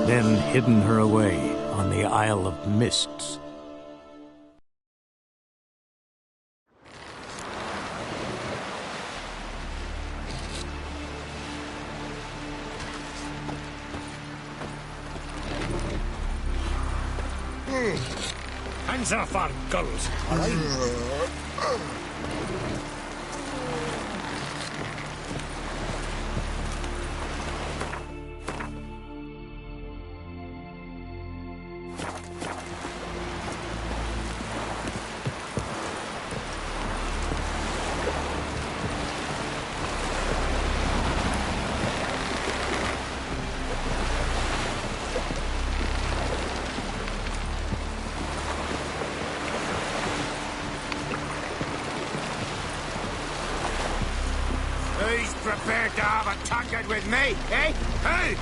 U: then hidden her away on the Isle of Mists.
H: Hands off our girls!
D: Who's prepared to have a tankard with me, eh? Who?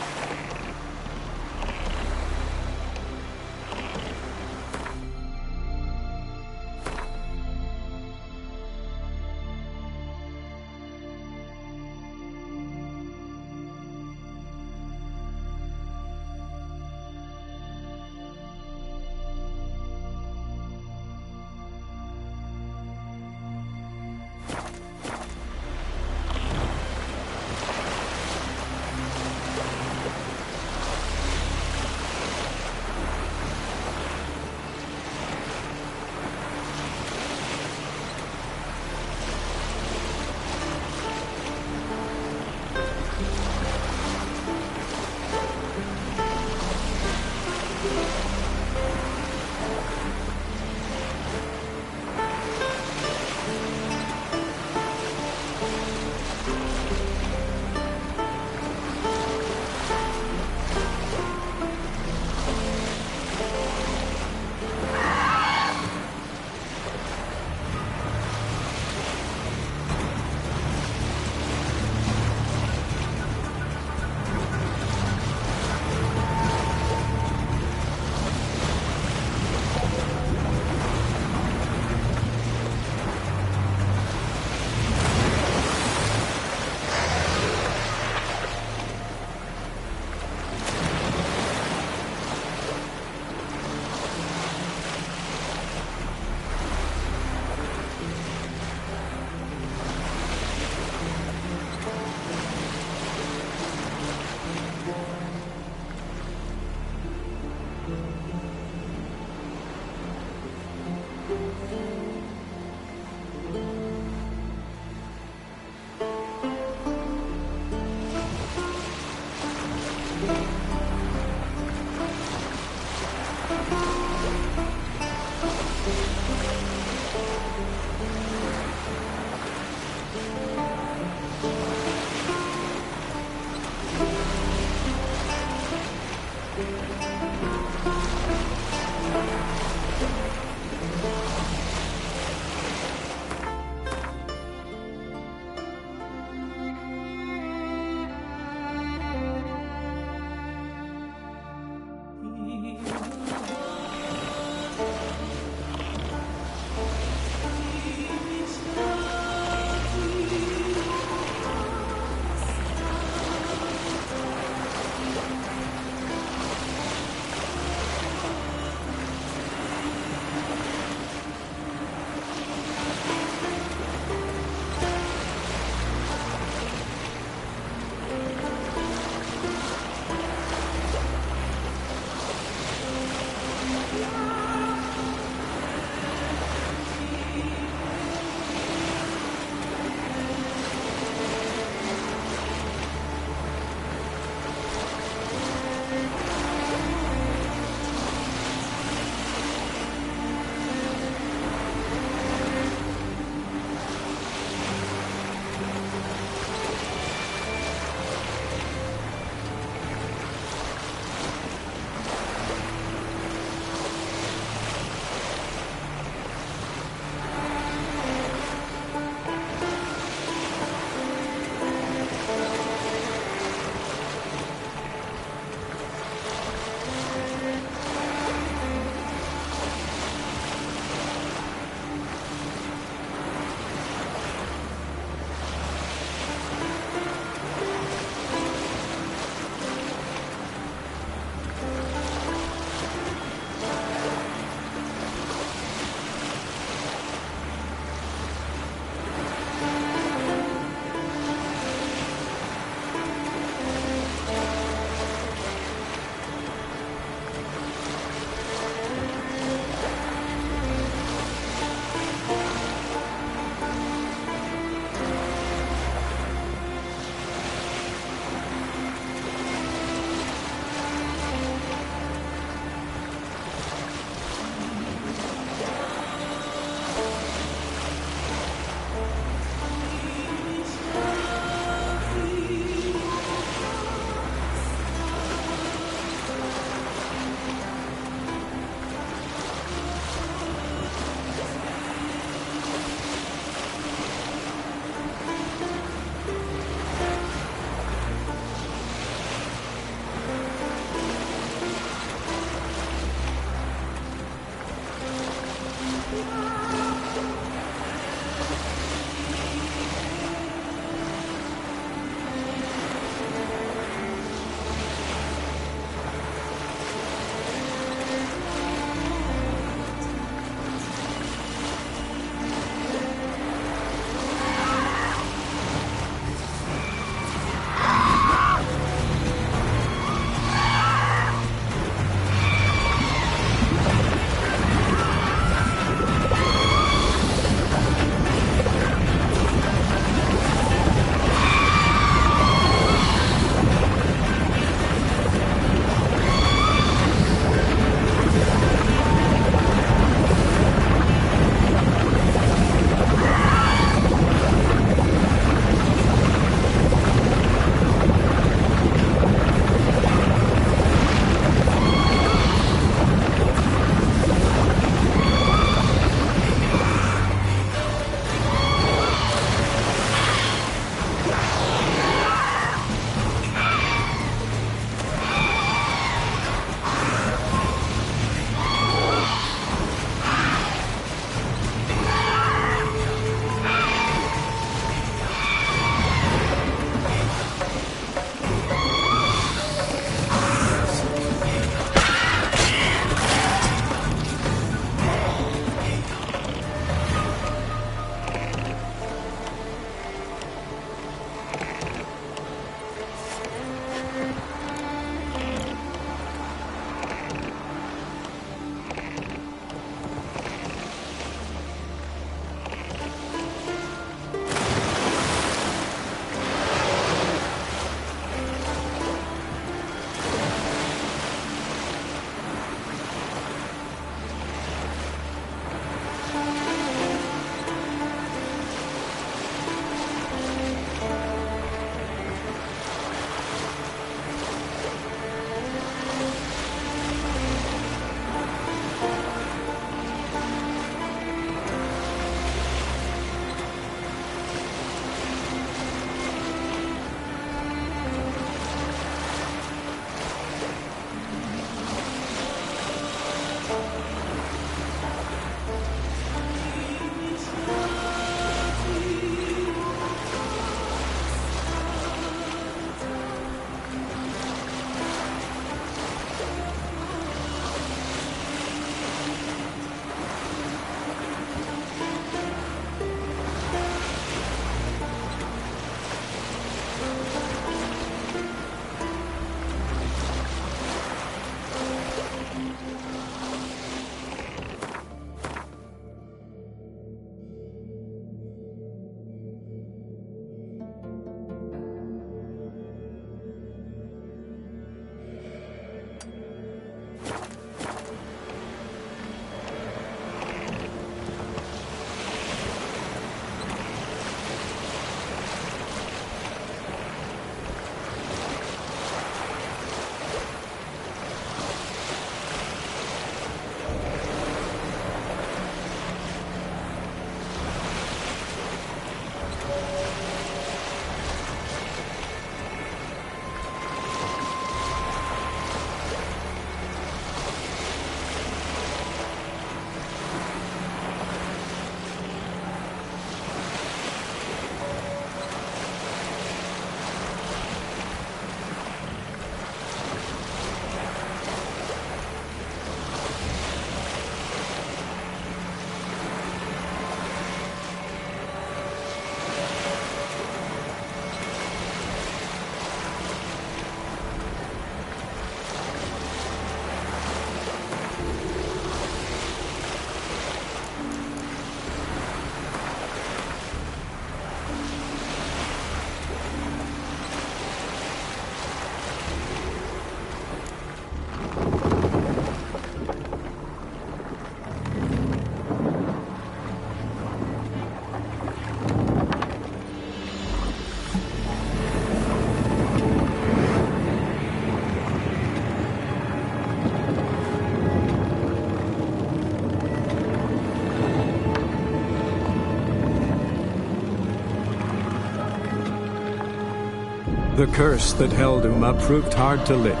U: The curse that held Uma proved hard to lift,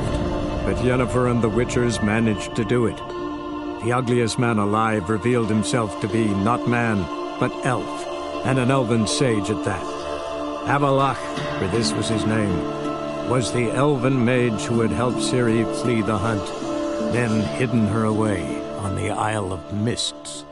U: but Yennefer and the Witchers managed to do it. The ugliest man alive revealed himself to be not man, but elf, and an elven sage at that. Avalach, for this was his name, was the elven mage who had helped Ciri flee the hunt, then hidden her away on the Isle of Mists.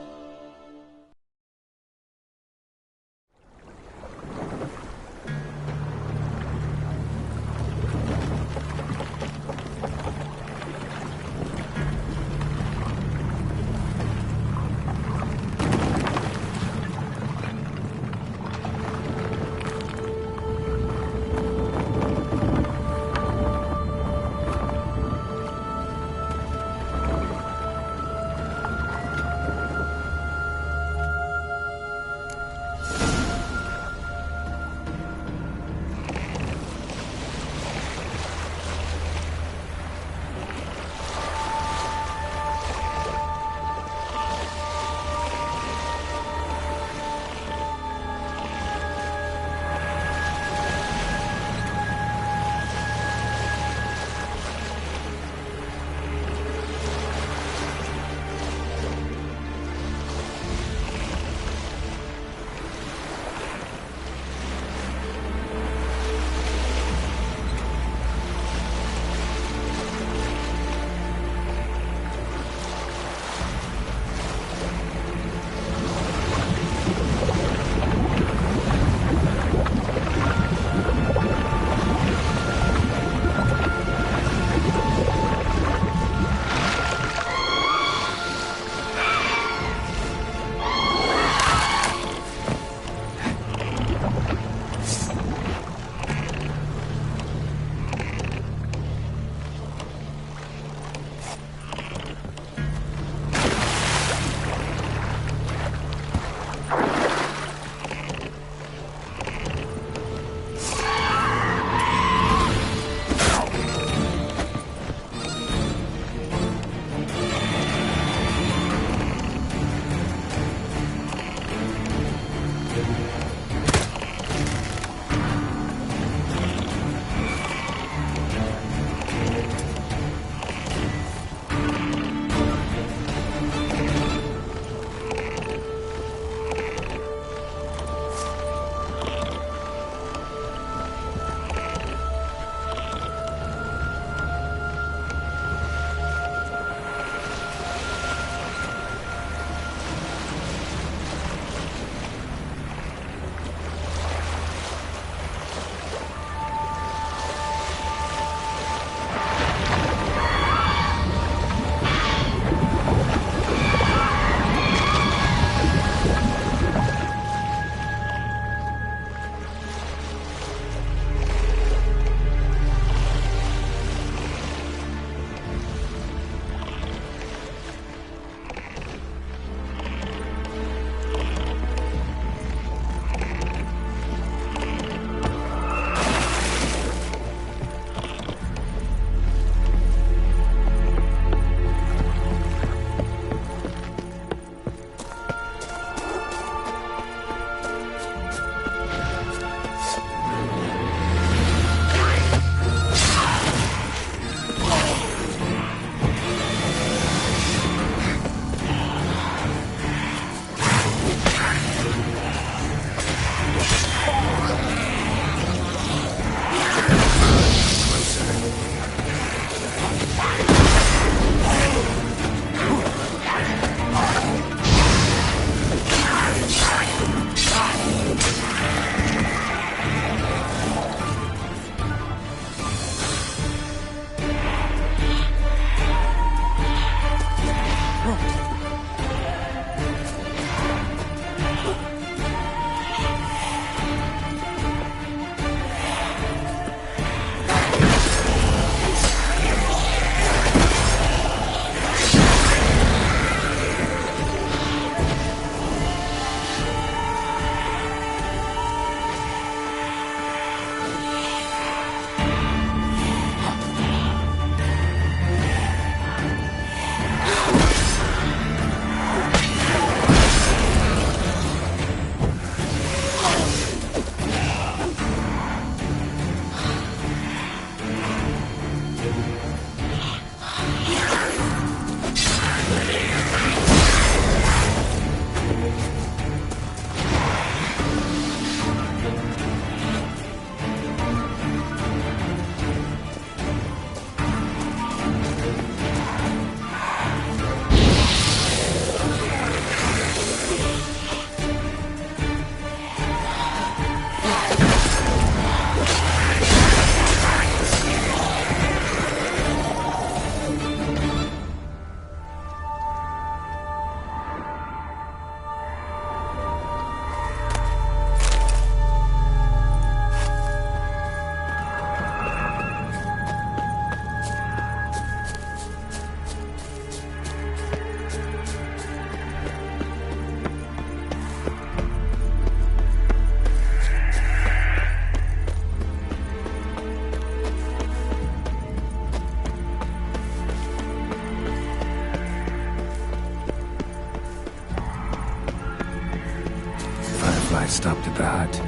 G: stopped at the hut.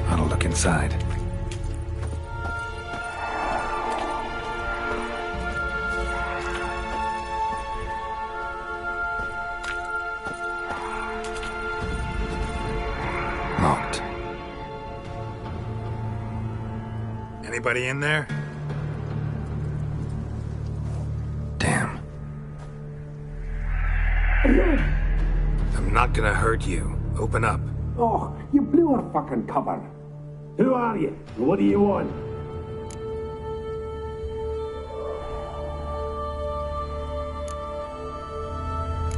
G: I'll look inside. Locked. Anybody in there? Damn. I'm not gonna hurt you. Open up.
J: Oh, you blew our fucking cover. Who are you? What do you want?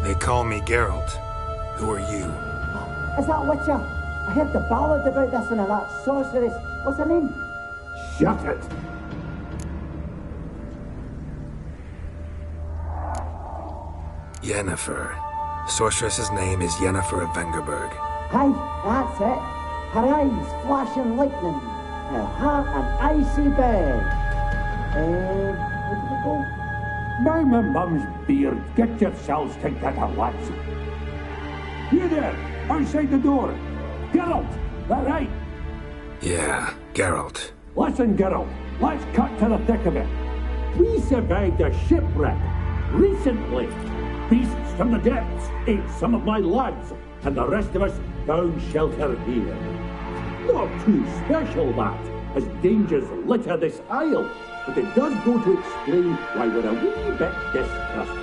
G: They call me Geralt. Who are you?
P: Is that Witcher? I heard the ballad about this one of that sorceress. What's her name?
J: Shut it!
G: Yennefer. Sorceress's name is Yennefer of Vengerberg.
P: Aye, that's it. Her eyes flashing lightning. Her heart an icy bed. Where did it go?
J: By my mum's beard, get yourselves together, lads. You there, outside the door. Geralt, that right?
G: Yeah, Geralt.
J: Listen, Geralt, let's cut to the thick of it. We survived a shipwreck recently. Beasts from the depths ate some of my lads, and the rest of us found shelter here. Not too special, that, as dangers litter this isle, but it does go to explain why we're a wee bit distrustful.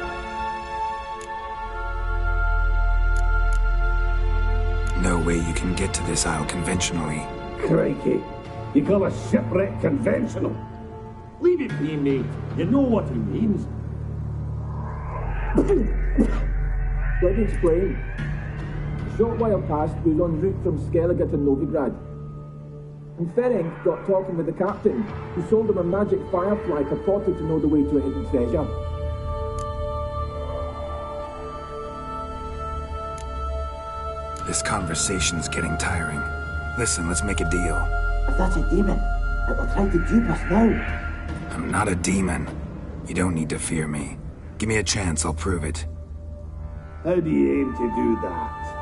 G: No way you can get to this isle conventionally.
J: Crikey, you call a shipwreck conventional? Leave it be, mate. You know what he means.
Q: Let me explain. A short while past, we was en route from Skellige to Novigrad. And Ferenc got talking with the captain, who sold him a magic firefly purported to know the way to a hidden treasure.
G: This conversation's getting tiring. Listen, let's make a deal.
P: If that's a demon, it will try to dupe us now.
G: I'm not a demon. You don't need to fear me. Give me a chance, I'll prove it.
J: How do you aim to do that?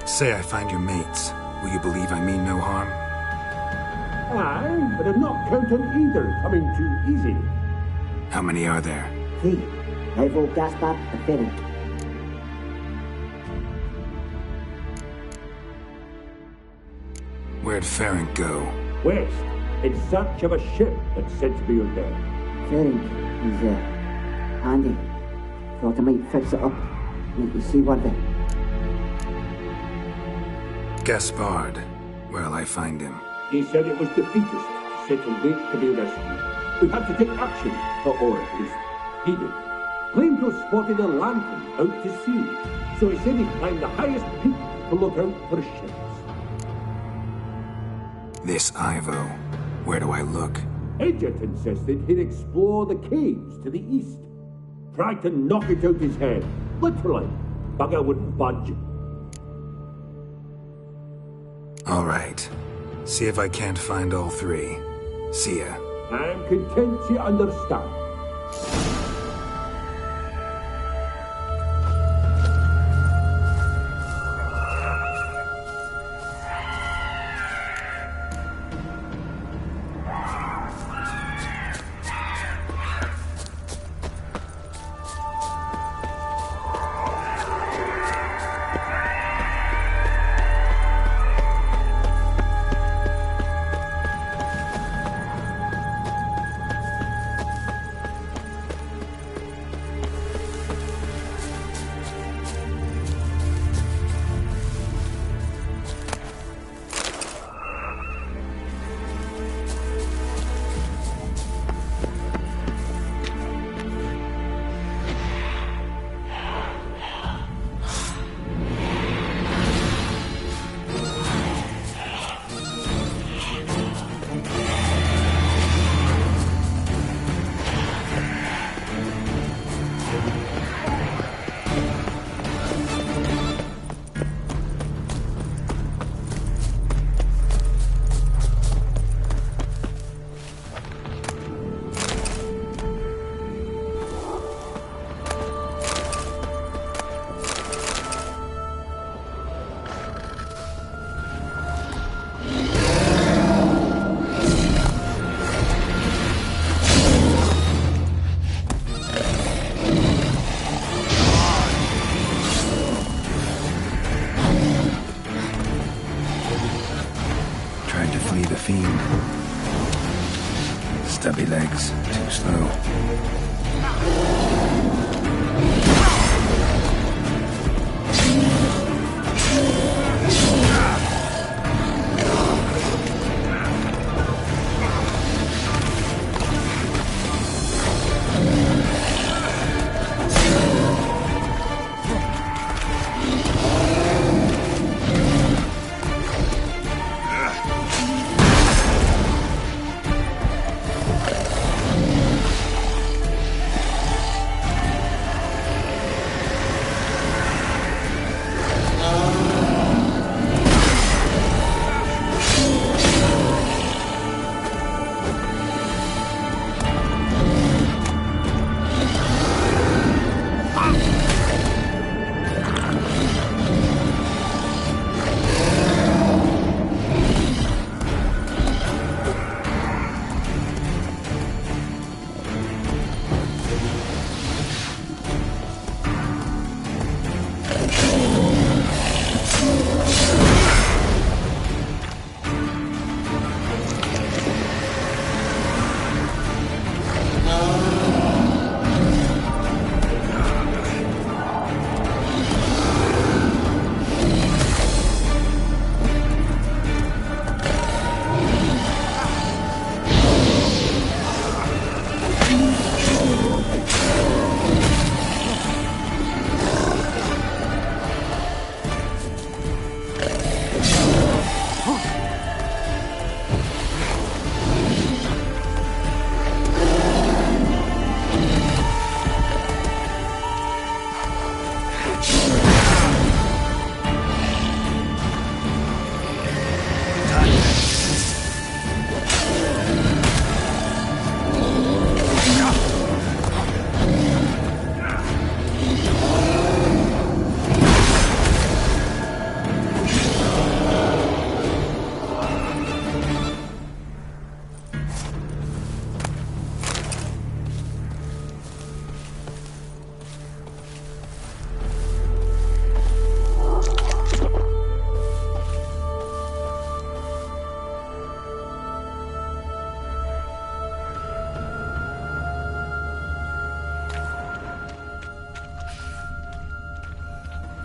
G: Say I find your mates. Will you believe I mean no harm?
J: Aye, but I'm not counting either coming too easy.
G: How many are there?
P: 3. Ivo, Gaspard, and Ferenc.
G: Where'd Ferenc go?
J: West, in search of a ship that's said to be on there.
P: Ferenc, he's handy. Thought I might fix it up, make you seaworthy.
G: Gaspard. Where'll I find him?
J: He said it was defeatist, set to wait to be rescued. We had to take action, or at least he did. Claimed to have spotted a lantern out to sea, so he said he'd climb the highest peak to look out for ships.
G: This Ivo. Where do I look?
J: Edget insisted he'd explore the caves to the east. Tried to knock it out his head. Literally. Bugger wouldn't budge.
G: All right. See if I can't find all 3. See ya.
J: I'm content you understand.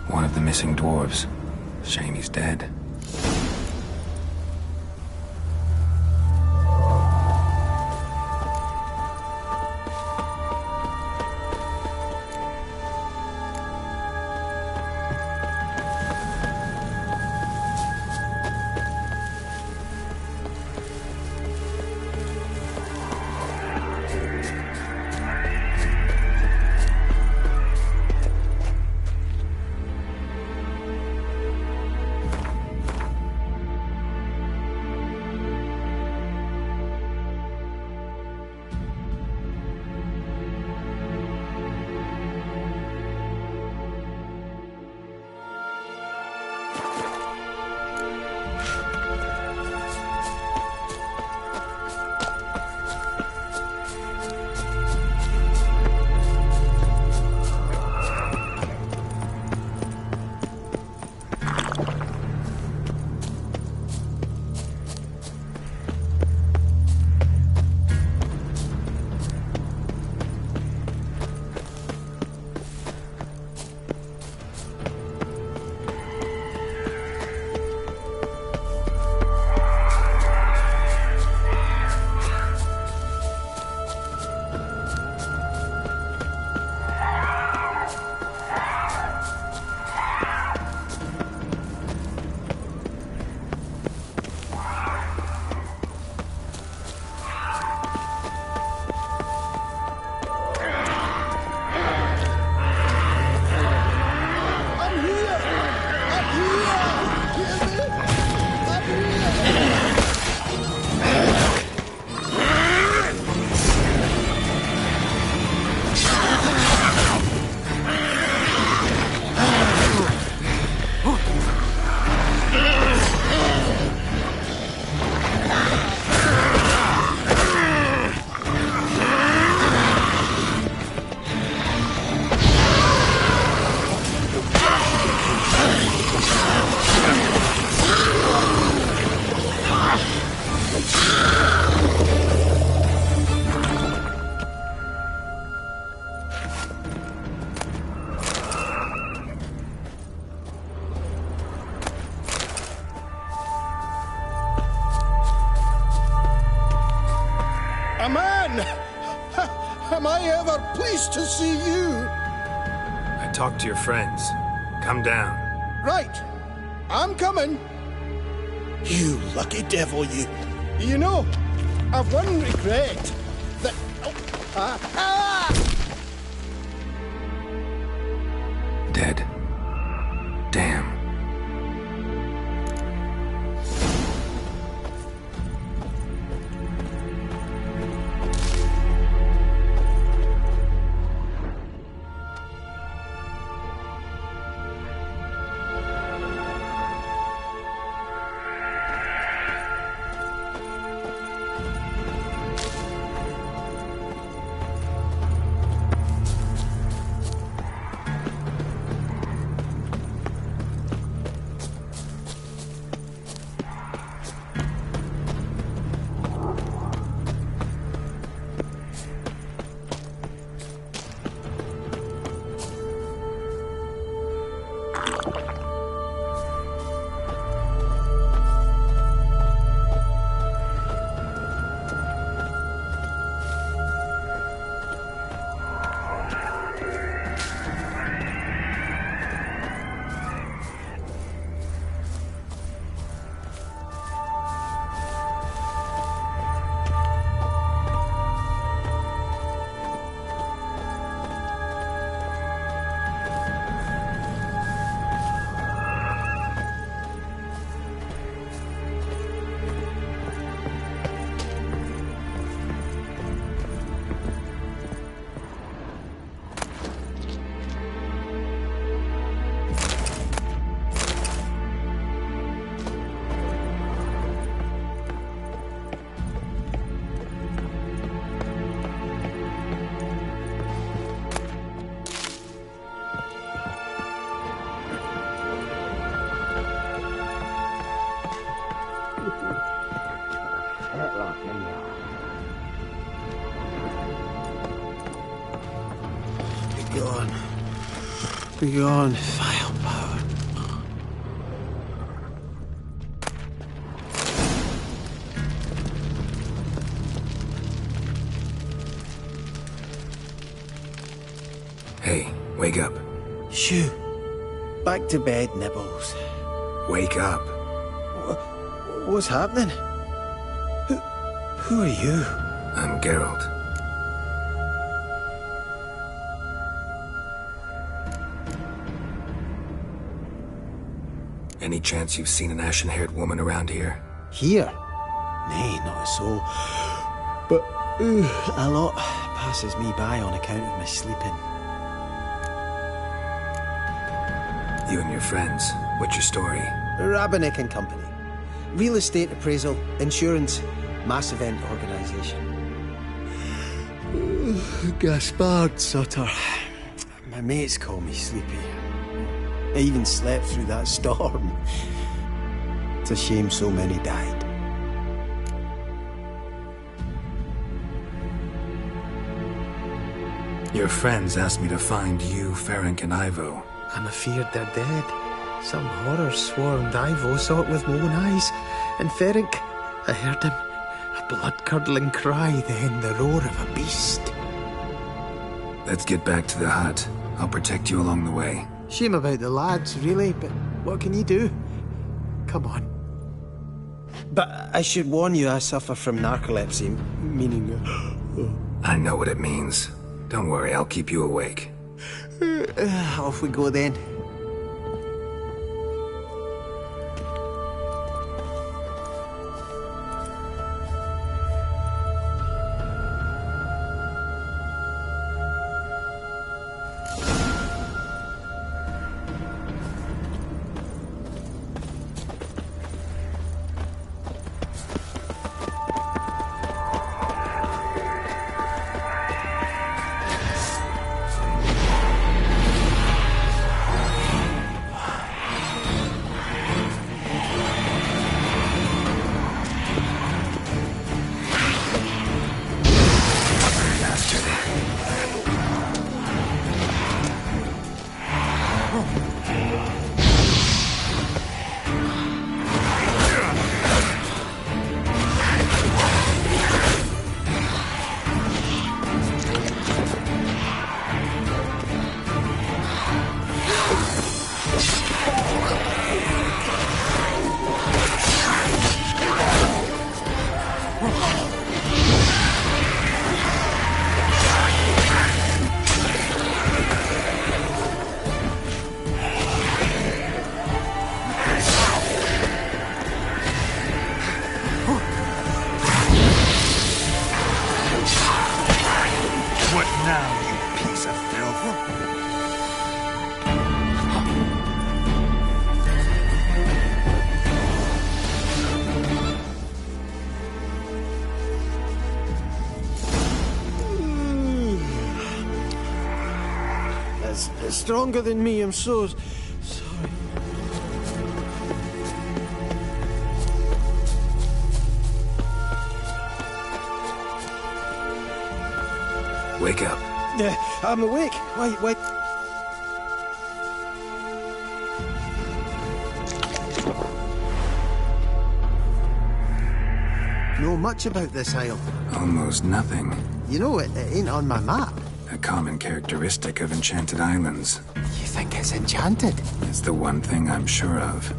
G: One of the missing dwarves. Shame he's dead.
K: A man! Am I ever pleased to see you?
G: I talked to your friends. Come down.
K: Right. I'm coming. You lucky devil, you. You know, I've one regret. That...
G: Dead. Damn.
A: Begone, vile power.
G: Hey, wake up.
A: Shoo. Back to bed, Nibbles.
G: Wake up.
A: What's happening? Who are you?
G: I'm Geralt. Any chance you've seen an ashen-haired woman around here?
A: Here? Nay, not so. But a lot passes me by on account of my sleeping.
G: You and your friends, what's your story?
A: Rabbinick and Company. Real estate appraisal, insurance, mass event organisation. Gaspard, Sutter. My mates call me Sleepy. I even slept through that storm. It's a shame so many died.
G: Your friends asked me to find you, Ferenc, and Ivo.
A: I'm afeard they're dead. Some horror swarmed Ivo, saw it with my own eyes. And Ferenc, I heard him. A blood-curdling cry, then the roar of a beast.
G: Let's get back to the hut. I'll protect you along the way.
A: Shame about the lads, really, but what can you do? Come on. But I should warn you, I suffer from narcolepsy, meaning...
G: I know what it means. Don't worry, I'll keep you awake.
A: Off we go then. Stronger than me, I'm so sorry.
G: Wake up.
A: I'm awake. Wait. Know much about this isle?
G: Almost nothing.
A: You know, it ain't on my map.
G: A common characteristic of enchanted islands.
A: You think it's enchanted?
G: It's the one thing I'm sure of.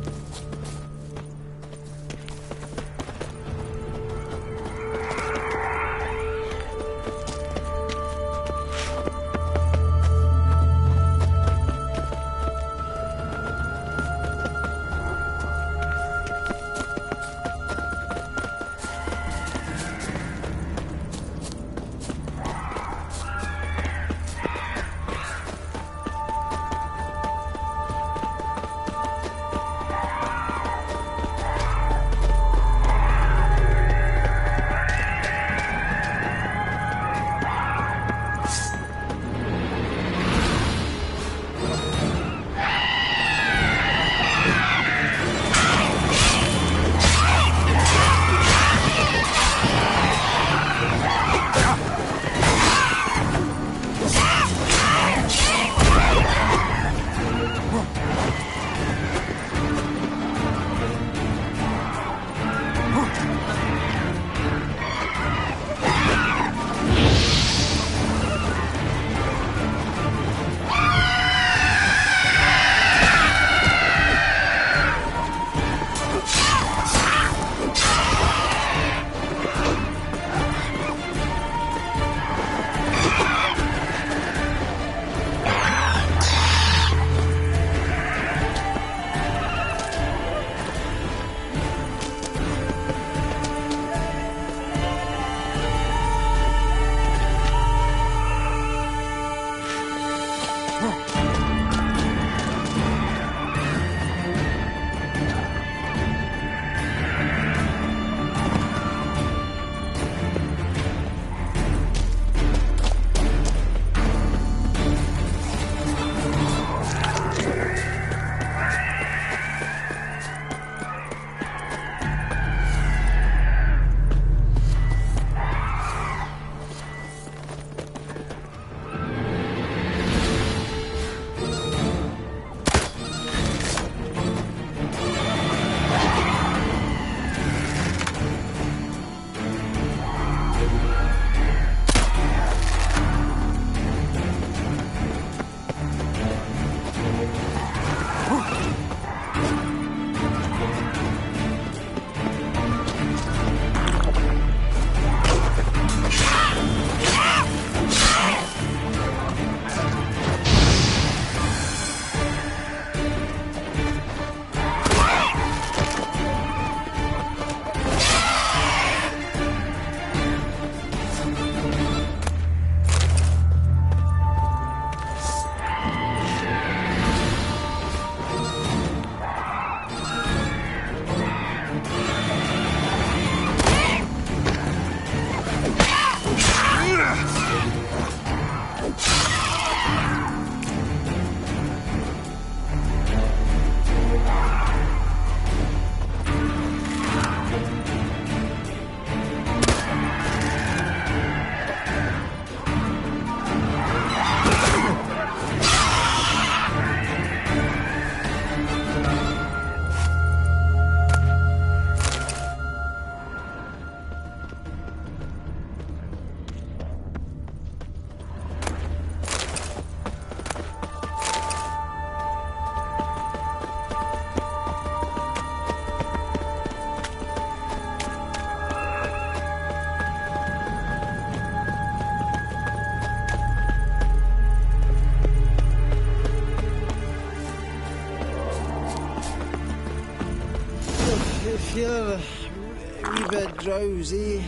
A: feel a wee bit drowsy.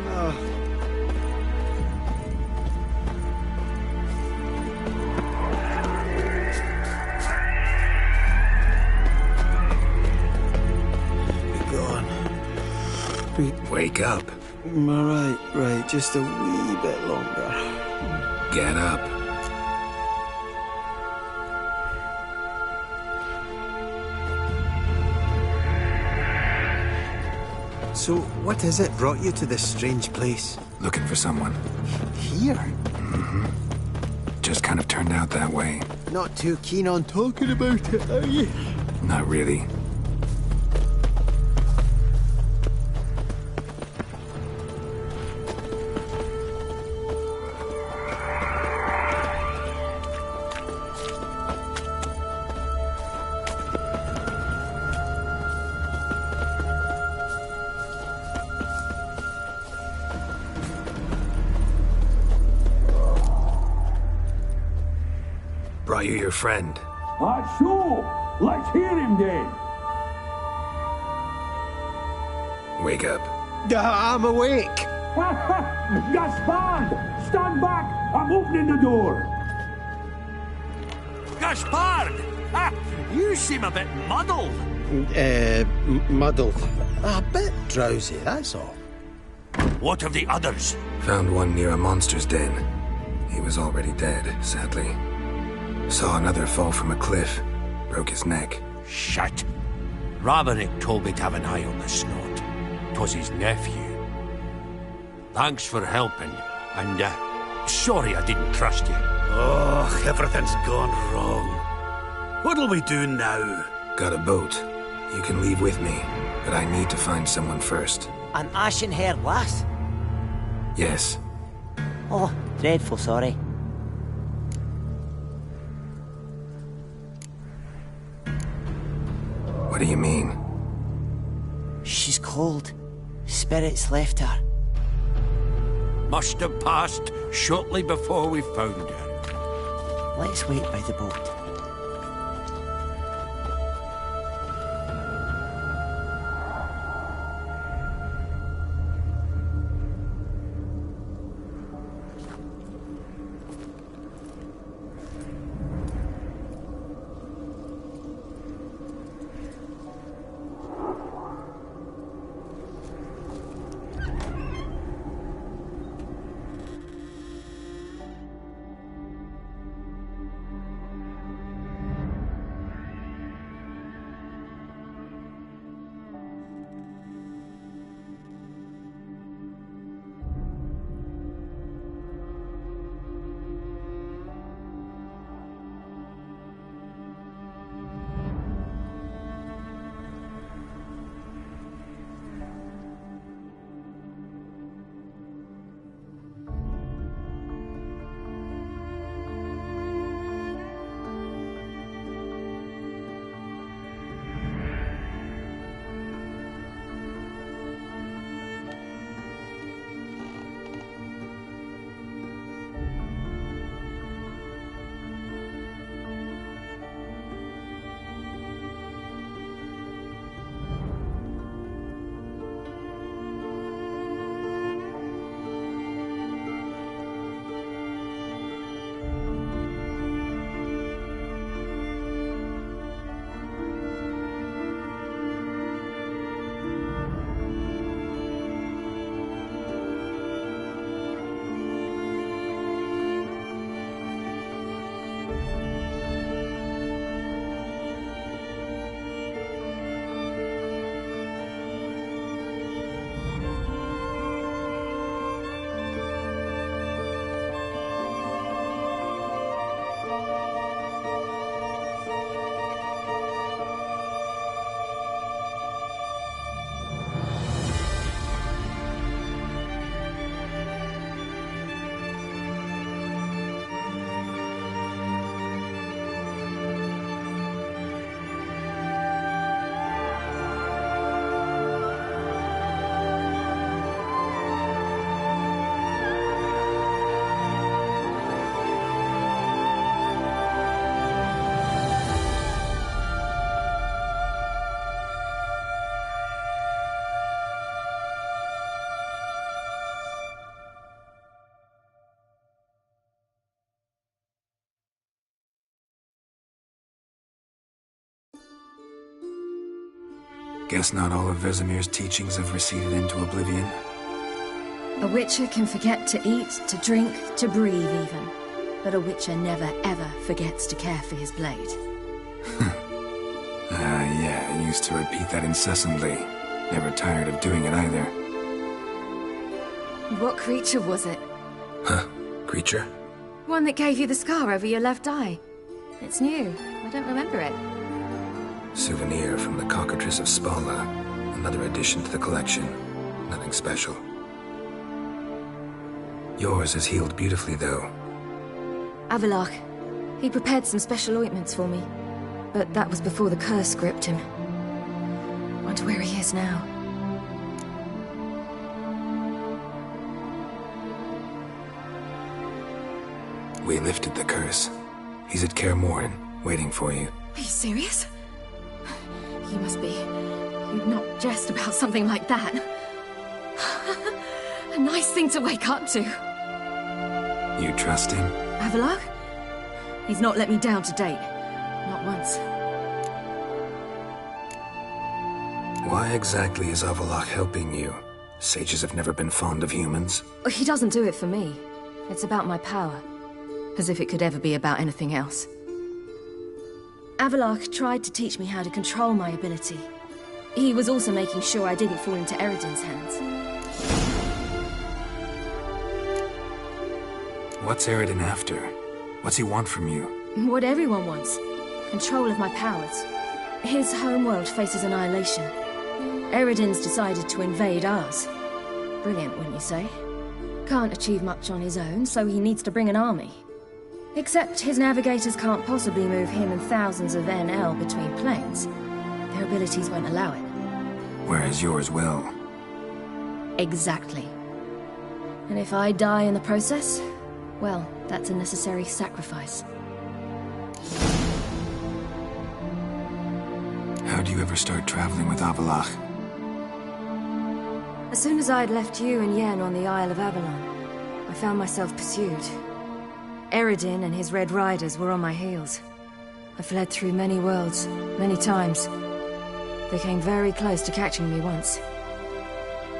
A: Oh.
G: Wake up.
A: Right, just a wee bit longer.
G: Get up.
A: So, what is it brought you to this strange place?
G: Looking for someone.
A: Here?
G: Mm-hmm. Just kind of turned out that way.
A: Not too keen on talking about it, are you?
G: Not really. Brought you your friend.
J: Sure. Let's hear him then.
G: Wake up.
A: I'm awake.
J: Gaspard! Stand back! I'm opening the door.
H: Gaspard! You seem a bit muddled.
A: Muddled. A bit drowsy, that's all.
H: What of the others?
G: Found one near a monster's den. He was already dead, sadly. Saw another fall from a cliff. Broke his neck.
H: Shit. Ravik told me to have an eye on the snot. 'Twas his nephew. Thanks for helping, and sorry I didn't trust you.
E: Oh, everything's gone wrong. What'll we do now?
G: Got a boat. You can leave with me, but I need to find someone first.
C: An ashen-haired lass?
G: Yes.
C: Oh, dreadful sorry.
G: What do you mean?
C: She's cold. Spirits left her.
H: Must have passed shortly before we found her.
C: Let's wait by the boat.
G: Guess not all of Vesemir's teachings have receded into oblivion.
I: A witcher can forget to eat, to drink, to breathe even. But a witcher never ever forgets to care for his blade.
G: Yeah, I used to repeat that incessantly. Never tired of doing it either.
I: What creature was it?
G: Huh? Creature?
I: One that gave you the scar over your left eye. It's new. I don't remember it.
G: Souvenir from the cockatrice of Spala. Another addition to the collection. Nothing special. Yours is healed beautifully, though.
I: Avallac'h. He prepared some special ointments for me. But that was before the curse gripped him. Wonder where he is now.
G: We lifted the curse. He's at Kaer Morhen, waiting for you.
I: Are you serious? You must be... You'd not jest about something like that. A nice thing to wake up to.
G: You trust him?
I: Avallac'h? He's not let me down to date. Not once.
G: Why exactly is Avallac'h helping you? Sages have never been fond of humans.
I: He doesn't do it for me. It's about my power. As if it could ever be about anything else. Avallac'h tried to teach me how to control my ability. He was also making sure I didn't fall into Eredin's hands.
G: What's Eredin after? What's he want from you?
I: What everyone wants. Control of my powers. His homeworld faces annihilation. Eredin's decided to invade ours. Brilliant, wouldn't you say? Can't achieve much on his own, so he needs to bring an army. Except his navigators can't possibly move him and thousands of NL between planes. Their abilities won't allow it.
G: Whereas yours will.
I: Exactly. And if I die in the process, well, that's a necessary sacrifice.
G: How do you ever start traveling with Avallac'h?
I: As soon as I'd left you and Yen on the Isle of Avalon, I found myself pursued. Eredin and his Red Riders were on my heels. I fled through many worlds, many times. They came very close to catching me once.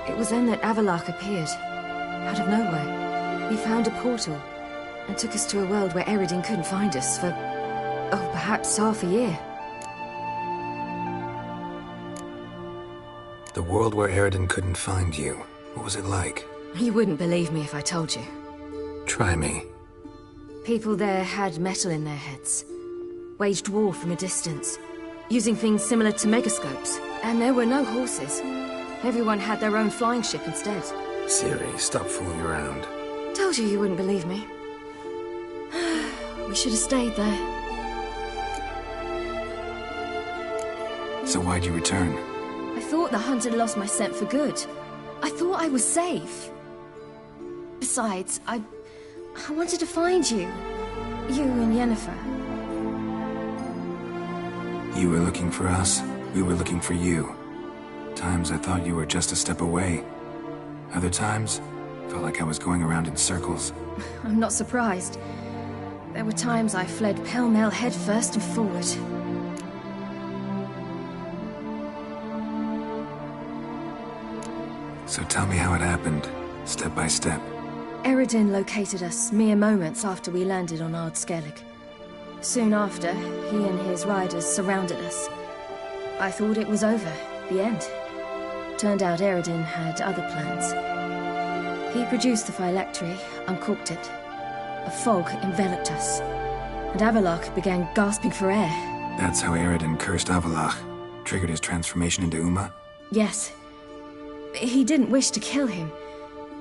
I: It was then that Avallac'h appeared, out of nowhere. He found a portal, and took us to a world where Eredin couldn't find us for, oh, perhaps half a year.
G: The world where Eredin couldn't find you. What was it like?
I: You wouldn't believe me if I told you.
G: Try me.
I: People there had metal in their heads. Waged war from a distance. Using things similar to megascopes. And there were no horses. Everyone had their own flying ship instead.
G: Ciri, stop fooling around.
I: Told you wouldn't believe me. We should have stayed there.
G: So why'd you return?
I: I thought the hunt had lost my scent for good. I thought I was safe. Besides, I wanted to find you. You and Yennefer.
G: You were looking for us, we were looking for you. Times I thought you were just a step away. Other times, felt like I was going around in circles.
I: I'm not surprised. There were times I fled pell-mell head first and forward.
G: So tell me how it happened, step by step.
I: Eredin located us mere moments after we landed on Ard Skellig. Soon after, he and his riders surrounded us. I thought it was over, the end. Turned out Eredin had other plans. He produced the phylactery, uncorked it. A fog enveloped us, and Avallac'h began gasping for air.
G: That's how Eredin cursed Avallac'h, triggered his transformation into Uma?
I: Yes. He didn't wish to kill him.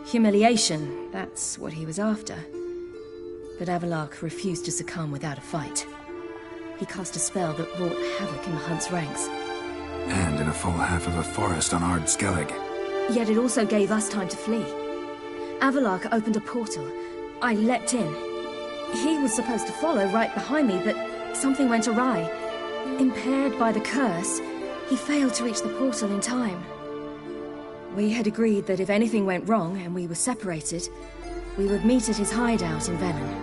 I: Humiliation, that's what he was after. But Avallac'h refused to succumb without a fight. He cast a spell that wrought havoc in the hunt's ranks.
G: And in a full half of a forest on Ard Skellig.
I: Yet it also gave us time to flee. Avallac'h opened a portal. I leapt in. He was supposed to follow right behind me, but something went awry. Impaired by the curse, he failed to reach the portal in time. We had agreed that if anything went wrong and we were separated, we would meet at his hideout in Velen.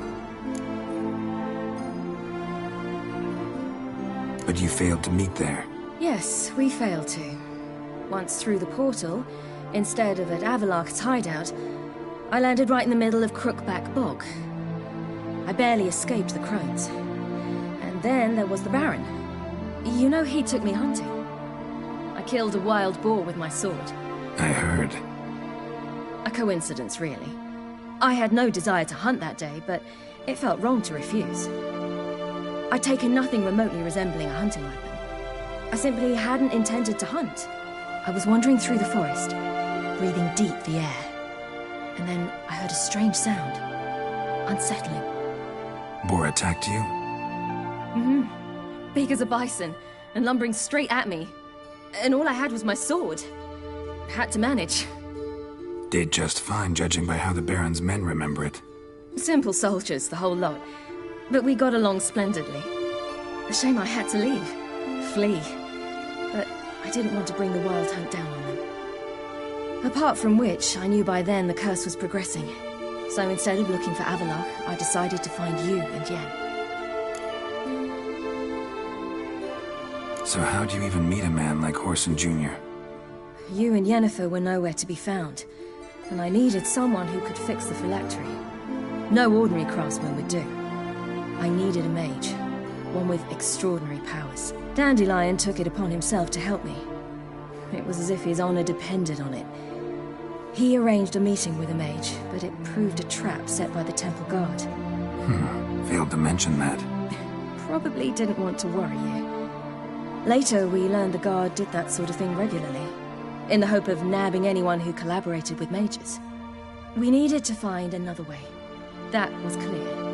G: But you failed to meet there.
I: Yes, we failed to. once through the portal, instead of at Avalok's hideout, I landed right in the middle of Crookback Bog. I barely escaped the crones. And then there was the Baron. You know, he took me hunting. I killed a wild boar with my sword.
G: I heard.
I: A coincidence, really. I had no desire to hunt that day, but it felt wrong to refuse. I'd taken nothing remotely resembling a hunting weapon. I simply hadn't intended to hunt. I was wandering through the forest, breathing deep the air. And then I heard a strange sound. Unsettling.
G: Boar attacked you?
I: Mm-hmm. Big as a bison, and lumbering straight at me. And all I had was my sword. Had to manage.
G: Did just fine, judging by how the Baron's men remember it.
I: Simple soldiers, the whole lot. But we got along splendidly. A shame I had to leave. Flee. But I didn't want to bring the wild hunt down on them. Apart from which, I knew by then the curse was progressing. So instead of looking for Avalok, I decided to find you and Yen.
G: So how'd you even meet a man like Whoreson Jr.?
I: You and Yennefer were nowhere to be found, and I needed someone who could fix the phylactery. No ordinary craftsman would do. I needed a mage, one with extraordinary powers. Dandelion took it upon himself to help me. It was as if his honor depended on it. He arranged a meeting with a mage, but it proved a trap set by the temple guard.
G: Failed to mention that.
I: Probably didn't want to worry you. Later, we learned the guard did that sort of thing regularly, in the hope of nabbing anyone who collaborated with mages. We needed to find another way. That was clear.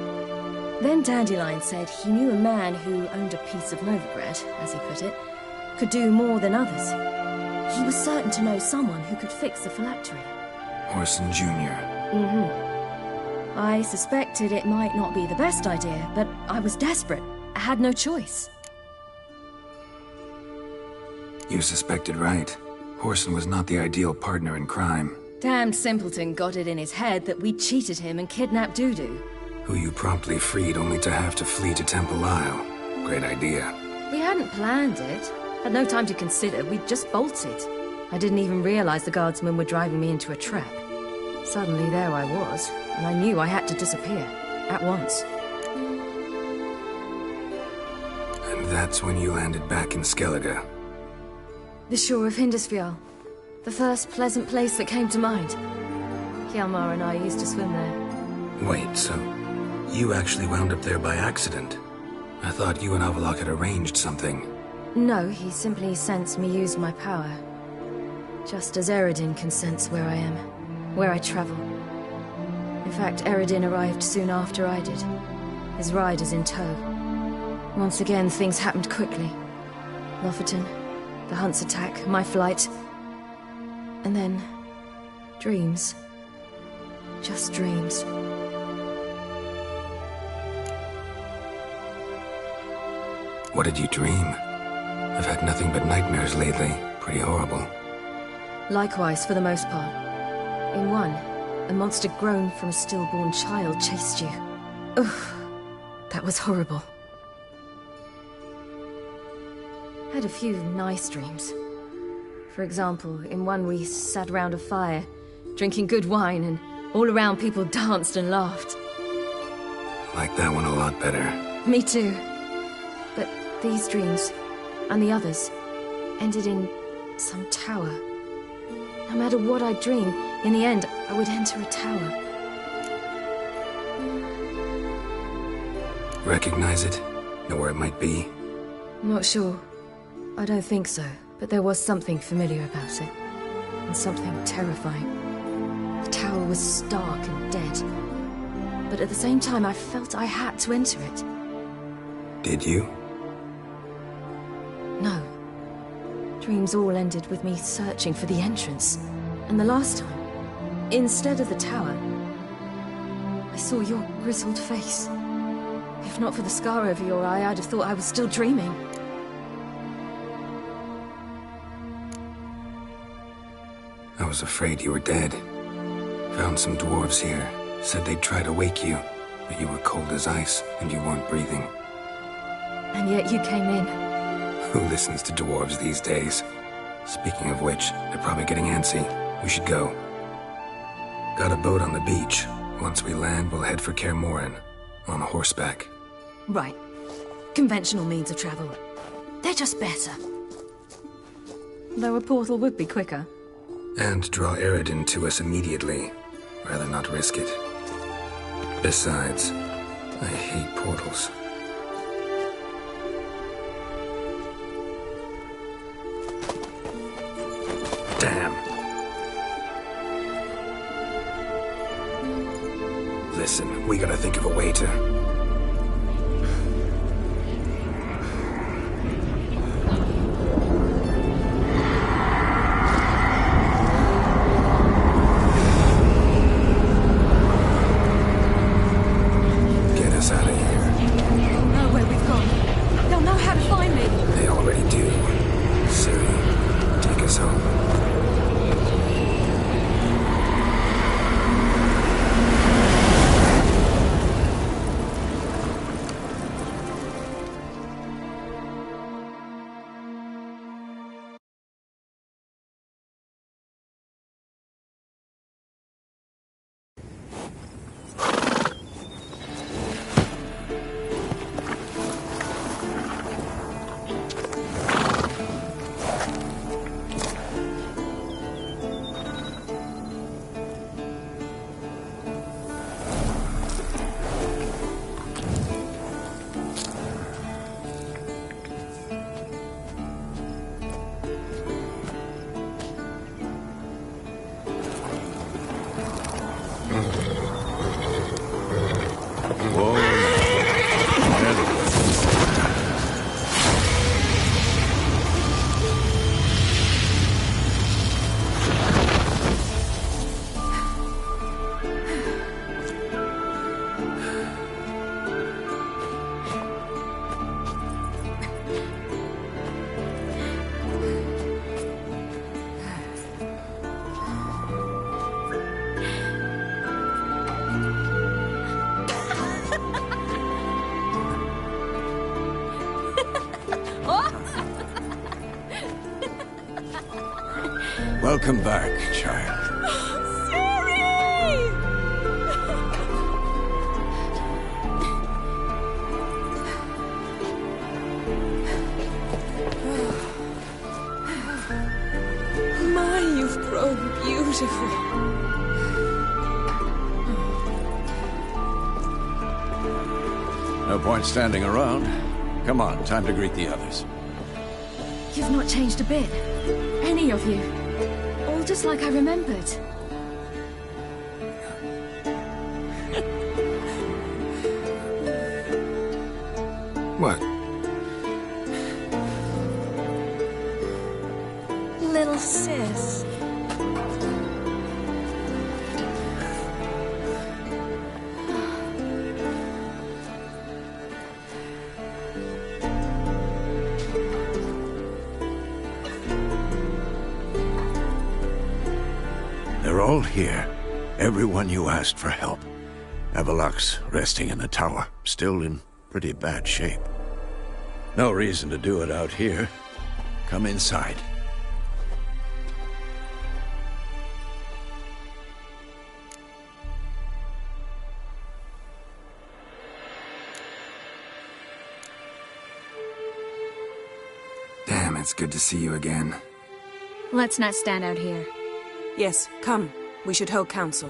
I: Then Dandelion said he knew a man who owned a piece of Novigrad, as he put it, could do more than others. He was certain to know someone who could fix the phylactery.
G: Whoreson Jr.
I: Mm-hmm. I suspected it might not be the best idea, but I was desperate. I had no choice.
G: You suspected right. Whoreson was not the ideal partner in crime.
I: Damned simpleton got it in his head that we'd cheated him and kidnapped Dudu.
G: Who you promptly freed only to have to flee to Temple Isle. Great idea.
I: We hadn't planned it. Had no time to consider, we'd just bolted. I didn't even realize the guardsmen were driving me into a trap. Suddenly there I was, and I knew I had to disappear. At once.
G: And that's when you landed back in Skellige.
I: The shore of Hindisfjall. The first pleasant place that came to mind. Hjalmar and I used to swim there.
G: Wait, so you actually wound up there by accident? I thought you and Avalok had arranged something.
I: No, he simply sensed me used my power. Just as Eredin can sense where I am, where I travel. In fact, Eredin arrived soon after I did. His riders in tow. Once again, things happened quickly. Lofoten, the hunt's attack, my flight. And then, dreams. Just dreams.
G: What did you dream? I've had nothing but nightmares lately. Pretty horrible.
I: Likewise, for the most part. In one, a monster grown from a stillborn child chased you. Ugh, that was horrible. Had a few nice dreams. For example, in one we sat around a fire, drinking good wine, and all around people danced and laughed.
G: I like that one a lot better.
I: Me too. But these dreams, and the others, ended in some tower. No matter what I dream, in the end, I would enter a tower.
G: Recognize it? Know where it might be?
I: Not sure. I don't think so, but there was something familiar about it. And something terrifying. The tower was stark and dead. But at the same time, I felt I had to enter it.
G: Did you?
I: No. Dreams all ended with me searching for the entrance. And the last time, instead of the tower, I saw your grizzled face. If not for the scar over your eye, I'd have thought I was still dreaming.
G: I was afraid you were dead. Found some dwarves here. Said they'd try to wake you, but you were cold as ice and you weren't breathing.
I: And yet you came in.
G: Who listens to dwarves these days? Speaking of which, they're probably getting antsy. We should go. Got a boat on the beach. Once we land, we'll head for Kaer Morhen. On horseback.
I: Right. Conventional means of travel. They're just better. Though a portal would be quicker.
G: And draw Eredin to us immediately. Rather not risk it. Besides, I hate portals. Damn. Listen, we gotta think of a way to...
U: Welcome back, child.
F: My, you've grown beautiful.
U: No point standing around. Come on, time to greet the others.
I: You've not changed a bit. Any of you. All just like I remembered.
G: What?
F: Little sis.
U: They're all here. Everyone you asked for help. Avalok's resting in the tower, still in pretty bad shape. No reason to do it out here. Come inside.
G: Damn, it's good to see you again.
I: Let's not stand out here.
L: Yes, come. We should hold council.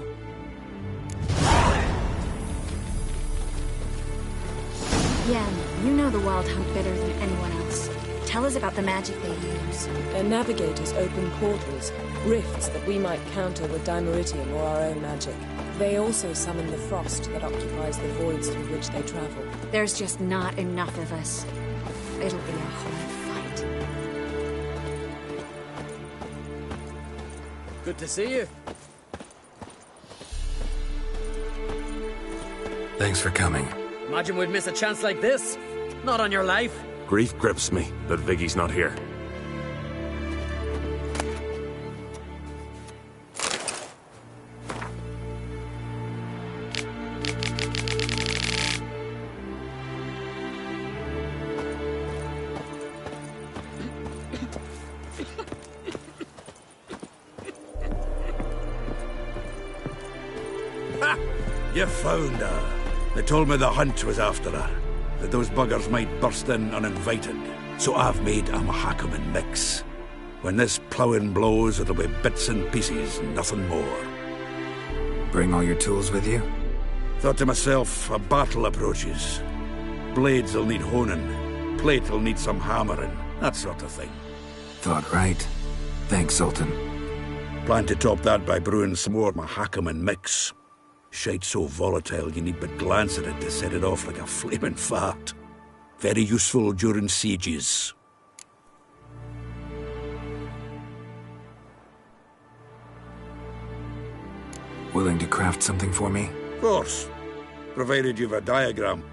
I: Yen, you know the Wild Hunt better than anyone else. Tell us about the magic they use.
L: Their navigators open portals, rifts that we might counter with Dimeritium or our own magic. They also summon the frost that occupies the voids through which they travel.
I: There's just not enough of us. It'll be a hard fight.
O: Good to see you.
G: Thanks for coming.
O: Imagine we'd miss a chance like this. Not on your life.
R: Grief grips me that Viggy's not here.
M: You found her. They told me the hunt was after her, that those buggers might burst in uninvited. So I've made a Mahakaman mix. When this ploughing blows, it'll be bits and pieces, nothing more.
G: Bring all your tools with you?
M: Thought to myself, a battle approaches. Blades will need honing, plate will need some hammering, that sort of thing.
G: Thought right. Thanks, Sultan.
M: Plan to top that by brewing some more Mahakaman mix. Shite so volatile you need but glance at it to set it off like a flaming fart. Very useful during sieges.
G: Willing to craft something for me?
M: Of course. Provided you've a diagram.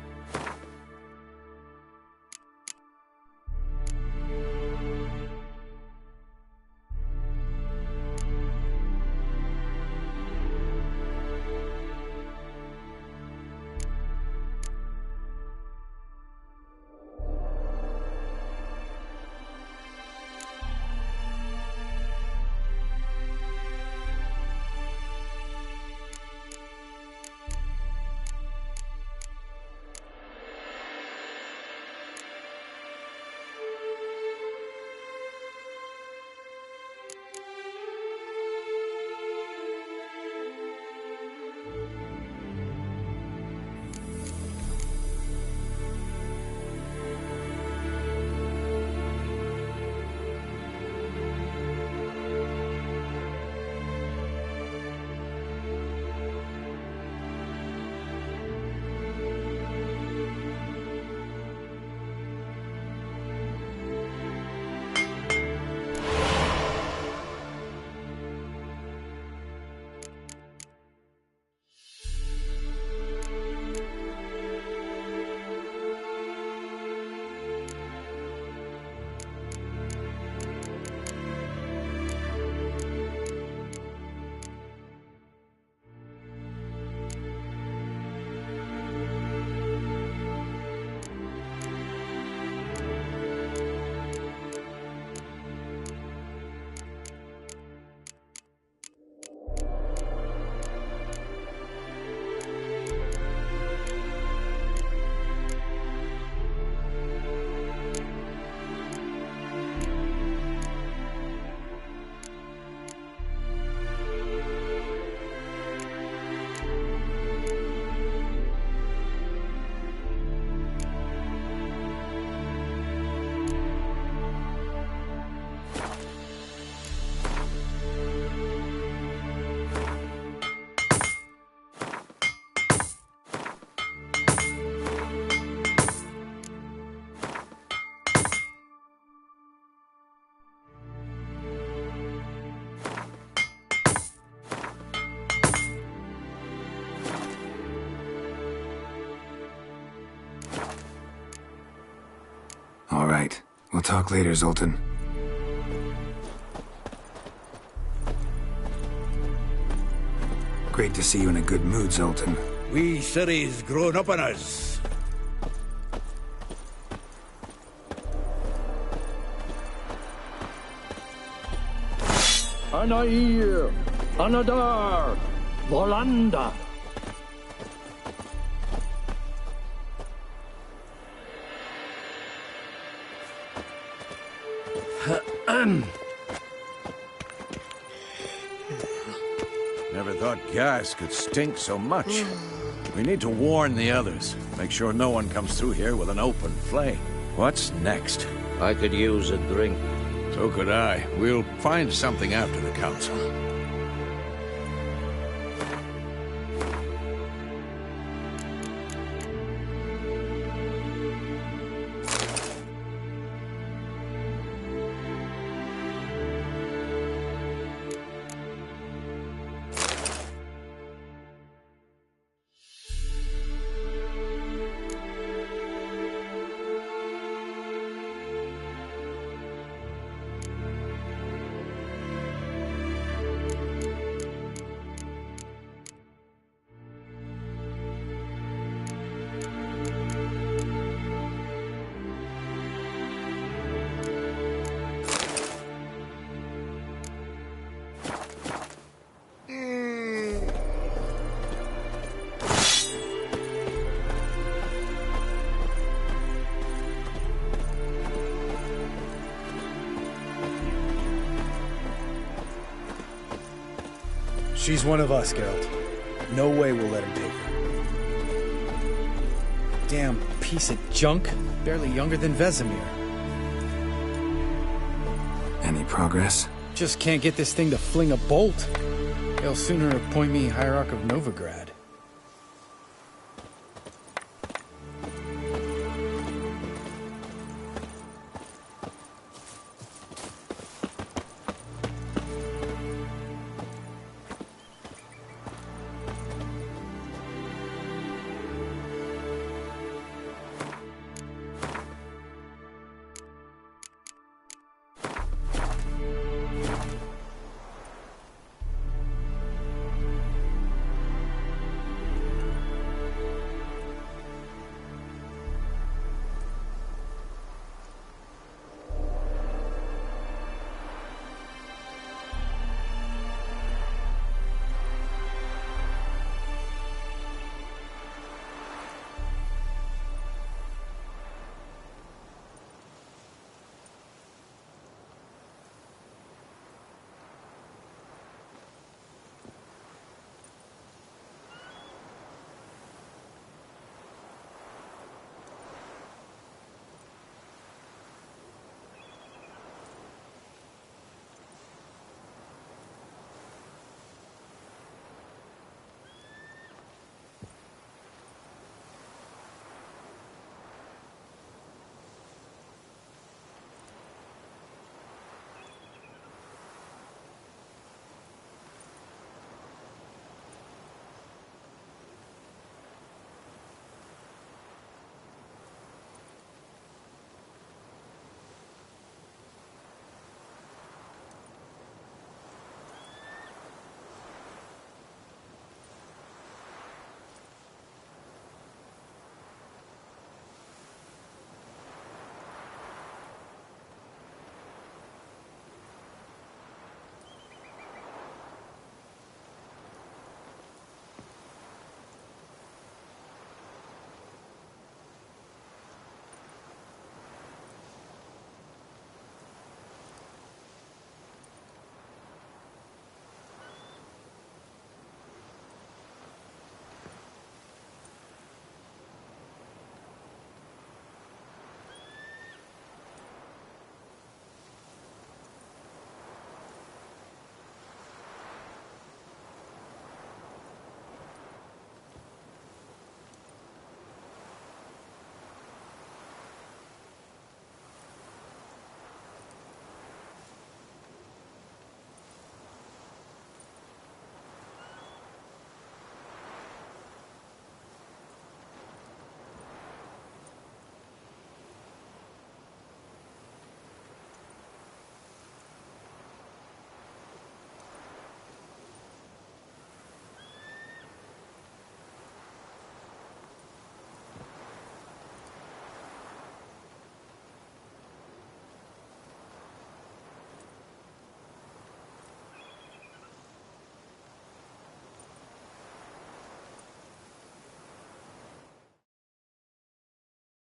G: All right. We'll talk later, Zoltan. Great to see you in a good mood, Zoltan.
M: We Ciri's grown up on us.
J: Anair, Anadar, Volanda.
S: Never thought gas could stink so much. We need to warn the others. Make sure no one comes through here with an open flame. What's next?
T: I could use a drink.
S: So could I. We'll find something after the council.
B: She's one of us, Geralt. No way we'll let him take her. Damn piece of junk. Barely younger than Vesemir.
G: Any progress?
B: Just can't get this thing to fling a bolt. They'll sooner appoint me Hierarch of Novigrad.